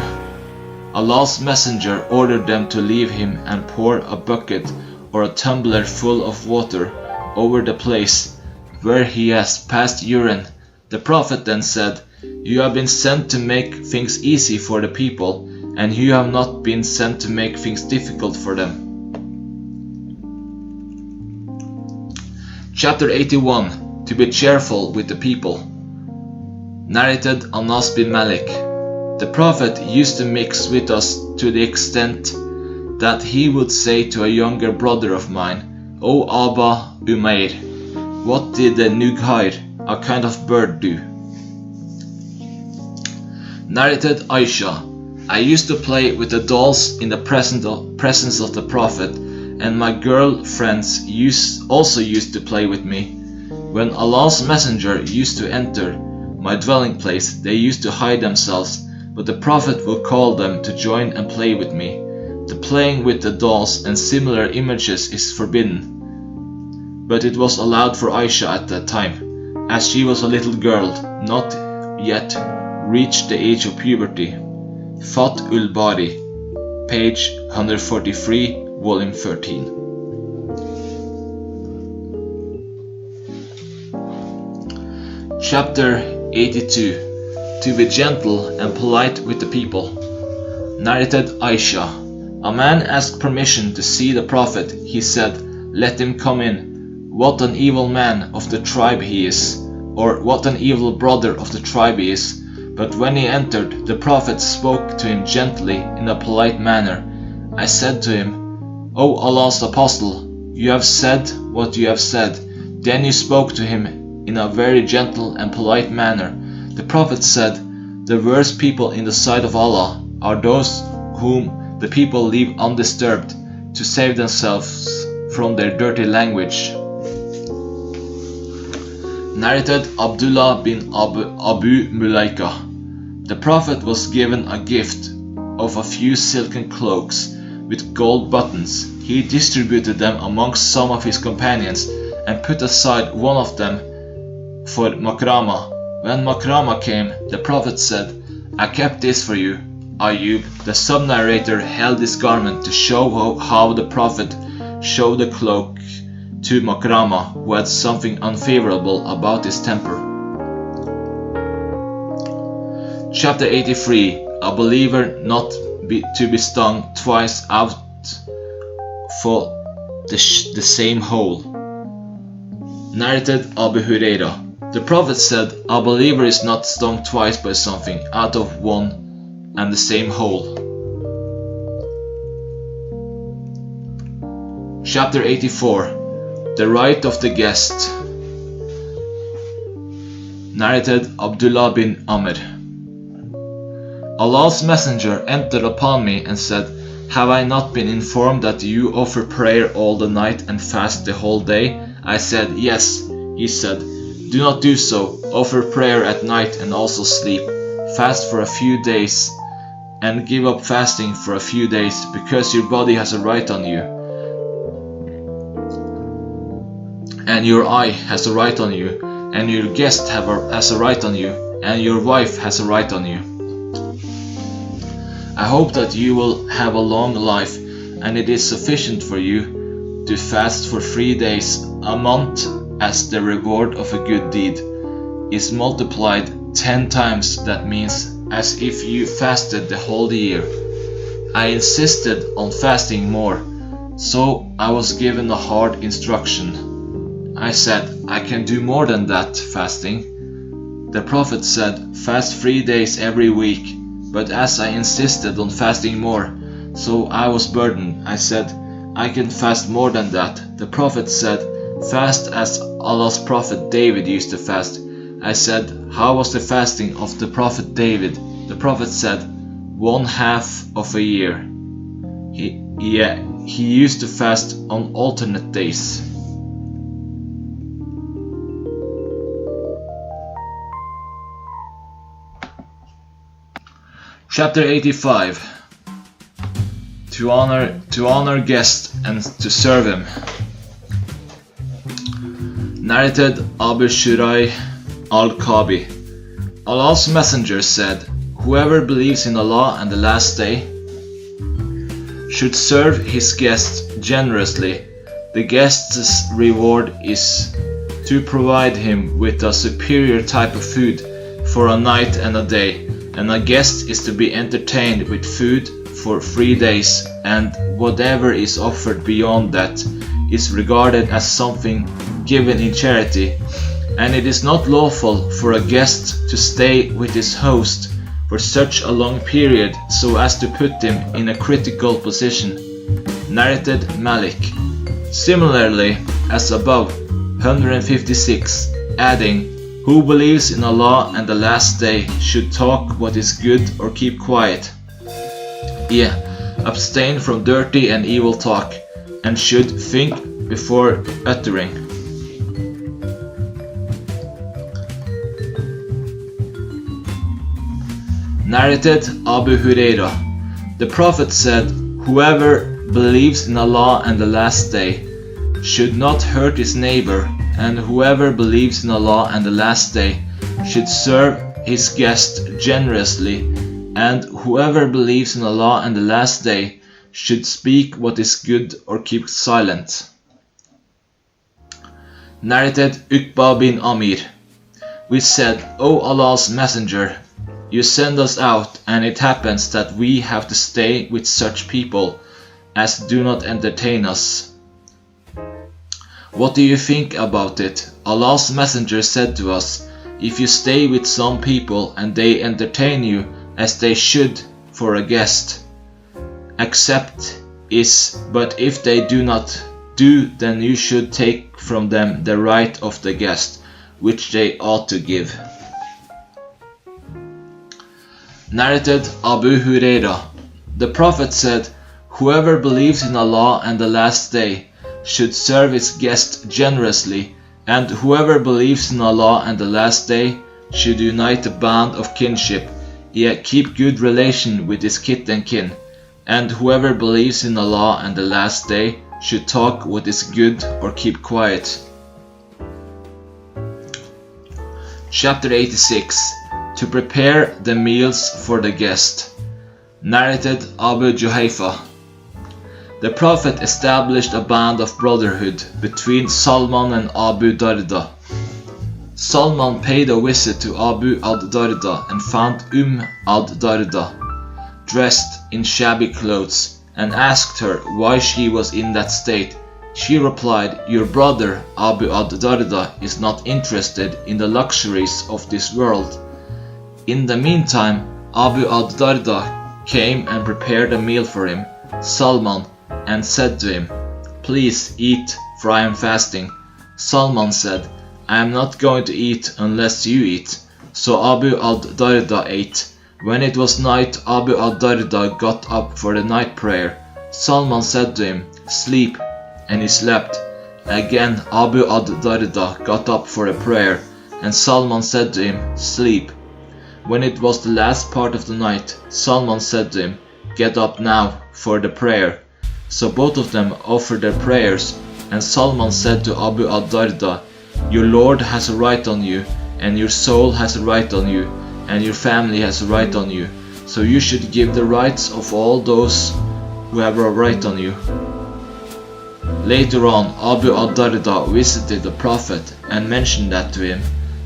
Allah's Messenger ordered them to leave him and pour a bucket or a tumbler full of water over the place where he has passed urine. The Prophet then said, "You have been sent to make things easy for the people, and you have not been sent to make things difficult for them." Chapter 81. To be cheerful with the people. Narrated Anas bin Malik. The Prophet used to mix with us to the extent that he would say to a younger brother of mine, "O Aba Umair, what did the Nughair, a kind of bird, do?" Narrated Aisha, I used to play with the dolls in the presence of the Prophet, and my girl friends also used to play with me. When Allah's Messenger used to enter my dwelling place, they used to hide themselves, but the Prophet would call them to join and play with me. The playing with the dolls and similar images is forbidden, but it was allowed for Aisha at that time, as she was a little girl, not yet reached the age of puberty. Fath ul-Bari, page 143, volume 13. Chapter 82. To be gentle and polite with the people. Narrated Aisha. A man asked permission to see the Prophet. He said, "Let him come in. What an evil man of the tribe he is, or what an evil brother of the tribe he is." But when he entered, the Prophet spoke to him gently in a polite manner. I said to him, "O Allah's Apostle, you have said what you have said." Then you spoke to him in a very gentle and polite manner. The Prophet said, "The worst people in the sight of Allah are those whom the people leave undisturbed to save themselves from their dirty language." Narrated Abdullah bin Abu Mulaika. The Prophet was given a gift of a few silken cloaks with gold buttons. He distributed them amongst some of his companions and put aside one of them for Makrama. When Makrama came, the Prophet said, "I kept this for you." Ayub, the sub-narrator, held this garment to show how the Prophet showed the cloak to Makrama, who had something unfavorable about his temper. Chapter 83. A believer not to be stung twice out for the same hole. Narrated Abu Huraira. The Prophet said, "A believer is not stung twice by something out of one and the same hole." Chapter 84. The right of the guest. Narrated Abdullah bin Amr. Allah's Messenger entered upon me and said, "Have I not been informed that you offer prayer all the night and fast the whole day?" I said, "Yes." He said, "Do not do so. Offer prayer at night and also sleep. Fast for a few days and give up fasting for a few days, because your body has a right on you, and your eye has a right on you, and your guest has a right on you, and your wife has a right on you. I hope that you will have a long life, and it is sufficient for you to fast for 3 days a month, as the reward of a good deed is multiplied 10 times. That means as if you fasted the whole year." I insisted on fasting more, so I was given a hard instruction. I said, "I can do more than that fasting." The Prophet said, "Fast 3 days every week." But as I insisted on fasting more, so I was burdened. I said, "I can fast more than that." The Prophet said, "Fast as Allah's Prophet David used to fast. I said, how was the fasting of the Prophet David? The Prophet said, 1/2 of a year. He used to fast on alternate days. Chapter 85. To honor guests and to serve him. Narrated Abu Shurai al-Kabi. Allah's Messenger said, whoever believes in Allah and the last day should serve his guests generously. The guest's reward is to provide him with a superior type of food for a night and a day, and a guest is to be entertained with food for 3 days, and whatever is offered beyond that is regarded as something given in charity, and it is not lawful for a guest to stay with his host for such a long period so as to put him in a critical position. Narrated Malik. Similarly as above, 156, adding, who believes in Allah and the last day should talk what is good or keep quiet. Abstain from dirty and evil talk, and should think before uttering. Narrated Abu Huraira. The Prophet said, whoever believes in Allah and the last day should not hurt his neighbor, and whoever believes in Allah and the last day should serve his guest generously, and whoever believes in Allah and the last day should speak what is good or keep silent. Narrated Uqba bin Amir. We said, O Allah's Messenger, you send us out, and it happens that we have to stay with such people as do not entertain us. What do you think about it? Allah's Messenger said to us, if you stay with some people and they entertain you as they should for a guest, accept is, but if they do not do, then you should take from them the right of the guest, which they ought to give. Narrated Abu Huraira. The Prophet said, whoever believes in Allah and the last day should serve his guest generously, and whoever believes in Allah and the last day should unite a band of kinship, yet keep good relation with his kith and kin, and whoever believes in Allah and the last day should talk what is good or keep quiet. Chapter 86. To prepare the meals for the guest. Narrated Abu Juhayfa. The Prophet established a band of brotherhood between Salman and Abu Darda. Salman paid a visit to Abu ad-Darda and found ad-Darda dressed in shabby clothes, and asked her why she was in that state. She replied, your brother Abu ad-Darda is not interested in the luxuries of this world. In the meantime, Abu ad-Darda came and prepared a meal for him, Salman, and said to him, please eat, for I am fasting. Salman said, I am not going to eat unless you eat. So Abu ad-Darda ate. When it was night, Abu ad-Darda got up for the night prayer. Salman said to him, sleep, and he slept. Again Abu ad-Darda got up for a prayer, and Salman said to him, sleep. When it was the last part of the night, Salman said to him, get up now for the prayer. So both of them offered their prayers, and Salman said to Abu ad-Darda, your Lord has a right on you, and your soul has a right on you, and your family has a right on you, so you should give the rights of all those who have a right on you. Later on, Abu ad-Darda visited the Prophet and mentioned that to him.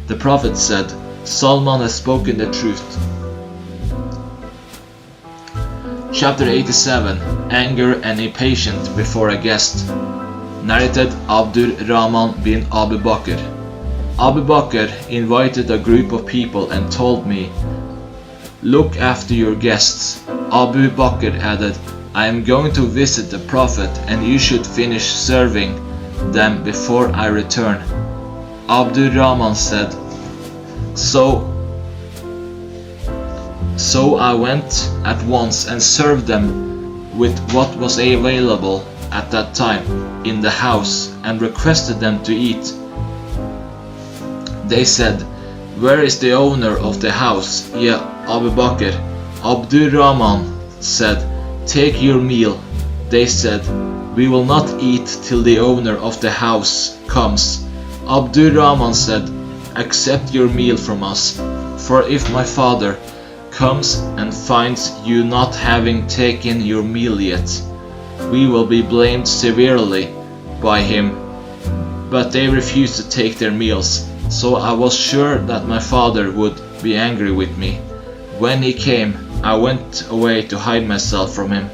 The Prophet said, Salman has spoken the truth. Chapter 87. Anger and impatience before a guest. Narrated Abdur Rahman bin Abu Bakr. Abu Bakr invited a group of people and told me, look after your guests. Abu Bakr added, I am going to visit the Prophet, and you should finish serving them before I return. Abdurrahman said, So I went at once and served them with what was available at that time in the house and requested them to eat. They said, Where is the owner of the house, Ya Abu Bakr? Abdurrahman said, Take your meal. They said, We will not eat till the owner of the house comes. Abdurrahman said, Accept your meal from us, for if my father comes and finds you not having taken your meal yet, we will be blamed severely by him. But they refused to take their meals, so I was sure that my father would be angry with me. When he came, I went away to hide myself from him.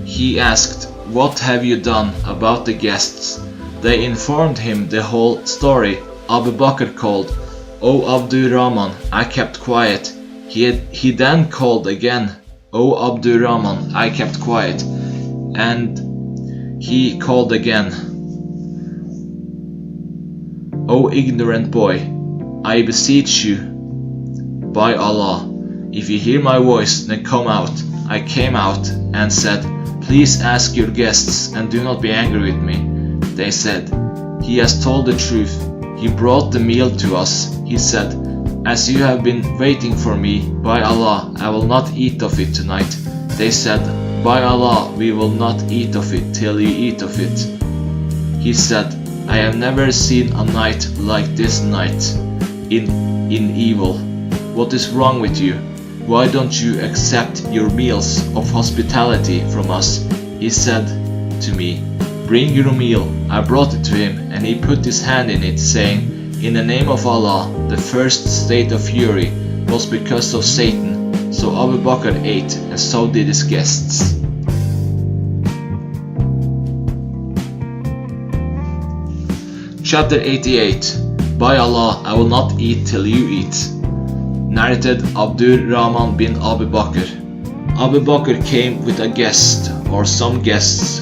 He asked, What have you done about the guests? They informed him the whole story. Abu Bakr called, O Abdurrahman, I kept quiet. He then called again, O Abdurrahman, I kept quiet. And he called again, O ignorant boy, I beseech you, by Allah, if you hear my voice, then come out. I came out and said, Please ask your guests and do not be angry with me. They said, He has told the truth. He brought the meal to us. He said, As you have been waiting for me, by Allah, I will not eat of it tonight. They said, By Allah, we will not eat of it till you eat of it. He said, I have never seen a night like this night in evil. What is wrong with you? Why don't you accept your meals of hospitality from us? He said to me, Bring your meal. I brought it to him, and he put his hand in it, saying, In the name of Allah. The first state of fury was because of Satan. So Abu Bakr ate, and so did his guests. Chapter 88. By Allah, I will not eat till you eat. Narrated Abdurrahman bin Abu Bakr. Abu Bakr came with a guest, or some guests,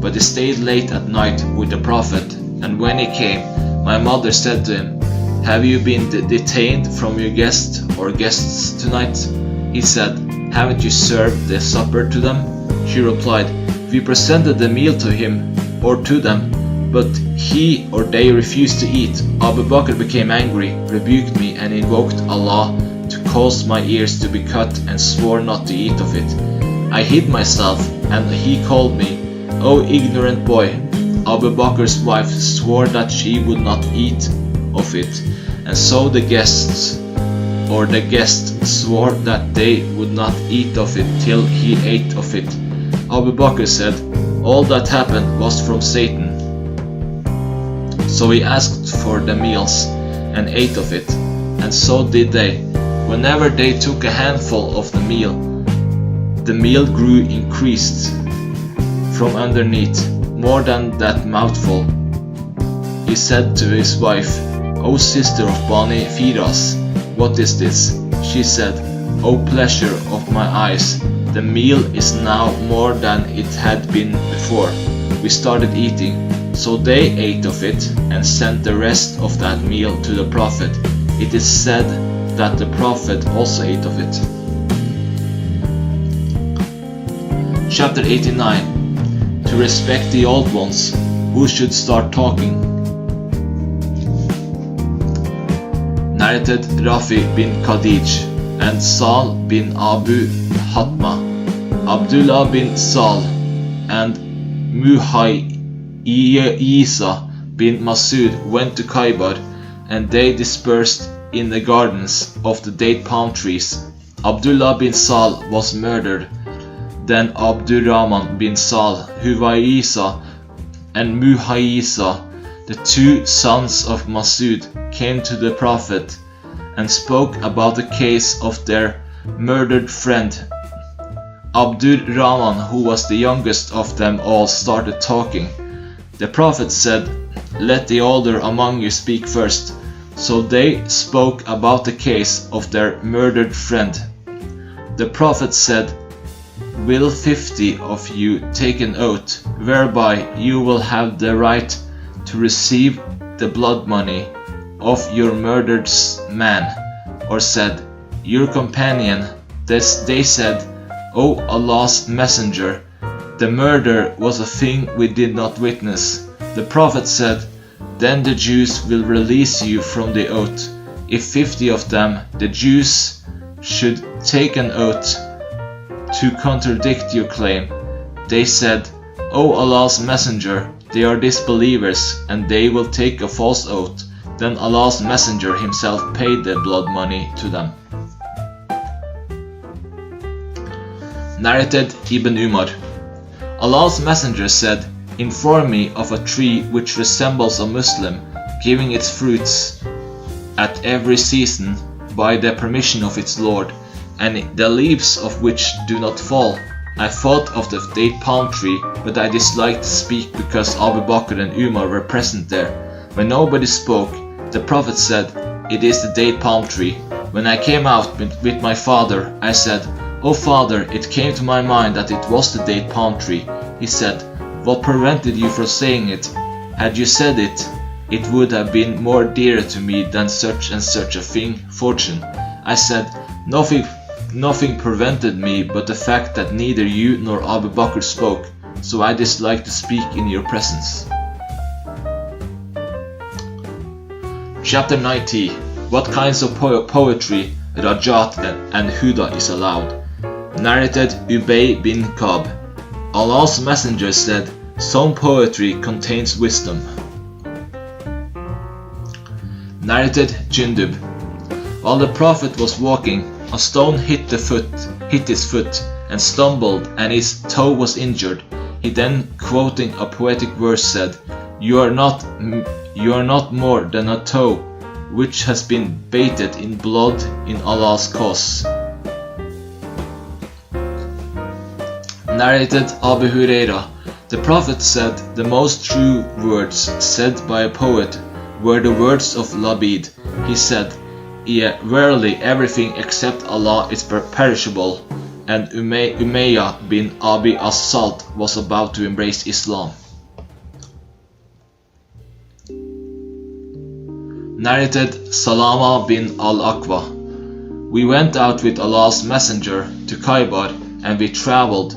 but he stayed late at night with the Prophet. And when he came, my mother said to him, Have you been detained from your guest or guests tonight? He said, Haven't you served the supper to them? She replied, We presented the meal to him or to them, but he or they refused to eat. Abu Bakr became angry, rebuked me, and invoked Allah to cause my ears to be cut, and swore not to eat of it. I hid myself, and he called me, O ignorant boy. Abu Bakr's wife swore that she would not eat of it, and so the guests swore that they would not eat of it till he ate of it. Abu Bakr said, All that happened was from Satan. So he asked for the meals and ate of it, and so did they. Whenever they took a handful of the meal grew increased from underneath, more than that mouthful. He said to his wife, O sister of Bani Firas, what is this? She said, O pleasure of my eyes, the meal is now more than it had been before. We started eating. So they ate of it and sent the rest of that meal to the Prophet. It is said that the Prophet also ate of it. Chapter 89. To respect the old ones, who should start talking? Narrated Rafi bin Khadij and Sal bin Abu Hatma, Abdullah bin Sal and Isa bin Masud went to Khaybar, and they dispersed in the gardens of the date palm trees. Abdullah bin Sal was murdered. Then Abdurrahman bin Sal, Huwayisa and Muhayisa, the two sons of Masud, came to the Prophet and spoke about the case of their murdered friend. Abdurrahman, who was the youngest of them all, started talking. The Prophet said, Let the older among you speak first. So they spoke about the case of their murdered friend. The Prophet said, Will 50 of you take an oath, whereby you will have the right to receive the blood money of your murdered man, or said, your companion? They said, O Allah's Messenger, the murder was a thing we did not witness. The Prophet said, then the Jews will release you from the oath. If 50 of them, the Jews, should take an oath to contradict your claim. They said, O Allah's Messenger, they are disbelievers, and they will take a false oath. Then Allah's Messenger himself paid the blood money to them. Narrated Ibn Umar. Allah's Messenger said, inform me of a tree which resembles a Muslim, giving its fruits at every season by the permission of its Lord, and the leaves of which do not fall. I thought of the date palm tree, but I disliked to speak because Abu Bakr and Umar were present there. When nobody spoke, the Prophet said, it is the date palm tree. When I came out with my father, I said, O father, it came to my mind that it was the date palm tree. He said, what prevented you from saying it? Had you said it, it would have been more dear to me than such and such a fortune. I said, nothing prevented me but the fact that neither you nor Abu Bakr spoke, so I dislike to speak in your presence. Chapter 90. What kinds of poetry, Rajat and Huda is allowed. Narrated Ubay bin Ka'b. Allah's Messenger said, some poetry contains wisdom. Narrated Jundub. While the Prophet was walking, a stone hit his foot and stumbled, and his toe was injured. He then, quoting a poetic verse, said, You are not more than a toe which has been bathed in blood in Allah's cause. Narrated Abu Huraira. The Prophet said, the most true words said by a poet were the words of Labid. He said, verily everything except Allah is perishable, and Umayyah bin Abi as-Salt was about to embrace Islam. Narrated Salama bin al-Aqwa. We went out with Allah's Messenger to Khaybar, and we traveled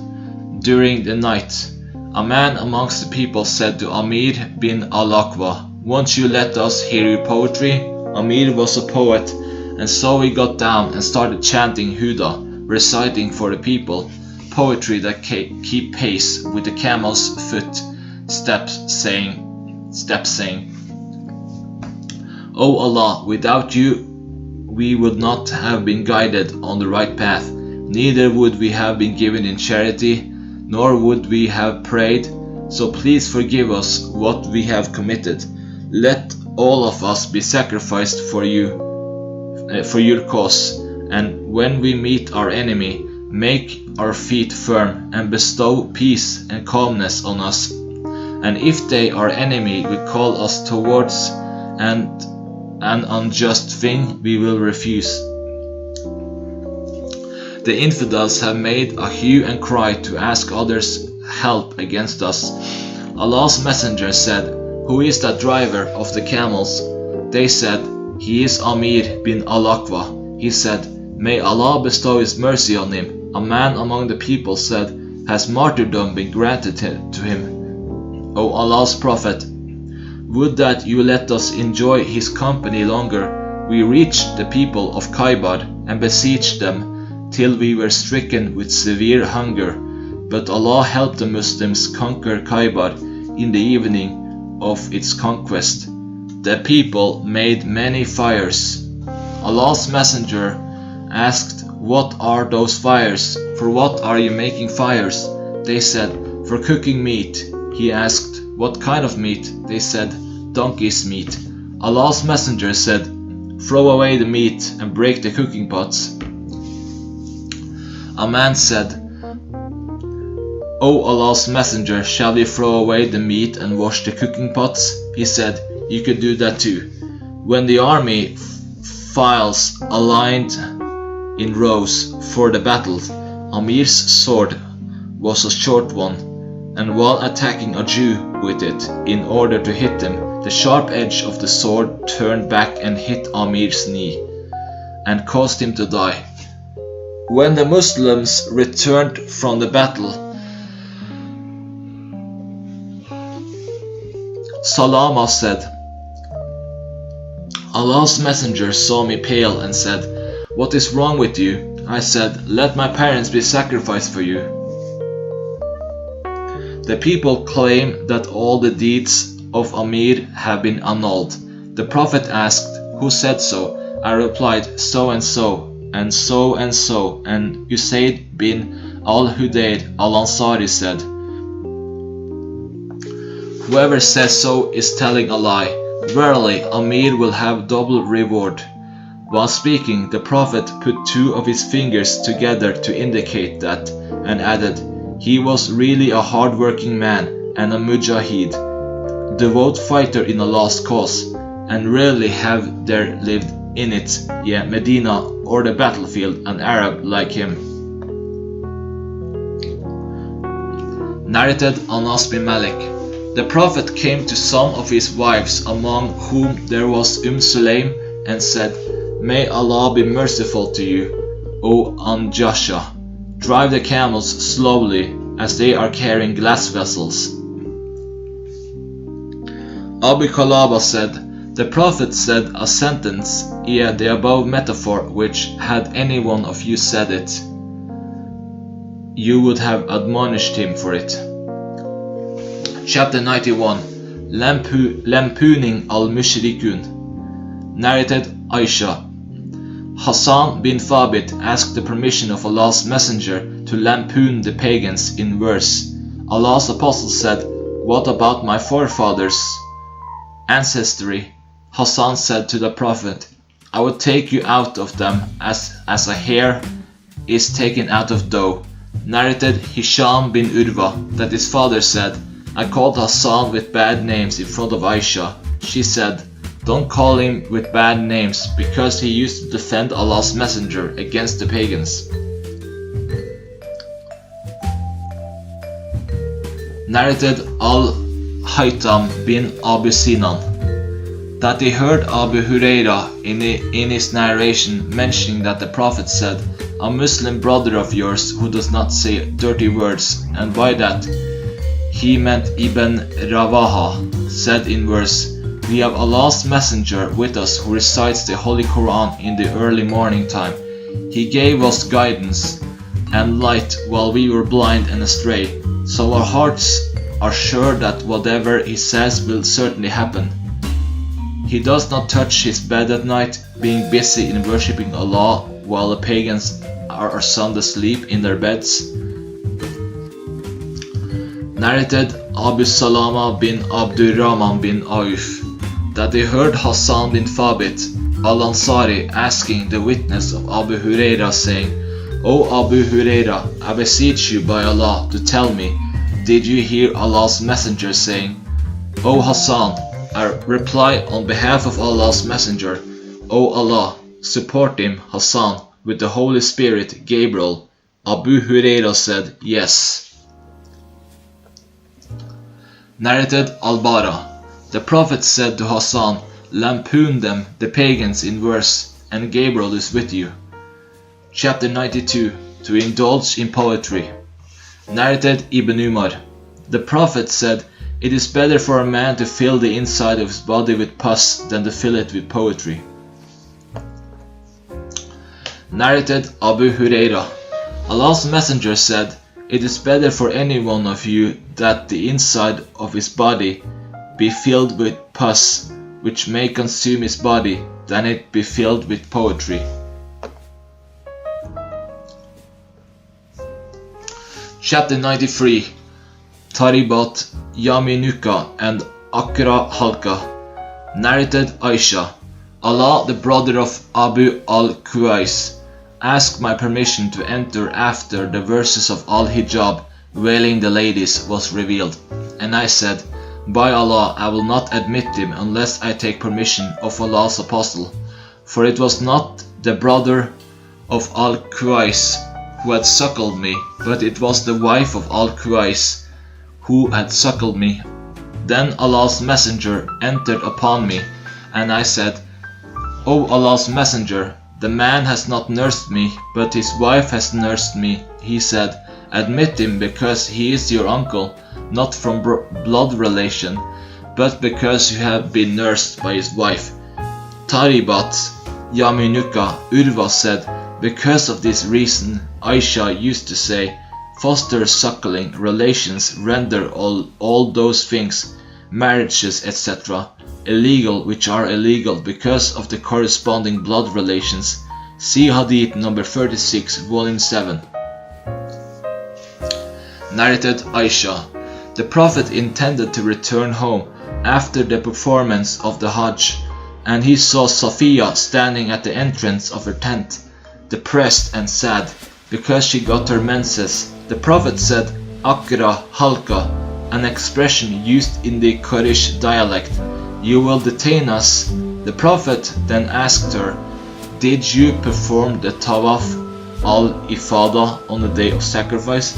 during the night. A man amongst the people said to Amir bin al-Aqwa, won't you let us hear your poetry? Amir was a poet, and so we got down and started chanting Huda, reciting for the people, poetry that keep pace with the camel's foot steps, saying, O Allah, without you we would not have been guided on the right path, neither would we have been given in charity, nor would we have prayed, so please forgive us what we have committed. Let all of us be sacrificed for your cause, and when we meet our enemy, make our feet firm and bestow peace and calmness on us. And if they, our enemy, will call us towards an unjust thing, we will refuse. The infidels have made a hue and cry to ask others help against us. Allah's Messenger said, who is that driver of the camels? They said, he is Amir bin al-Aqwa. He said, may Allah bestow his mercy on him. A man among the people said, has martyrdom been granted to him? O Allah's Prophet, would that you let us enjoy his company longer. We reached the people of Khaybar and besieged them till we were stricken with severe hunger, but Allah helped the Muslims conquer Khaybar in the evening of its conquest. The people made many fires. Allah's Messenger asked, what are those fires? For what are you making fires? They said, for cooking meat. He asked, what kind of meat? They said, donkey's meat. Allah's Messenger said, throw away the meat and break the cooking pots. A man said, O Allah's Messenger, shall we throw away the meat and wash the cooking pots? He said, you could do that too. When the army files aligned in rows for the battle, Amir's sword was a short one, and while attacking a Jew with it in order to hit him, the sharp edge of the sword turned back and hit Amir's knee, and caused him to die. When the Muslims returned from the battle, Salama said, Allah's messenger saw me pale and said, "What is wrong with you?" I said, "Let my parents be sacrificed for you." The people claim that all the deeds of Amir have been annulled. The Prophet asked, "Who said so?" I replied, "So and so, and so and so." And Usayd bin al-Hudayr al-Ansari said, "Whoever says so is telling a lie. Verily, Amir will have double reward." While speaking, the Prophet put two of his fingers together to indicate that, and added, "He was really a hard-working man and a mujahid, devout fighter in Allah's cause, and rarely have there lived in it, Medina or the battlefield, an Arab like him." Narrated Anas bin Malik. The Prophet came to some of his wives, among whom there was Sulaim, and said, "May Allah be merciful to you, O Anjasha. Drive the camels slowly, as they are carrying glass vessels." Abu Kalaba said, "The Prophet said a sentence, the above metaphor, which, had any one of you said it, you would have admonished him for it." Chapter 91. Lampooning al-Mushrikun. Narrated Aisha. Hassan bin Thabit asked the permission of Allah's Messenger to lampoon the pagans in verse. Allah's Apostle said, "What about my forefathers' ancestry?" Hassan said to the Prophet, "I would take you out of them as a hair is taken out of dough." Narrated Hisham bin Urwa that his father said, "I called Hassan with bad names in front of Aisha. She said, 'Don't call him with bad names, because he used to defend Allah's Messenger against the pagans.'" Narrated Al-Haytham bin Abu Sinan that he heard Abu Huraira in his narration mentioning that the Prophet said, "A Muslim brother of yours who does not say dirty words," and by that he meant Ibn Rawaha, said in verse, "We have Allah's Messenger with us who recites the Holy Quran in the early morning time. He gave us guidance and light while we were blind and astray, so our hearts are sure that whatever he says will certainly happen. He does not touch his bed at night, being busy in worshipping Allah while the pagans are sound asleep in their beds." Narrated Abu Salama bin Abdurrahman bin Auf that they heard Hassan bin Thabit al-Ansari asking the witness of Abu Huraira, saying, "O Abu Huraira, I beseech you by Allah to tell me, did you hear Allah's Messenger saying?" "O Hassan," I reply on behalf of Allah's Messenger, "O Allah, support him, Hassan, with the Holy Spirit, Gabriel." Abu Huraira said, "Yes." Narrated Al-Bara. The Prophet said to Hassan, "Lampoon them, the pagans, in verse, and Gabriel is with you." Chapter 92. To indulge in poetry. Narrated Ibn Umar. The Prophet said, "It is better for a man to fill the inside of his body with pus than to fill it with poetry." Narrated Abu Huraira. Allah's Messenger said, "It is better for any one of you that the inside of his body be filled with pus, which may consume his body, than it be filled with poetry." Chapter 93. Taribat, Yaminuka, and Akra Halka. Narrated Aisha. Allah, the brother of Abu al-Qais, asked my permission to enter after the verses of Al-Hijab, veiling the ladies, was revealed. And I said, "By Allah, I will not admit him unless I take permission of Allah's Apostle." For it was not the brother of Al-Qais who had suckled me, but it was the wife of Al-Qais who had suckled me. Then Allah's messenger entered upon me, and I said, O Allah's messenger, the man has not nursed me, but his wife has nursed me. He said, admit him because he is your uncle, not from blood relation, but because you have been nursed by his wife. Taribat Yaminuka Urwa said, because of this reason, Aisha used to say, foster suckling relations render all those things, marriages, etc., illegal which are illegal because of the corresponding blood relations. See Hadith number 36, volume 7. Narrated Aisha, the Prophet intended to return home after the performance of the Hajj, and he saw Safiya standing at the entrance of her tent, depressed and sad, because she got her menses. The Prophet said, Akra halka, an expression used in the Quraysh dialect. You will detain us. The Prophet then asked her, did you perform the Tawaf al-Ifada on the day of sacrifice,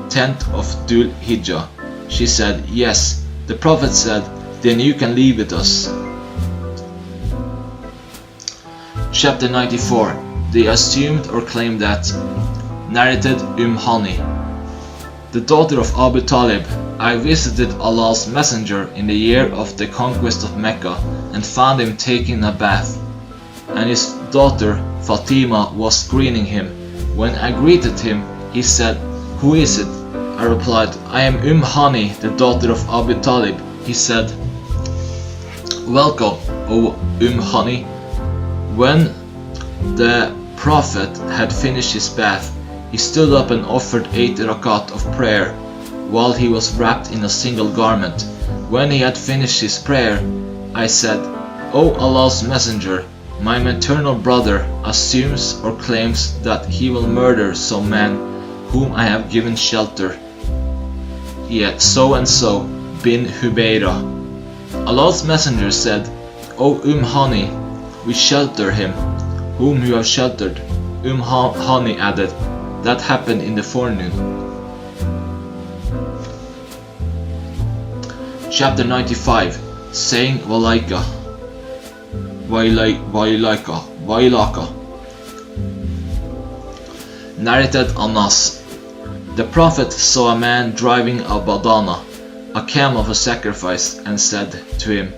10th of Dhul Hijjah? She said, yes. The Prophet said, then you can leave with us. Chapter 94. They assumed or claimed that. Narrated Hani, the daughter of Abu Talib, I visited Allah's messenger in the year of the conquest of Mecca and found him taking a bath, and his daughter Fatima was screening him. When I greeted him, he said, who is it? I replied, I am Hani, the daughter of Abu Talib. He said, welcome, O Hani. When the Prophet had finished his bath, he stood up and offered 8 rakat of prayer, while he was wrapped in a single garment. When he had finished his prayer, I said, O Allah's messenger, my maternal brother assumes or claims that he will murder some man whom I have given shelter. Yet so and so bin Hubayra. Allah's messenger said, O Hani, we shelter him, whom you have sheltered. Hani added, that happened in the forenoon. Chapter 95. Saying Wailaka. Narrated Anas. The Prophet saw a man driving a badana, a camel for sacrifice, and said to him,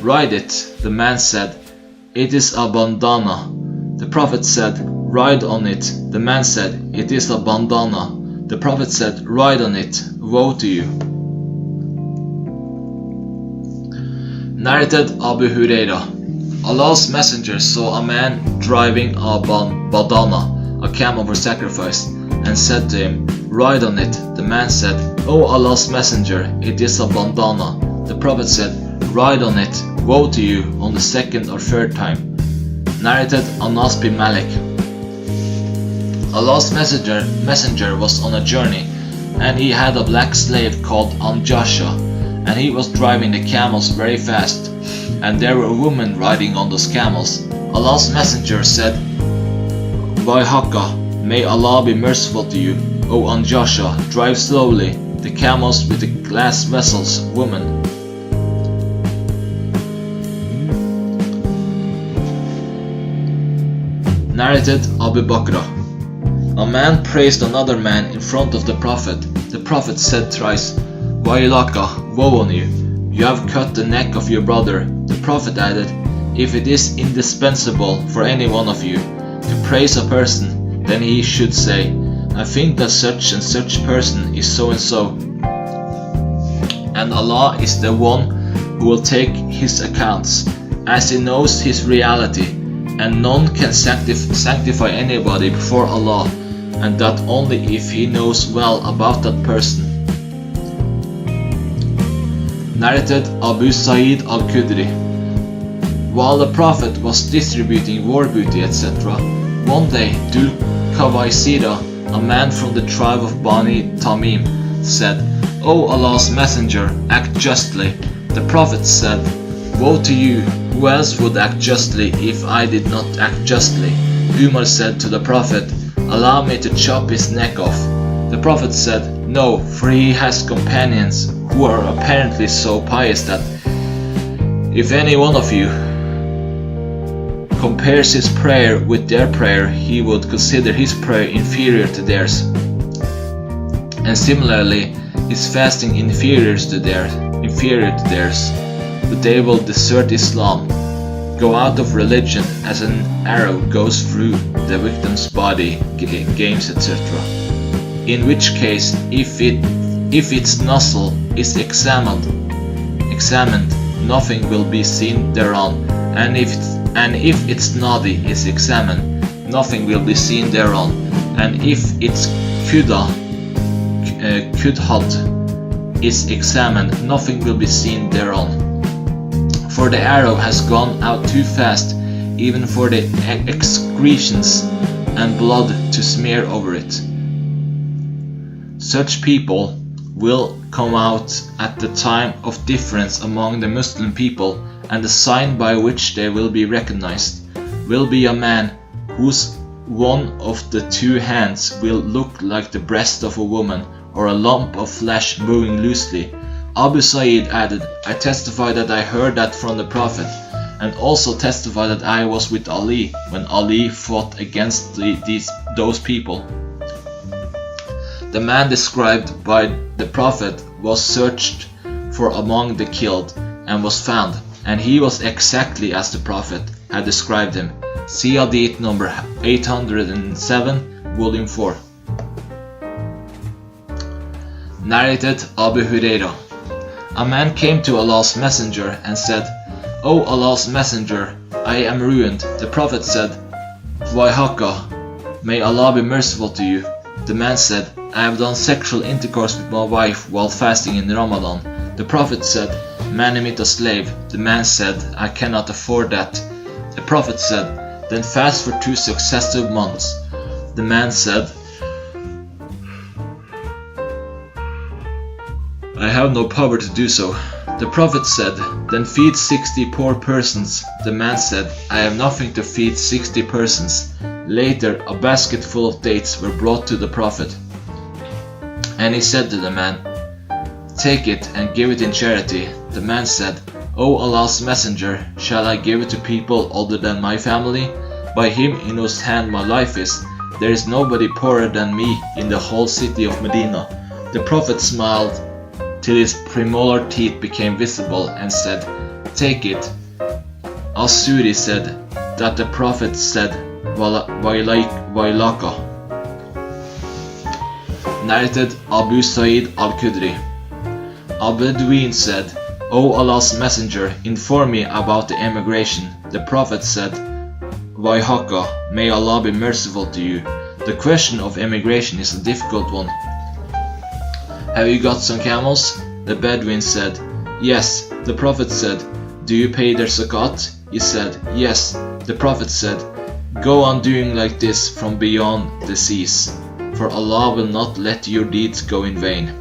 ride it. The man said, it is a bandana. The Prophet said, ride on it. The man said, it is a bandana. The Prophet said, ride on it. Woe to you. Narrated Abu Huraira. Allah's messenger saw a man driving a badana, a camel for sacrifice, and said to him, ride on it. The man said, O Allah's messenger, it is a bandana. The Prophet said, ride on it. Woe to you, on the second or third time. Narrated Anas bin Malik. Allah's messenger was on a journey, and he had a black slave called Anjasha, and he was driving the camels very fast, and there were women riding on those camels. Allah's messenger said, Waihaka, may Allah be merciful to you, O Anjasha, drive slowly, the camels with the glass vessels, woman. Narrated Abu Bakr. A man praised another man in front of the Prophet. The Prophet said thrice, Wailaka, woe on you, you have cut the neck of your brother. The Prophet added, if it is indispensable for any one of you to praise a person, then he should say, I think that such and such person is so and so, and Allah is the one who will take his accounts, as he knows his reality, and none can sanctify anybody before Allah, and that only if he knows well about that person. Narrated Abu Sa'id al-Khudri. While the Prophet was distributing war booty, etc., one day Dhul Qawaisira, a man from the tribe of Bani Tamim, said, O Allah's messenger, act justly. The Prophet said, woe to you, who else would act justly if I did not act justly? Umar said to the Prophet, allow me to chop his neck off. The Prophet said, no, for he has companions who are apparently so pious that if any one of you compares his prayer with their prayer, he would consider his prayer inferior to theirs, and similarly his fasting inferior to theirs, but they will desert Islam, go out of religion as an arrow goes through the victim's body, games, etc. In which case, if its nozzle is examined, nothing will be seen thereon, and if its noddy is examined, nothing will be seen thereon, and if its kudhad is examined, nothing will be seen thereon. For the arrow has gone out too fast, even for the excretions and blood to smear over it. Such people will come out at the time of difference among the Muslim people, and the sign by which they will be recognized will be a man whose one of the two hands will look like the breast of a woman, or a lump of flesh moving loosely. Abu Sa'id added, I testify that I heard that from the Prophet, and also testify that I was with Ali when Ali fought against those people. The man described by the Prophet was searched for among the killed, and was found, and he was exactly as the Prophet had described him. See Hadith number 807, volume 4. Narrated Abu Hurairah. A man came to Allah's Messenger and said, O Allah's Messenger, I am ruined. The Prophet said, Wayhaka, may Allah be merciful to you. The man said, I have done sexual intercourse with my wife while fasting in Ramadan. The Prophet said, manumit a slave. The man said, I cannot afford that. The Prophet said, then fast for 2 successive months. The man said, I have no power to do so. The Prophet said, then feed 60 poor persons. The man said, I have nothing to feed 60 persons. Later, a basket full of dates were brought to the Prophet, and he said to the man, take it and give it in charity. The man said, O Allah's Messenger, shall I give it to people other than my family? By him in whose hand my life is, there is nobody poorer than me in the whole city of Medina. The Prophet smiled till his premolar teeth became visible and said, take it. Al-Suri said that the Prophet said, Wailaka. Narrated Abu Sa'id al-Khudri. A Bedouin said, O Allah's Messenger, inform me about the emigration. The Prophet said, Wayhaka, may Allah be merciful to you. The question of emigration is a difficult one. Have you got some camels? The Bedouin said, yes. The Prophet said, do you pay their zakat? He said, yes. The Prophet said, go on doing like this from beyond the seas, for Allah will not let your deeds go in vain.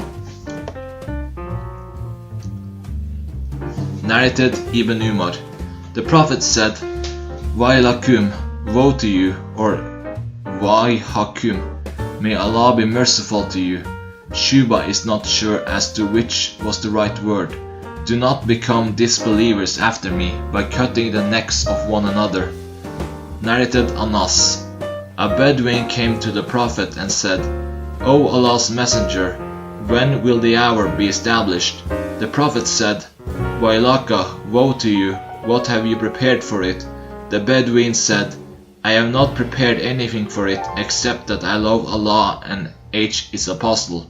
Narrated Ibn Umar. The Prophet said, Wailakum, woe to you, or Waihakum, may Allah be merciful to you. Shuba is not sure as to which was the right word. Do not become disbelievers after me by cutting the necks of one another. Narrated Anas. A Bedouin came to the Prophet and said, O Allah's Messenger, when will the hour be established? The Prophet said, Wailaka, woe to you, what have you prepared for it? The Bedouin said, I have not prepared anything for it except that I love Allah and his apostle.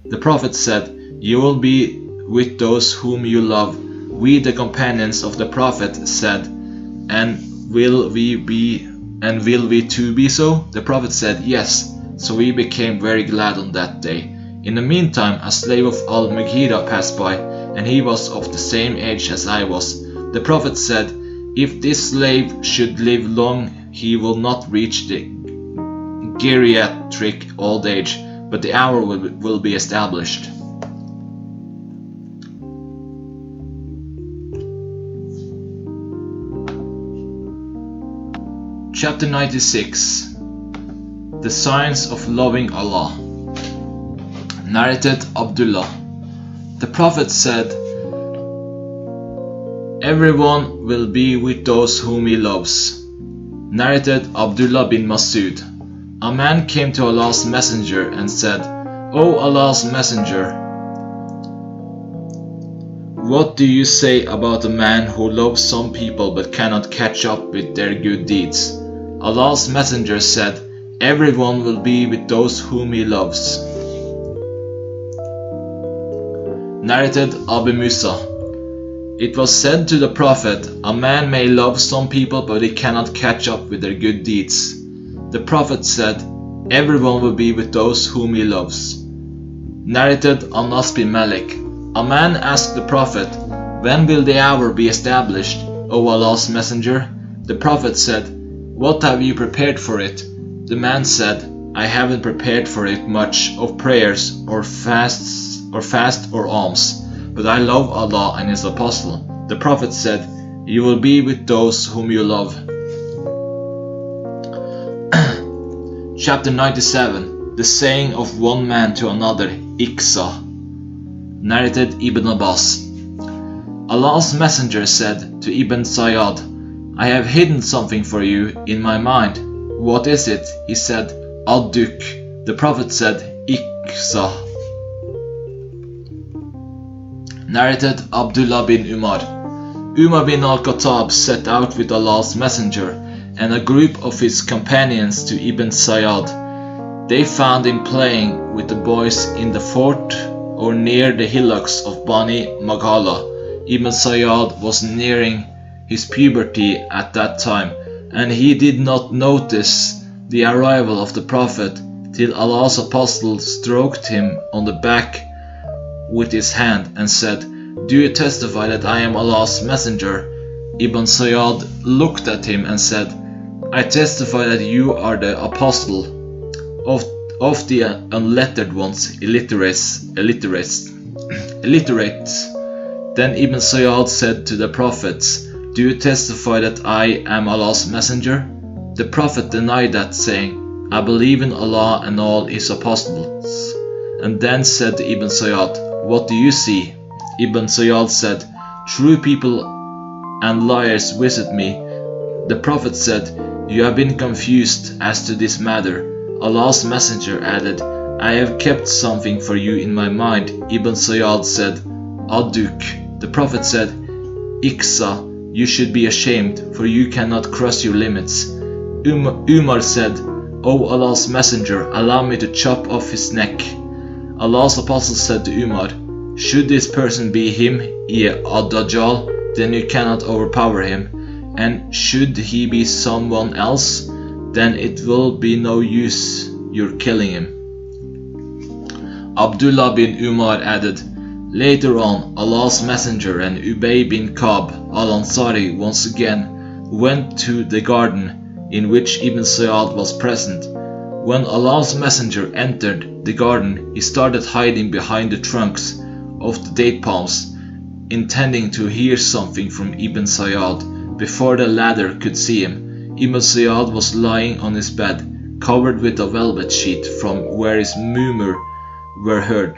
The Prophet said, you will be with those whom you love. We, the companions of the Prophet, said, and will we too be so? The Prophet said, yes. So we became very glad on that day. In the meantime, a slave of Al-Mughira passed by, and he was of the same age as I was. The Prophet said, if this slave should live long, he will not reach the geriatric old age, but the hour will be established. Chapter 96. The Signs of Loving Allah. Narrated Abdullah. The Prophet said, "Everyone will be with those whom he loves." Narrated Abdullah bin Masud. A man came to Allah's Messenger and said, "O Allah's Messenger, what do you say about a man who loves some people but cannot catch up with their good deeds?" Allah's Messenger said, "Everyone will be with those whom he loves." Narrated Abu Musa. It was said to the Prophet, "A man may love some people but he cannot catch up with their good deeds." The Prophet said, "Everyone will be with those whom he loves." Narrated Anas bin Malik. A man asked the Prophet, "When will the hour be established, O Allah's Messenger?" The Prophet said, "What have you prepared for it?" The man said, "I haven't prepared for it much of prayers or fast or alms, but I love Allah and His Apostle." The Prophet said, "You will be with those whom you love." Chapter 97. The saying of one man to another, Iqsa. Narrated Ibn Abbas. Allah's Messenger said to Ibn Sayyad, "I have hidden something for you in my mind." "What is it?" He said, "Ad-duk." The Prophet said, "Iqsa." Narrated Abdullah bin Umar. Umar bin al-Khattab set out with Allah's Messenger and a group of his companions to Ibn Sayyad. They found him playing with the boys in the fort or near the hillocks of Bani Maghala. Ibn Sayyad was nearing his puberty at that time, and he did not notice the arrival of the Prophet till Allah's Apostle stroked him on the back with his hand and said, "Do you testify that I am Allah's Messenger?" Ibn Sayyad looked at him and said, "I testify that you are the Apostle of the unlettered ones, illiterates." Then Ibn Sayyad said to the prophets, "Do you testify that I am Allah's Messenger?" The Prophet denied that, saying, "I believe in Allah and all His Apostles." And then said to Ibn Sayyad, "What do you see?" Ibn Sayyad said, "True people and liars visit me." The Prophet said, "You have been confused as to this matter." Allah's Messenger added, "I have kept something for you in my mind." Ibn Sayyad said, "Ad-duk." The Prophet said, "Iqsa, you should be ashamed, for you cannot cross your limits." Umar said, "O Allah's Messenger, allow me to chop off his neck." Allah's Apostle said to Umar, "Should this person be him, Ad-Dajjal, then you cannot overpower him, and should he be someone else, then it will be no use your killing him." Abdullah bin Umar added, "Later on, Allah's Messenger and Ubay bin Ka'b al-Ansari once again went to the garden in which Ibn Sayyad was present. When Allah's Messenger entered the garden, he started hiding behind the trunks of the date palms, intending to hear something from Ibn Sayyad before the latter could see him. Ibn Sayyad was lying on his bed, covered with a velvet sheet from where his murmur were heard.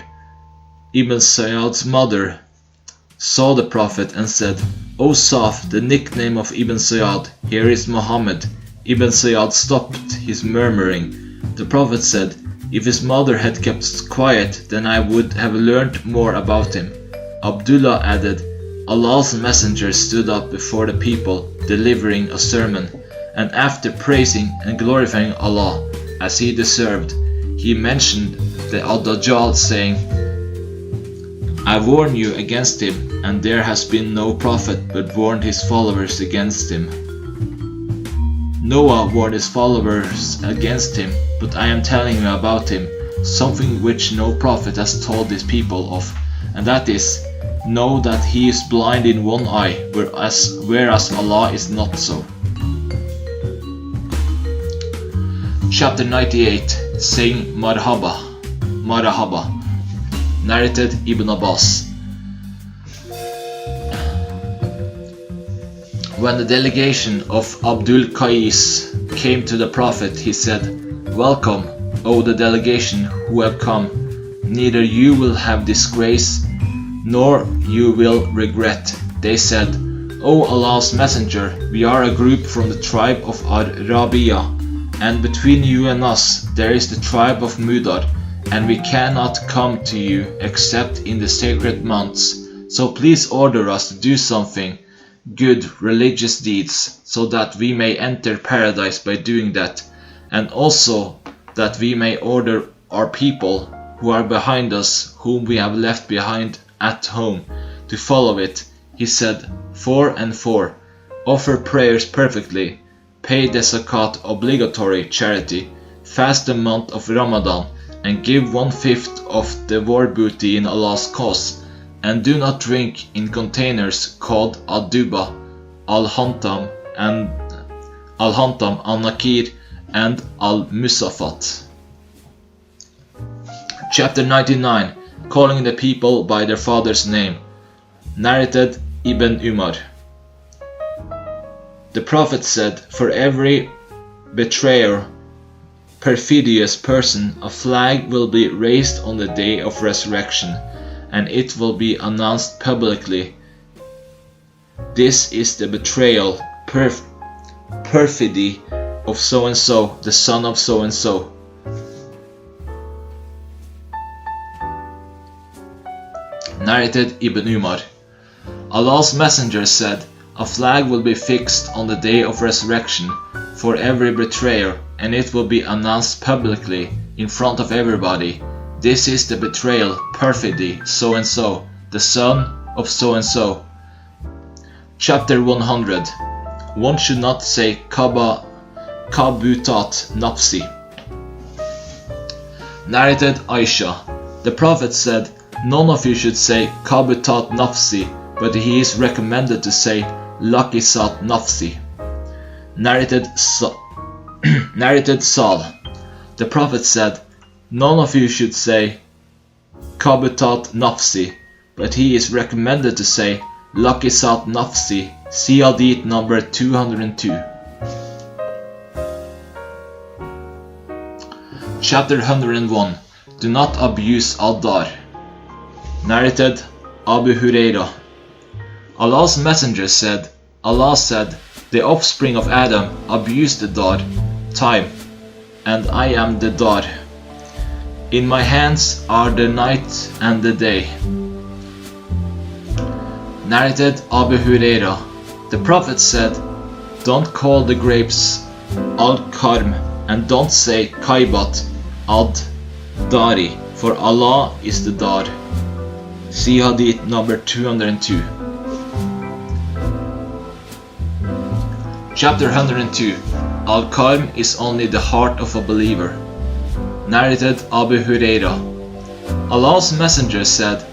Ibn Sayyad's mother saw the Prophet and said, "O Saf, the nickname of Ibn Sayyad, here is Muhammad." Ibn Sayyad stopped his murmuring. The Prophet said, "If his mother had kept quiet, then I would have learned more about him." Abdullah added, Allah's Messenger stood up before the people, delivering a sermon, and after praising and glorifying Allah as he deserved, he mentioned the Ad-Dajjal, saying, "I warn you against him, and there has been no prophet but warned his followers against him. Noah warned his followers against him, but I am telling you about him, something which no prophet has told his people of, and that is, know that he is blind in one eye, whereas Allah is not so." Chapter 98. Saying Marhaba. Marhaba. Narrated Ibn Abbas. When the delegation of Abdul Qais came to the Prophet, he said, "Welcome, O the delegation who have come. Neither you will have disgrace, nor you will regret. They said, O Allah's Messenger, we are a group from the tribe of Arabia, and between you and us there is the tribe of Mudar, and we cannot come to you except in the sacred months. So please order us to do something good religious deeds, so that we may enter paradise by doing that, and also that we may order our people who are behind us, whom we have left behind at home, to follow it. He said, 4 and 4. Offer prayers perfectly, pay the zakat obligatory charity, fast the month of Ramadan, and give 1/5 of the war booty in Allah's cause, and do not drink in containers called Aduba, Al-Hantam, Al-Nakir, and Al-Musafat. Chapter 99, Calling the people by their father's name. Narrated Ibn Umar. The Prophet said, for every betrayer, perfidious person, a flag will be raised on the day of resurrection, and it will be announced publicly. This is the betrayal, perfidy of so-and-so, the son of so-and-so. Narrated Ibn Umar. Allah's Messenger said, a flag will be fixed on the day of resurrection for every betrayer, and it will be announced publicly in front of everybody. This is the betrayal, perfidy, so-and-so, the son of so-and-so. Chapter 100. One should not say kabutat nafsi. Narrated Aisha. The Prophet said, none of you should say kabutat nafsi, but he is recommended to say lakisat nafsi. Narrated Sal. The Prophet said, none of you should say kabutat nafsi, but he is recommended to say lakisat nafsi. See Hadith number 202. Chapter 101. Do not abuse Al-Dar. Narrated Abu Hurairah. Allah's Messenger said, Allah said, the offspring of Adam abused the Dar, time, and I am the Dar. In my hands are the night and the day. Narrated Abu Hurairah. The Prophet said, don't call the grapes Al-Karm, and don't say Kaibat Ad-Dari, for Allah is the Dar. See Hadith number 202. Chapter 102. Al-Karm is only the heart of a believer. Narrated Abu Hurairah. Allah's Messenger said,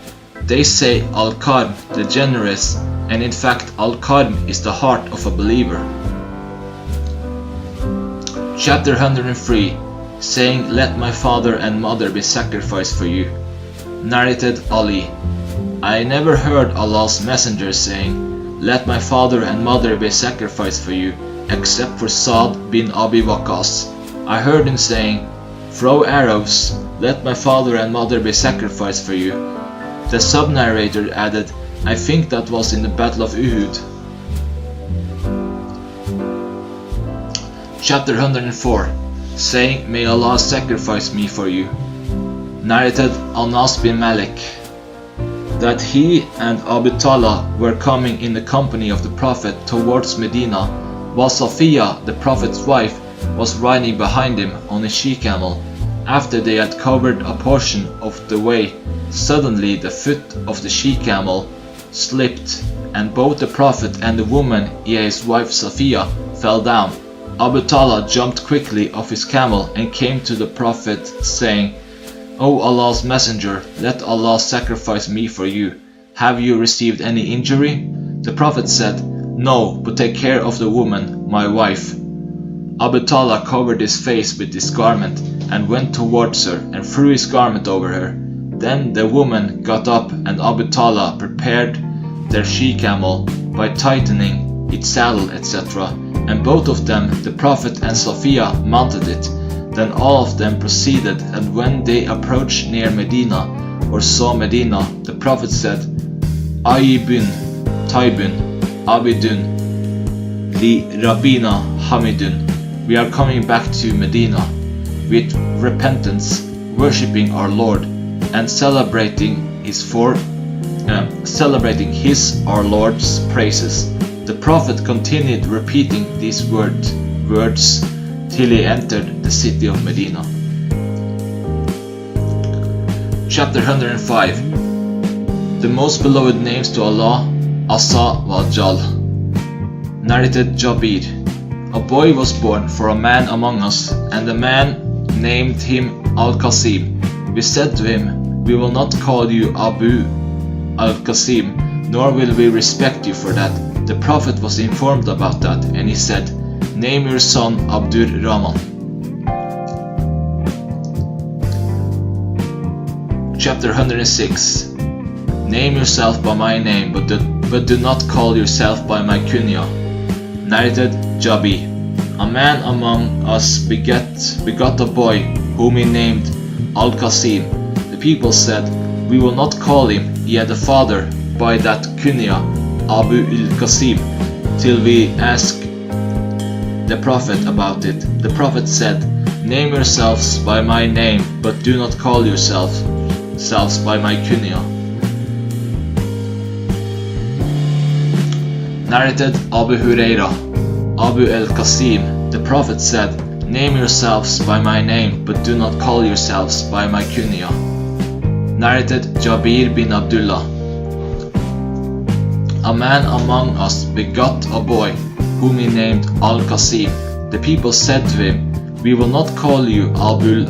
they say Al-Karm, the generous, and in fact Al-Karm is the heart of a believer. Chapter 103. Saying, let my father and mother be sacrificed for you. Narrated Ali. I never heard Allah's Messenger saying, let my father and mother be sacrificed for you, except for Sa'd bin Abi Waqqas. I heard him saying, throw arrows, let my father and mother be sacrificed for you. The sub-narrator added, I think that was in the Battle of Uhud. Chapter 104. Saying, may Allah sacrifice me for you. Narrated Anas bin Malik. That he and Abu Talha were coming in the company of the Prophet towards Medina, while Safiya, the Prophet's wife, was riding behind him on a she-camel. After they had covered a portion of the way, suddenly the foot of the she-camel slipped, and both the Prophet and the woman, his wife Safiya, fell down. Abu Talha jumped quickly off his camel and came to the Prophet, saying, O Allah's Messenger, let Allah sacrifice me for you. Have you received any injury? The Prophet said, no, but take care of the woman, my wife. Abu Talha covered his face with his garment and went towards her and threw his garment over her. Then the woman got up, and Abu Talha prepared their she-camel by tightening its saddle, etc. And both of them, the Prophet and Safiya, mounted it. Then all of them proceeded, and when they approached near Medina, or saw Medina, the Prophet said, Ayyibun, Taibun, Abidun, Li Rabbina Hamidun. We are coming back to Medina with repentance, worshipping our Lord, and celebrating His our Lord's praises. The Prophet continued repeating these words till he entered the city of Medina. Chapter 105. The most beloved names to Allah, Asa wa Jal. Narrated Jabir. A boy was born for a man among us, and the man named him Al-Qasim. We said to him, we will not call you Abu Al-Qasim, nor will we respect you for that. The Prophet was informed about that, and he said, name your son Abdur Rahman. Chapter 106. Name yourself by my name, but do not call yourself by my kunya. Narrated Jabi. A man among us begot a boy whom he named Al-Qasim. The people said, we will not call him, he had a father, by that kunya, Abu al-Qasim, till we ask the Prophet about it. The Prophet said, name yourselves by my name, but do not call yourselves by my kunya. Narrated Abu Huraira. Abu al-Qasim. The Prophet said, name yourselves by my name, but do not call yourselves by my kunya. Narrated Jabir bin Abdullah. A man among us begot a boy whom he named Al-Qasim. The people said to him, we will not call you Abu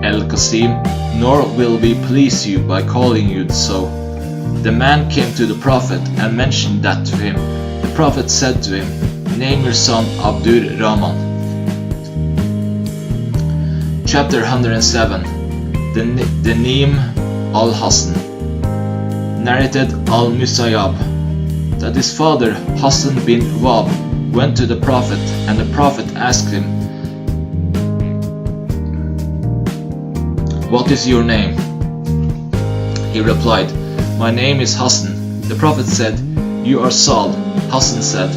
al-Qasim, nor will we please you by calling you so. The man came to the Prophet and mentioned that to him. The Prophet said to him, name your son Abdur Rahman. Chapter 107. The name Al-Hasan. Narrated Al-Musayyab. That his father, Hassan bin Wab, went to the Prophet, and the Prophet asked him, what is your name? He replied, my name is Hassan. The Prophet said, you are Saul. Hassan said,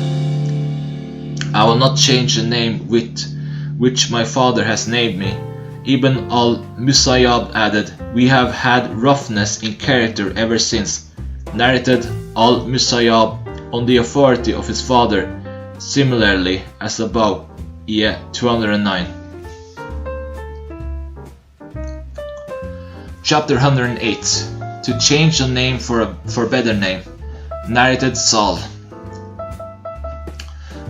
I will not change the name with which my father has named me. Ibn al-Musayyab added, we have had roughness in character ever since. Narrated al-Musayyab on the authority of his father, similarly as above, 209. Chapter 108. To change a name for a better name. Narrated Saul.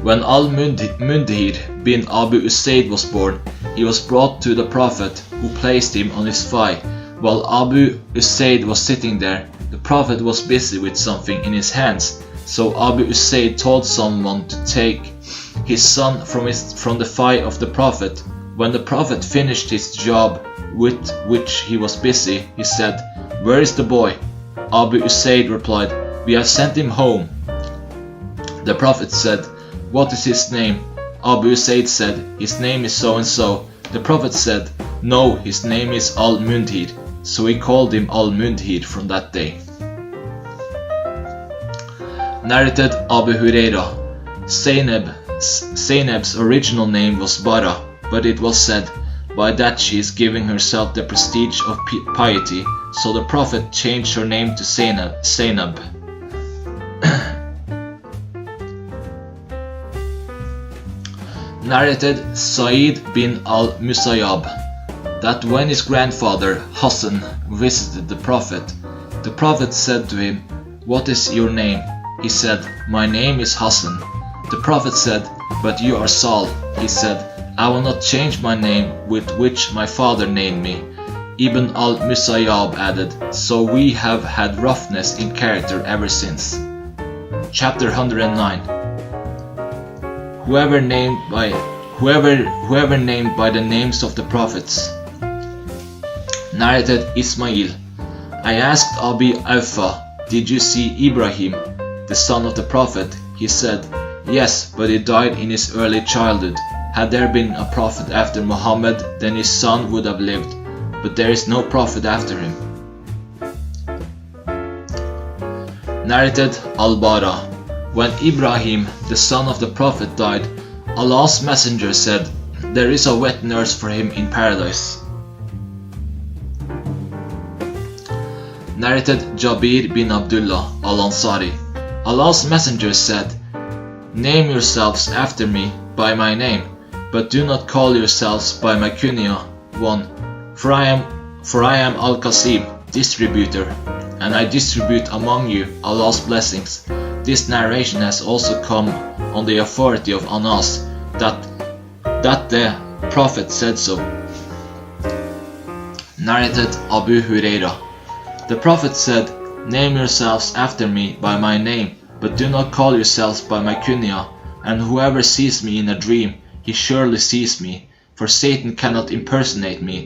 When Al-Mundhir bin Abu Usaid was born, he was brought to the Prophet, who placed him on his thigh. While Abu Usaid was sitting there, the Prophet was busy with something in his hands, so Abu Usaid told someone to take his son from the thigh of the Prophet. When the Prophet finished his job with which he was busy, he said, where is the boy? Abu Usaid replied, we have sent him home. The Prophet said, what is his name? Abu Usaid said, his name is so and so. The Prophet said, no, his name is Al-Mundhir. So he called him Al-Mundhir from that day. Narrated Abu Huraira. Zainab's original name was Bara, but it was said, by that she is giving herself the prestige of piety, so the Prophet changed her name to Zainab. Narrated Sa'id bin al-Musayyab, that when his grandfather Hassan visited the Prophet said to him, what is your name? He said, my name is Hassan. The Prophet said, but you are Saul. He said, I will not change my name with which my father named me. Ibn al-Musayyab added, so we have had roughness in character ever since. Chapter 109. Whoever named by the names of the prophets. Narrated Ismail. I asked Abi Awfa, did you see Ibrahim, the son of the Prophet? He said, yes, but he died in his early childhood. Had there been a prophet after Muhammad, then his son would have lived, but there is no prophet after him. Narrated Al-Bara. When Ibrahim, the son of the Prophet, died, Allah's Messenger said, "There is a wet nurse for him in paradise." Narrated Jabir bin Abdullah al-Ansari. Allah's Messenger said, "Name yourselves after me by my name, but do not call yourselves by my kunya. 1. For I am Al-Qasim, distributor, and I distribute among you Allah's blessings." This narration has also come on the authority of Anas, that the Prophet said so. Narrated Abu Huraira. The Prophet said, "Name yourselves after me by my name, but do not call yourselves by my kunya, and whoever sees me in a dream, he surely sees me, for Satan cannot impersonate me,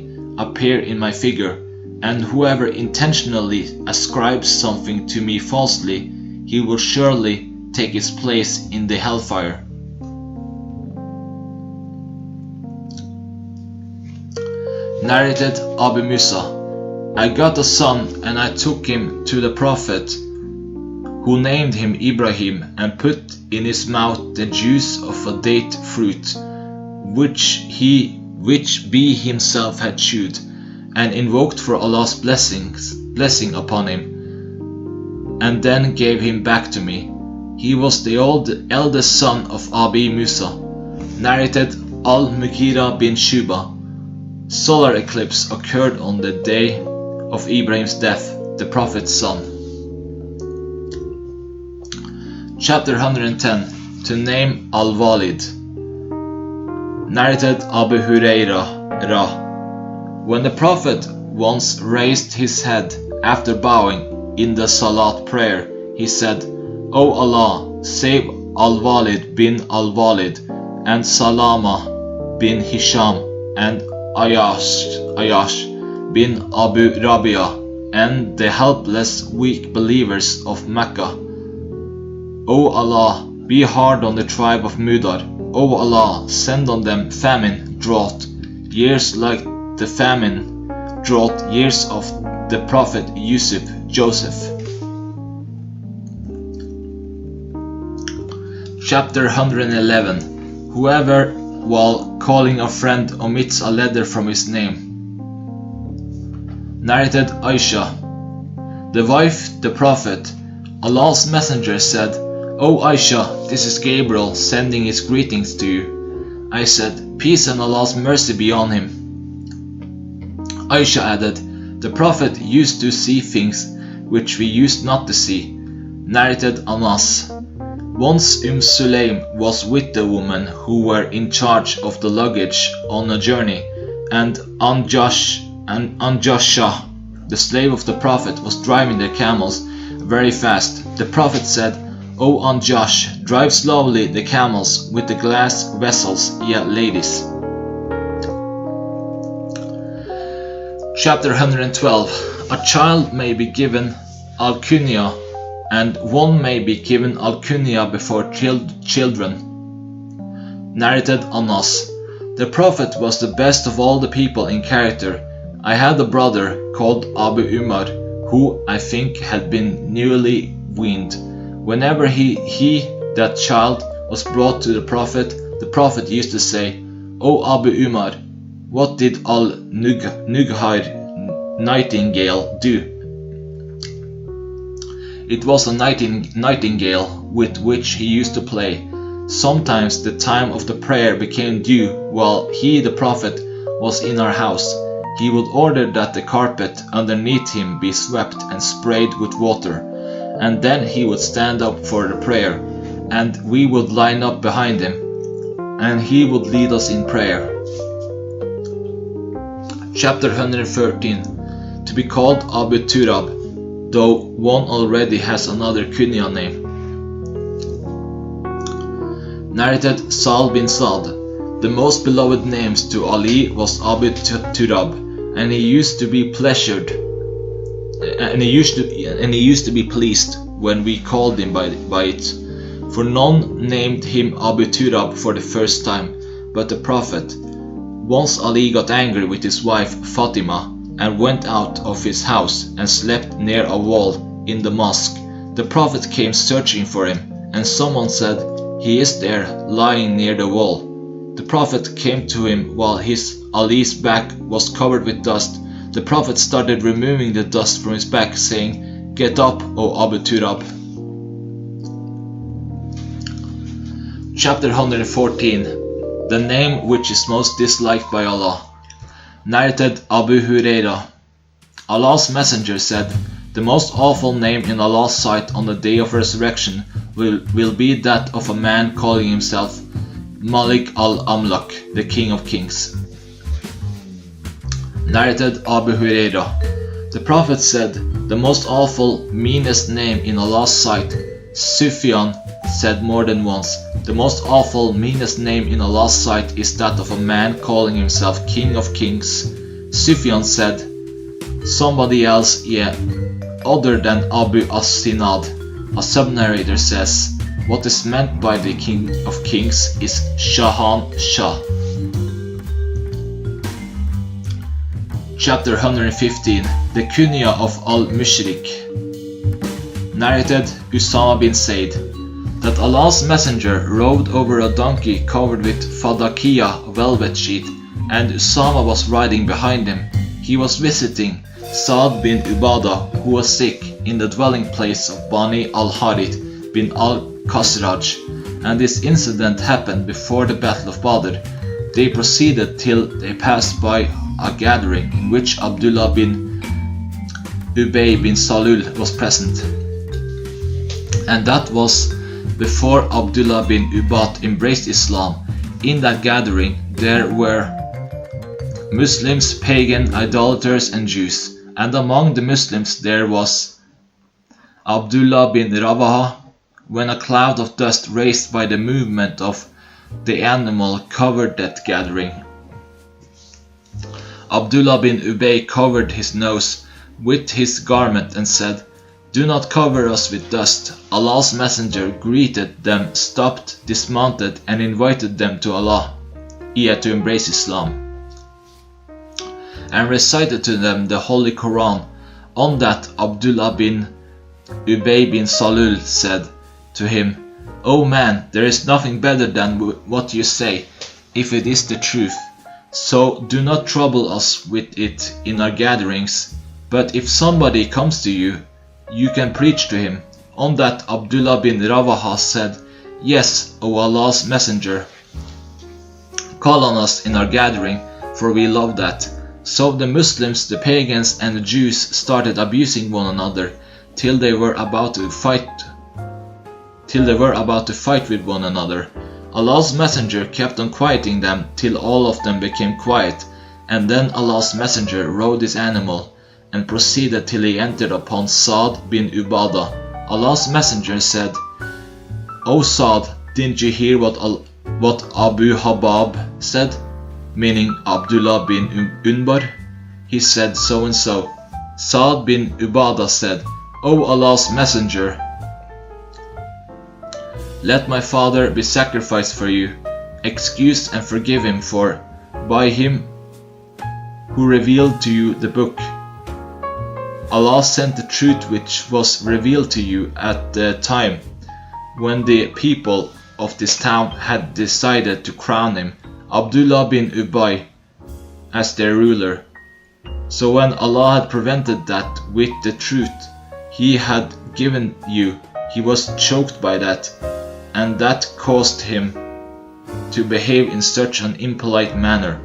appear in my figure, and whoever intentionally ascribes something to me falsely, he will surely take his place in the hellfire." Narrated Abu Musa. I got a son and I took him to the Prophet, who named him Ibrahim and put in his mouth the juice of a date fruit, which he himself had chewed, and invoked for Allah's blessing upon him, and then gave him back to me. He was the eldest son of Abi Musa. Narrated Al-Mughira bin Shuba. Solar eclipse occurred on the day of Ibrahim's death, the Prophet's son. Chapter 110. To name Al-Walid. Narrated Abu Huraira. When the Prophet once raised his head after bowing in the Salat prayer, he said, "O Allah, save Al-Walid bin Al-Walid, and Salama bin Hisham, and Ayash bin Abu Rabia, and the helpless weak believers of Mecca. O Allah, be hard on the tribe of Mudar. O Allah, send on them famine, drought, years like the famine, drought years of the Prophet Joseph." Chapter 111. Whoever, while calling a friend, omits a letter from his name. Narrated Aisha. The wife, the Prophet, Allah's Messenger said, "O Aisha, this is Gabriel sending his greetings to you." I said, "Peace and Allah's mercy be on him." Aisha added, "The Prophet used to see things which we used not to see." Narrated Anas. Once Sulaim was with the women who were in charge of the luggage on a journey, and Anjasha, the slave of the Prophet, was driving their camels very fast. The Prophet said, "O Anjash, drive slowly the camels with the glass vessels, ye ladies." Chapter 112. A child may be given al-kunya, and one may be given al-kunya before children. Narrated Anas. The Prophet was the best of all the people in character. I had a brother called Abu Umar, who I think had been newly weaned. Whenever that child, was brought to the Prophet used to say, "O Abu Umar, what did Al-Nughair nightingale do?" It was a nightingale with which he used to play. Sometimes the time of the prayer became due while the Prophet, was in our house. He would order that the carpet underneath him be swept and sprayed with water, and then he would stand up for the prayer, and we would line up behind him, and he would lead us in prayer. Chapter 113. To be called Abu Turab, though one already has another kunya name. Narrated Sa'd bin Sa'd. The most beloved names to Ali was Abu Turab, and he used to be pleasured, and he used to be pleased when we called him by it. For none named him Abu Turab for the first time, but the Prophet. Once Ali got angry with his wife Fatima and went out of his house and slept near a wall in the mosque. The prophet came searching for him, and someone said, "He is there, lying near the wall." The prophet came to him while Ali's back was covered with dust. The prophet started removing the dust from his back, saying, "Get up, O Abu Turab." Chapter 114. The name which is most disliked by Allah. Narrated Abu Huraira. Allah's Messenger said, "The most awful name in Allah's sight on the day of resurrection will be that of a man calling himself Malik al-Amlak, the King of Kings." Narrated Abu Huraira. The Prophet said, "The most awful, meanest name in Allah's sight." Sufyan said more than once, "The most awful, meanest name in Allah's sight is that of a man calling himself King of Kings." Sufyan said, "Somebody else, yeah, other than Abu as-Sinad." A sub-narrator says, "What is meant by the King of Kings is Shahan Shah." Chapter 115. The Kunya of al-Mushrik. Narrated Usama bin Zayd. That Allah's Messenger rode over a donkey covered with Fadakiya velvet sheet, and Usama was riding behind him. He was visiting Sa'd bin Ubadah, who was sick, in the dwelling place of Bani al-Harith bin al-Khazraj, and this incident happened before the Battle of Badr. They proceeded till they passed by a gathering in which Abdullah bin Ubay bin Salul was present, and that was before Abdullah bin Ubat embraced Islam. In that gathering there were Muslims, pagan, idolaters and Jews, and among the Muslims there was Abdullah bin Rawaha. When a cloud of dust raised by the movement of the animal covered that gathering, Abdullah bin Ubay covered his nose with his garment and said, "Do not cover us with dust." Allah's Messenger greeted them, stopped, dismounted, and invited them to Allah, to embrace Islam, and recited to them the Holy Quran. On that, Abdullah bin Ubay bin Salul said to him, "O man, there is nothing better than what you say, if it is the truth. So do not trouble us with it in our gatherings, but if somebody comes to you, you can preach to him." On that, Abdullah bin Rawaha said, "Yes, O Allah's Messenger, call on us in our gathering, for we love that." So the Muslims, the pagans and the Jews started abusing one another till they were about to fight with one another. Allah's Messenger kept on quieting them till all of them became quiet, and then Allah's Messenger rode his animal and proceeded till he entered upon Sa'd bin Ubadah. Allah's Messenger said, "O Sa'd, didn't you hear what Abu Habab said?" Meaning Abdullah bin Unbar. He said so and so. Sa'd bin Ubadah said, "O Allah's Messenger, let my father be sacrificed for you. Excuse and forgive him, for by him who revealed to you the book, Allah sent the truth which was revealed to you at the time when the people of this town had decided to crown him, Abdullah bin Ubay, as their ruler. So when Allah had prevented that with the truth he had given you, he was choked by that, and that caused him to behave in such an impolite manner,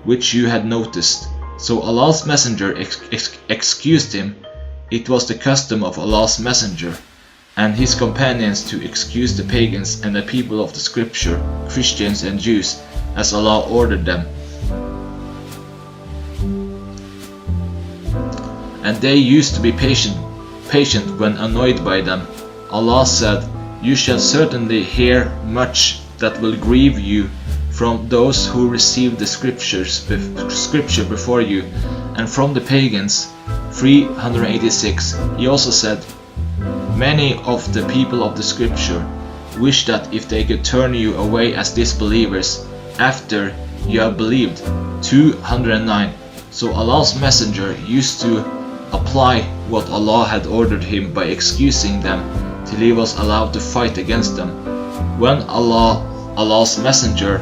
which you had noticed. So Allah's Messenger excused him. It was the custom of Allah's Messenger and his companions to excuse the pagans and the people of the scripture, Christians and Jews, as Allah ordered them. And they used to be patient when annoyed by them. Allah said, "You shall certainly hear much that will grieve you from those who received the scripture before you, and from the pagans." 386. He also said, "Many of the people of the scripture wish that if they could turn you away as disbelievers after you have believed." 209. So Allah's Messenger used to apply what Allah had ordered him by excusing them till he was allowed to fight against them. When Allah's messenger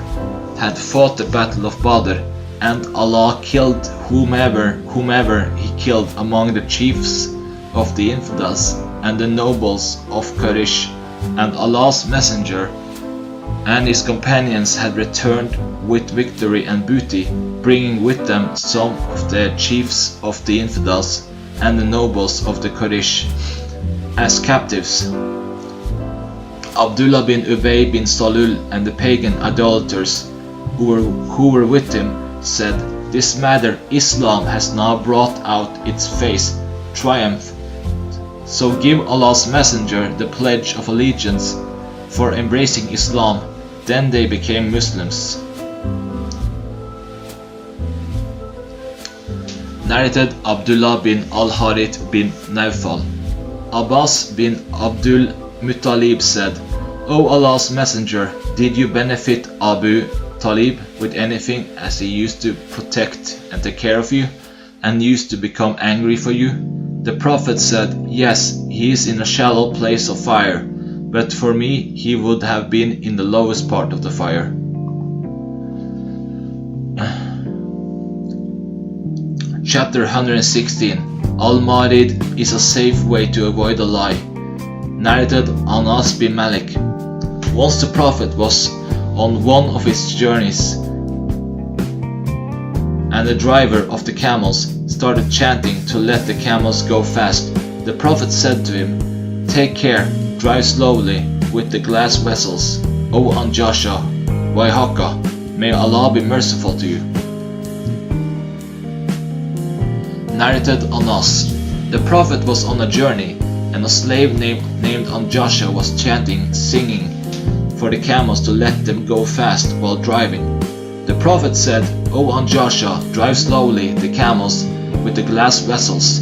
had fought the battle of Badr, and Allah killed whomever he killed among the chiefs of the infidels and the nobles of Quraysh, and Allah's messenger and his companions had returned with victory and booty, bringing with them some of the chiefs of the infidels and the nobles of the Quraysh as captives. Abdullah bin Ubay bin Salul and the pagan idolaters who were with him said, "This matter Islam has now brought out its face, triumph. So give Allah's messenger the pledge of allegiance for embracing Islam." Then they became Muslims. Narrated Abdullah bin al-Harith bin Nawfal. Abbas bin Abdul Muttalib said, "O Allah's messenger, did you benefit Abu Talib with anything, as he used to protect and take care of you, and used to become angry for you?" The Prophet said, "Yes, he is in a shallow place of fire, but for me he would have been in the lowest part of the fire." Chapter 116. Al-Marid is a safe way to avoid a lie. Narrated Anas bin Malik. Once the Prophet was on one of his journeys, and the driver of the camels started chanting to let the camels go fast. The Prophet said to him, "Take care, drive slowly with the glass vessels, O Anjasha, Waihaka, may Allah be merciful to you." Narrated Anas. The Prophet was on a journey, and a slave named Anjasha was chanting, singing for the camels to let them go fast while driving. The Prophet said, "O Anjasha, drive slowly the camels with the glass vessels."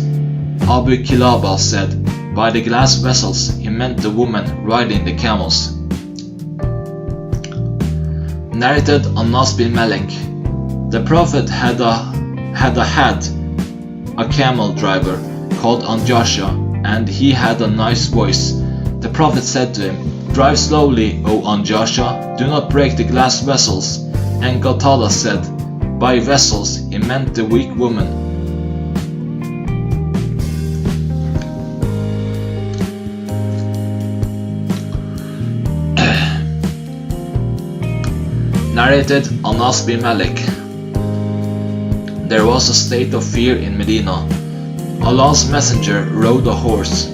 Abu Kilaba said, by the glass vessels he meant the woman riding the camels. Narrated Anas bin Malik. The Prophet had a camel driver called Anjasha, and he had a nice voice. The Prophet said to him, "Drive slowly, O Anjasha, do not break the glass vessels." And Qatada said, by vessels he meant the weak woman. Narrated Anas bin Malik. There was a state of fear in Medina. Allah's messenger rode a horse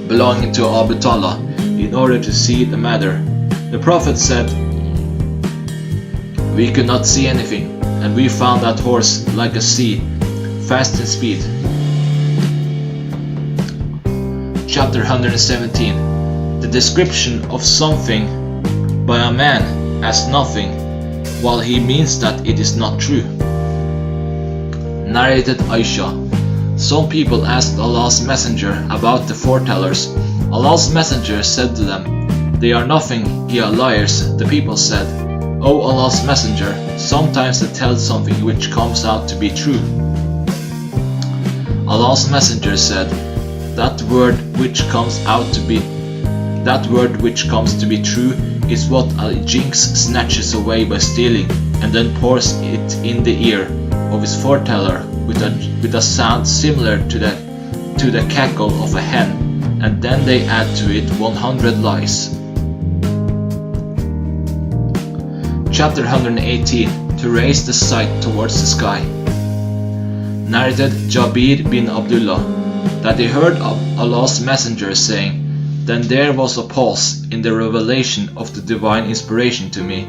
belonging to Abu Talha in order to see the matter. The Prophet said, "We could not see anything, and we found that horse like a sea, fast in speed." Chapter 117. The description of something by a man as nothing, while he means that it is not true. Narrated Aisha. Some people asked Allah's messenger about the foretellers. Allah's messenger said to them, "They are nothing, ye are liars." The people said, "O Allah's messenger, sometimes they tell something which comes out to be true." Allah's messenger said, That word which comes to be true is what a jinx snatches away by stealing, and then pours it in the ear of his foreteller with a sound similar to the cackle of a hen, and then they add to it 100 lies. Chapter 118. To raise the sight towards the sky. Narrated Jabir bin Abdullah that he heard Allah's messenger saying, "Then there was a pause in the revelation of the divine inspiration to me.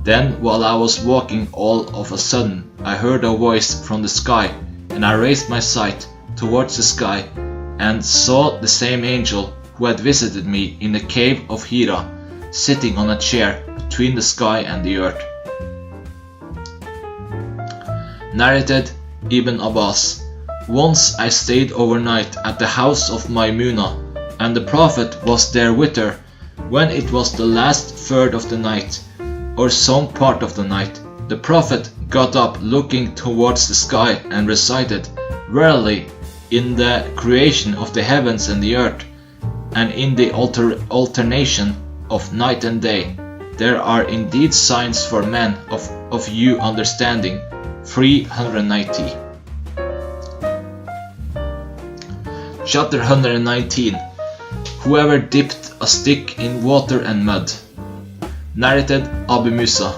Then while I was walking, all of a sudden I heard a voice from the sky, and I raised my sight towards the sky and saw the same angel who had visited me in the cave of Hira, sitting on a chair between the sky and the earth." Narrated Ibn Abbas. Once I stayed overnight at the house of Maimuna, and the Prophet was there with her. When it was the last third of the night, or some part of the night, the Prophet got up looking towards the sky and recited, Verily, in the creation of the heavens and the earth, and in the alternation of night and day, there are indeed signs for men of you understanding. 390. Chapter 119. Whoever dipped a stick in water and mud. Narrated Abu Musa.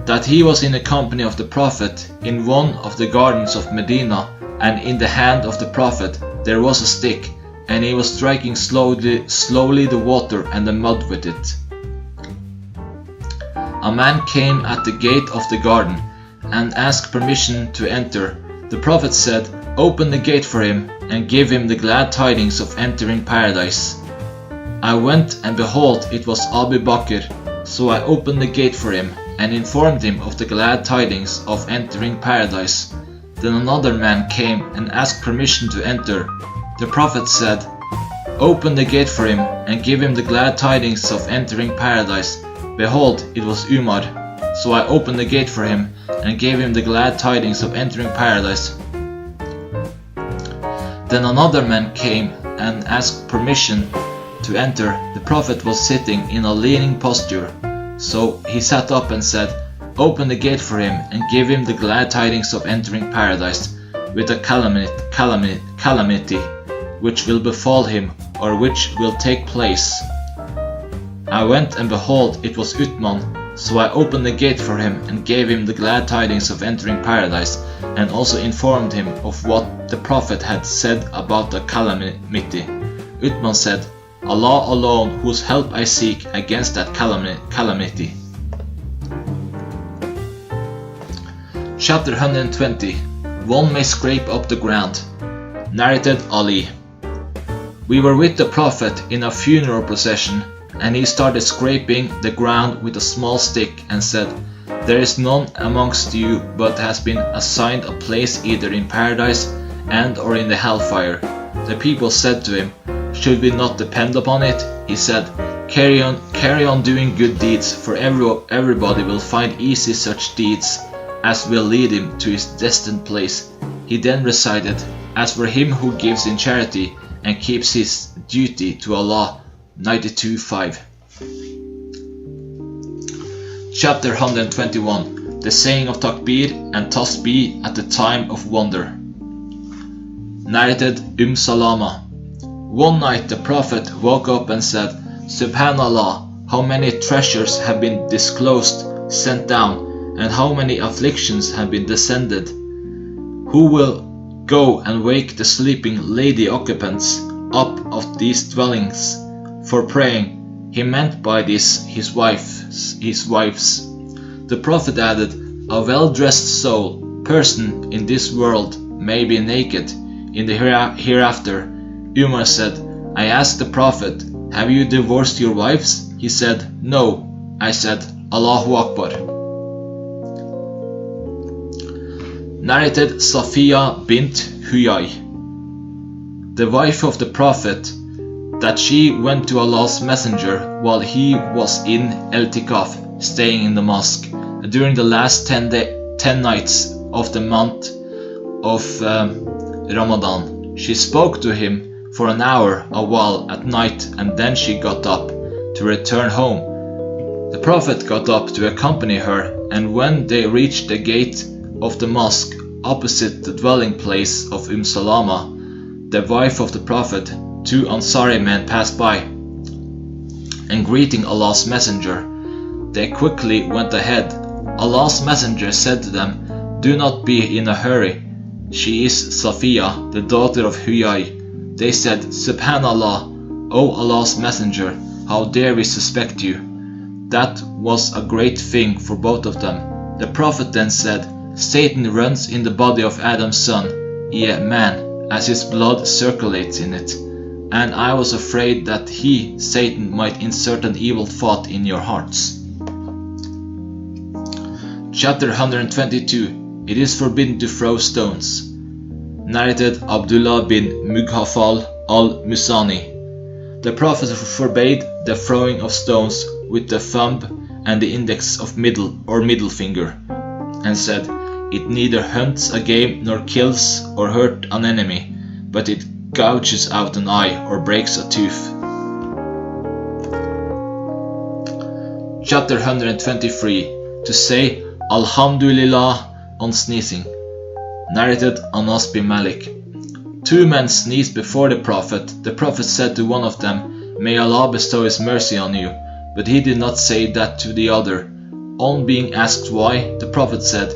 That he was in the company of the Prophet in one of the gardens of Medina, and in the hand of the Prophet there was a stick, and he was striking slowly the water and the mud with it. A man came at the gate of the garden and asked permission to enter. The Prophet said, "Open the gate for him and give him the glad tidings of entering paradise." I went, and behold, it was Abu Bakr, so I opened the gate for him and informed him of the glad tidings of entering paradise. Then another man came and asked permission to enter. The Prophet said, "Open the gate for him and give him the glad tidings of entering paradise." Behold, it was Umar, so I opened the gate for him and gave him the glad tidings of entering paradise. Then another man came and asked permission to enter. The Prophet was sitting in a leaning posture, so he sat up and said, "Open the gate for him and give him the glad tidings of entering paradise with a calamity which will befall him or which will take place." I went, and behold, it was Uthman, so I opened the gate for him and gave him the glad tidings of entering paradise, and also informed him of what the Prophet had said about the calamity. Uthman said, "Allah alone, whose help I seek against that calamity." Chapter 120. One may scrape up the ground. Narrated Ali. We were with the Prophet in a funeral procession, and he started scraping the ground with a small stick and said, "There is none amongst you but has been assigned a place either in paradise and or in the hellfire." The people said to him, "Should we not depend upon it?" He said, carry on doing good deeds, for everybody will find easy such deeds as will lead him to his destined place." He then recited, "As for him who gives in charity and keeps his duty to Allah," 92:5. Chapter 121. The saying of Takbir and Tasbih at the time of wonder. Narrated Salama. One night the Prophet woke up and said, "Subhanallah, how many treasures have been disclosed, sent down, and how many afflictions have been descended. Who will go and wake the sleeping lady occupants up of these dwellings for praying?" He meant by this his wives. The Prophet added, "A well-dressed person in this world may be naked in the hereafter." Umar said, I asked the Prophet, "Have you divorced your wives?" He said, "No." I said, "Allahu Akbar." Narrated Safiya bint Huyay. The wife of the Prophet, that she went to Allah's Messenger while he was in I'tikaf, staying in the mosque, during the last 10 nights of the month of Ramadan. She spoke to him for an hour a while at night, and then she got up to return home. The Prophet got up to accompany her, and when they reached the gate of the mosque opposite the dwelling place of Salama, the wife of the Prophet, 2 Ansari men passed by, and greeting Allah's Messenger, they quickly went ahead. Allah's Messenger said to them, "Do not be in a hurry. She is Safiya, the daughter of Huyay." They said, "Subhanallah, O Allah's Messenger, how dare we suspect you?" That was a great thing for both of them. The Prophet then said, "Satan runs in the body of Adam's son, man, as his blood circulates in it. And I was afraid that he, Satan, might insert an evil thought in your hearts." Chapter 122. It is forbidden to throw stones. Narrated Abdullah bin Mughafal al-Musani. The Prophet forbade the throwing of stones with the thumb and the index of middle finger, and said, It neither hunts a game nor kills or hurts an enemy, but it gouges out an eye or breaks a tooth. Chapter 123. To say Alhamdulillah on sneezing. Narrated Anas bin Malik. Two men sneezed before the Prophet. The Prophet said to one of them, "May Allah bestow His mercy on you." But he did not say that to the other. On being asked why, the Prophet said,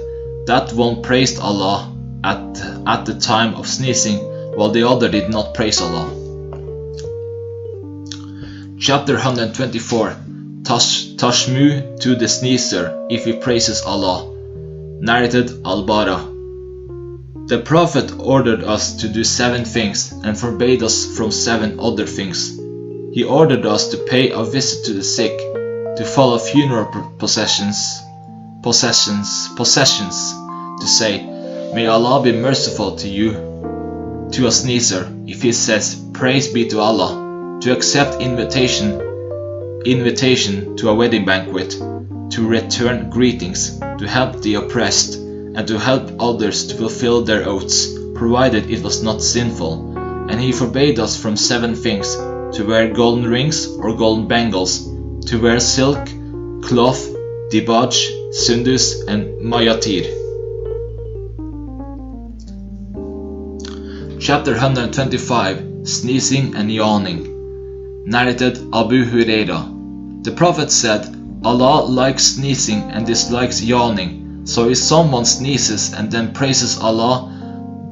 "That one praised Allah at the time of sneezing, while the other did not praise Allah." Chapter 124. Tashmu to the sneezer if he praises Allah. Narrated Al-Bara. The Prophet ordered us to do 7 things and forbade us from 7 other things. He ordered us to pay a visit to the sick, to follow funeral processions, to say, "May Allah be merciful to you," to a sneezer if he says, "Praise be to Allah," to accept invitation to a wedding banquet, to return greetings, to help the oppressed, and to help others to fulfill their oaths, provided it was not sinful. And he forbade us from 7 things: to wear golden rings or golden bangles, to wear silk, cloth, dibaj, sundus, and mayatir. Chapter 125. Sneezing and yawning. Narrated Abu Huraira. The Prophet said, "Allah likes sneezing and dislikes yawning. So if someone sneezes and then praises Allah,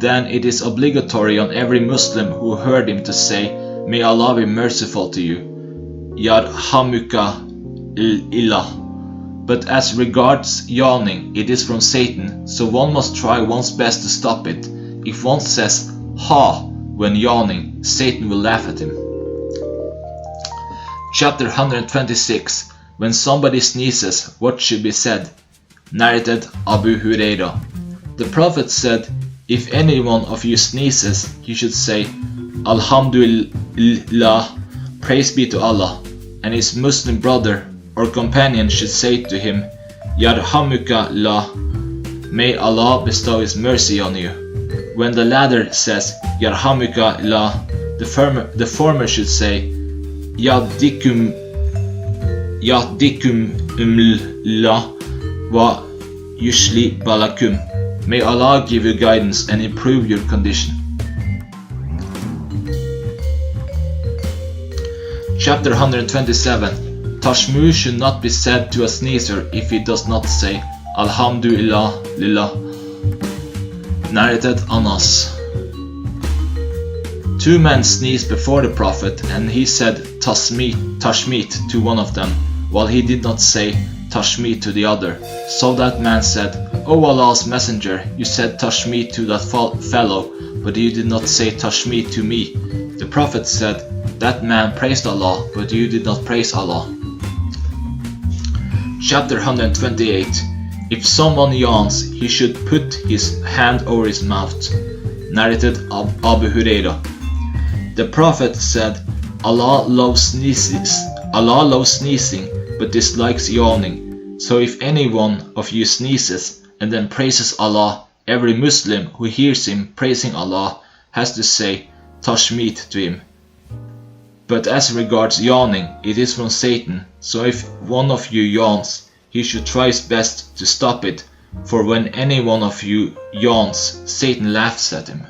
then it is obligatory on every Muslim who heard him to say, 'May Allah be merciful to you,' Yarhamuka illah. But as regards yawning, it is from Satan, so one must try one's best to stop it. If one says ha when yawning, Satan will laugh at him." Chapter 126. When somebody sneezes, what should be said? Narrated Abu Huraira. The Prophet said, "If any one of you sneezes, he should say, 'Alhamdulillah, praise be to Allah,' and his Muslim brother or companion should say to him, 'Yarhamuka Allah, may Allah bestow His mercy on you.' When the latter says, 'Yarhamuka Allah,' the former should say, 'Yahdikum Allah wa yushli balakum. May Allah give you guidance and improve your condition." Chapter 127. Tashmu should not be said to a sneezer if he does not say Alhamdulillah lillah. Narrated Anas. 2 men sneezed before the Prophet, and he said Tashmit to one of them, while he did not say Tashmit to the other. So that man said, "O Allah's Messenger, you said Tashmit to that fellow, but you did not say Tashmit to me." The Prophet said, "That man praised Allah, but you did not praise Allah." Chapter 128. If someone yawns, he should put his hand over his mouth. Narrated Abu Huraira. The Prophet said, Allah loves sneezing, but dislikes yawning. So if any one of you sneezes and then praises Allah, every Muslim who hears him praising Allah has to say Tashmit to him. But as regards yawning, it is from Satan, so if one of you yawns, he should try his best to stop it, for when any one of you yawns, Satan laughs at him.